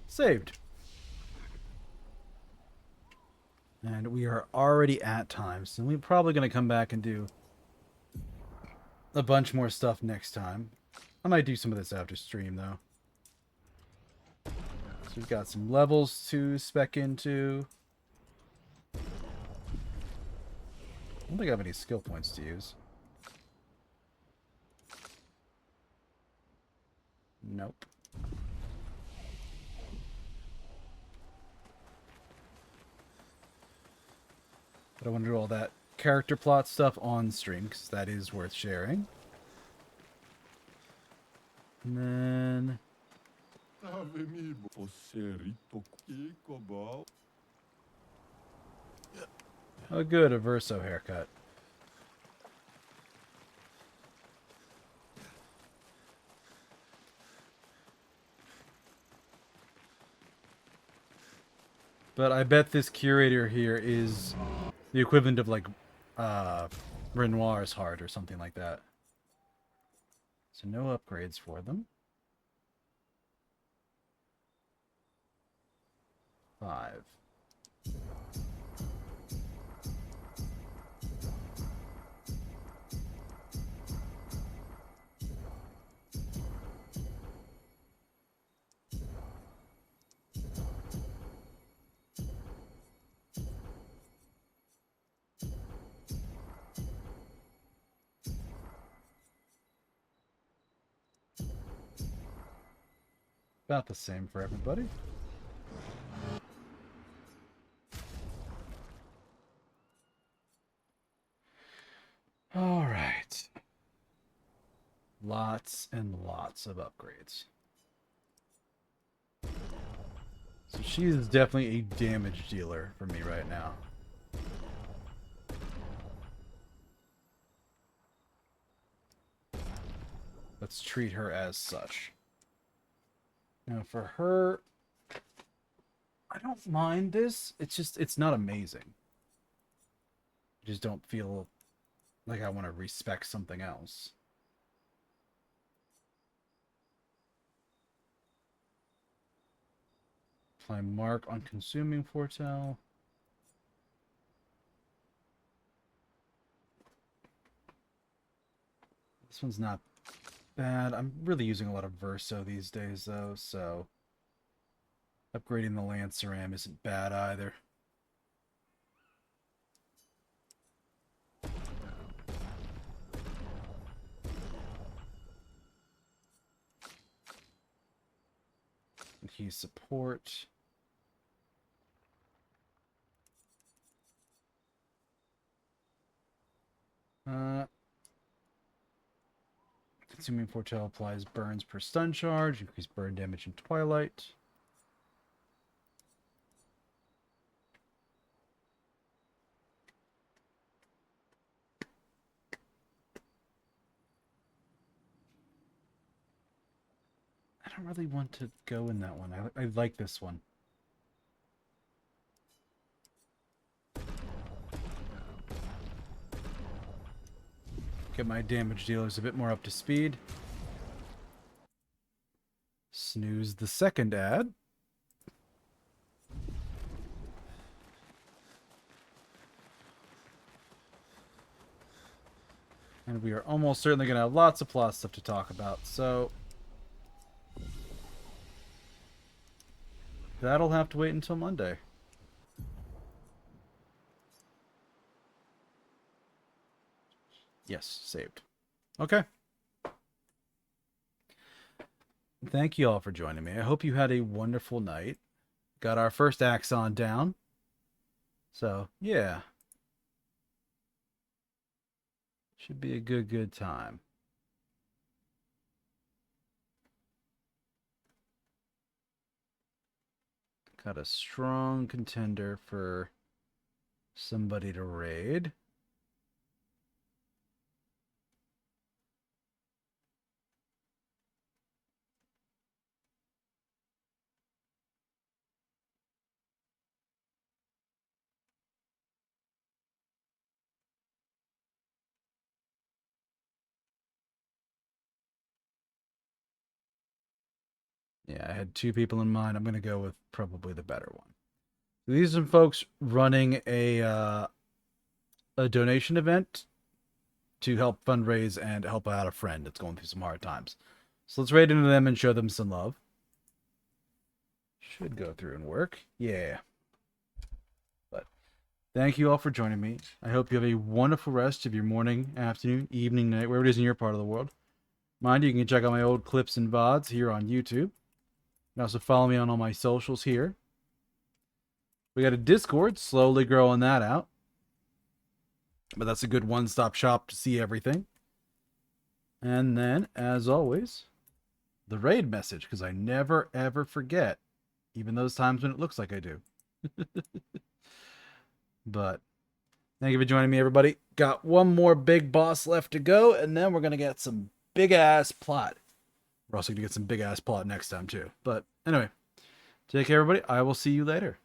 Saved. And we are already at time, so we're probably going to come back and do a bunch more stuff next time. I might do some of this after stream, though. So we've got some levels to spec into. I don't think I have any skill points to use. Nope. But I want to do all that character plot stuff on stream, because that is worth sharing. And then... Oh, good, a verso haircut. But I bet this curator here is the equivalent of, like, Renoir's heart or something like that. So no upgrades for them. 5. About the same for everybody. All right. Lots and lots of upgrades. So she is definitely a damage dealer for me right now. Let's treat her as such. Now for her, I don't mind this. It's just, it's not amazing. I just don't feel like I want to respect something else. Apply mark on consuming foretell. This one's not bad. I'm really using a lot of verso these days, though, so upgrading the Lanceram isn't bad either. And he's support. Consuming foretell applies burns per stun charge, increase burn damage in Twilight. I don't really want to go in that one. I like this one. Get my damage dealers a bit more up to speed. Snooze the second ad. And we are almost certainly going to have lots of plot stuff to talk about, so that'll have to wait until Monday. Yes, saved. Okay. Thank you all for joining me. I hope you had a wonderful night. Got our first Axon down. So, yeah. Should be a good time. Got a strong contender for somebody to raid. Yeah, I had 2 people in mind. I'm going to go with probably the better one. These are some folks running a donation event to help fundraise and help out a friend that's going through some hard times. So let's raid into them and show them some love. Should go through and work. Yeah. But thank you all for joining me. I hope you have a wonderful rest of your morning, afternoon, evening, night, wherever it is in your part of the world. Mind you can check out my old clips and VODs here on YouTube. You can also follow me on all my socials here. We got a Discord, slowly growing that out. But that's a good one-stop shop to see everything. And then, as always, the raid message, because I never, ever forget Even those times when it looks like I do. But thank you for joining me, everybody. Got one more big boss left to go, and then we're going to get some big-ass plot. We're also going to get some big-ass plot next time, too. But anyway, take care, everybody. I will see you later.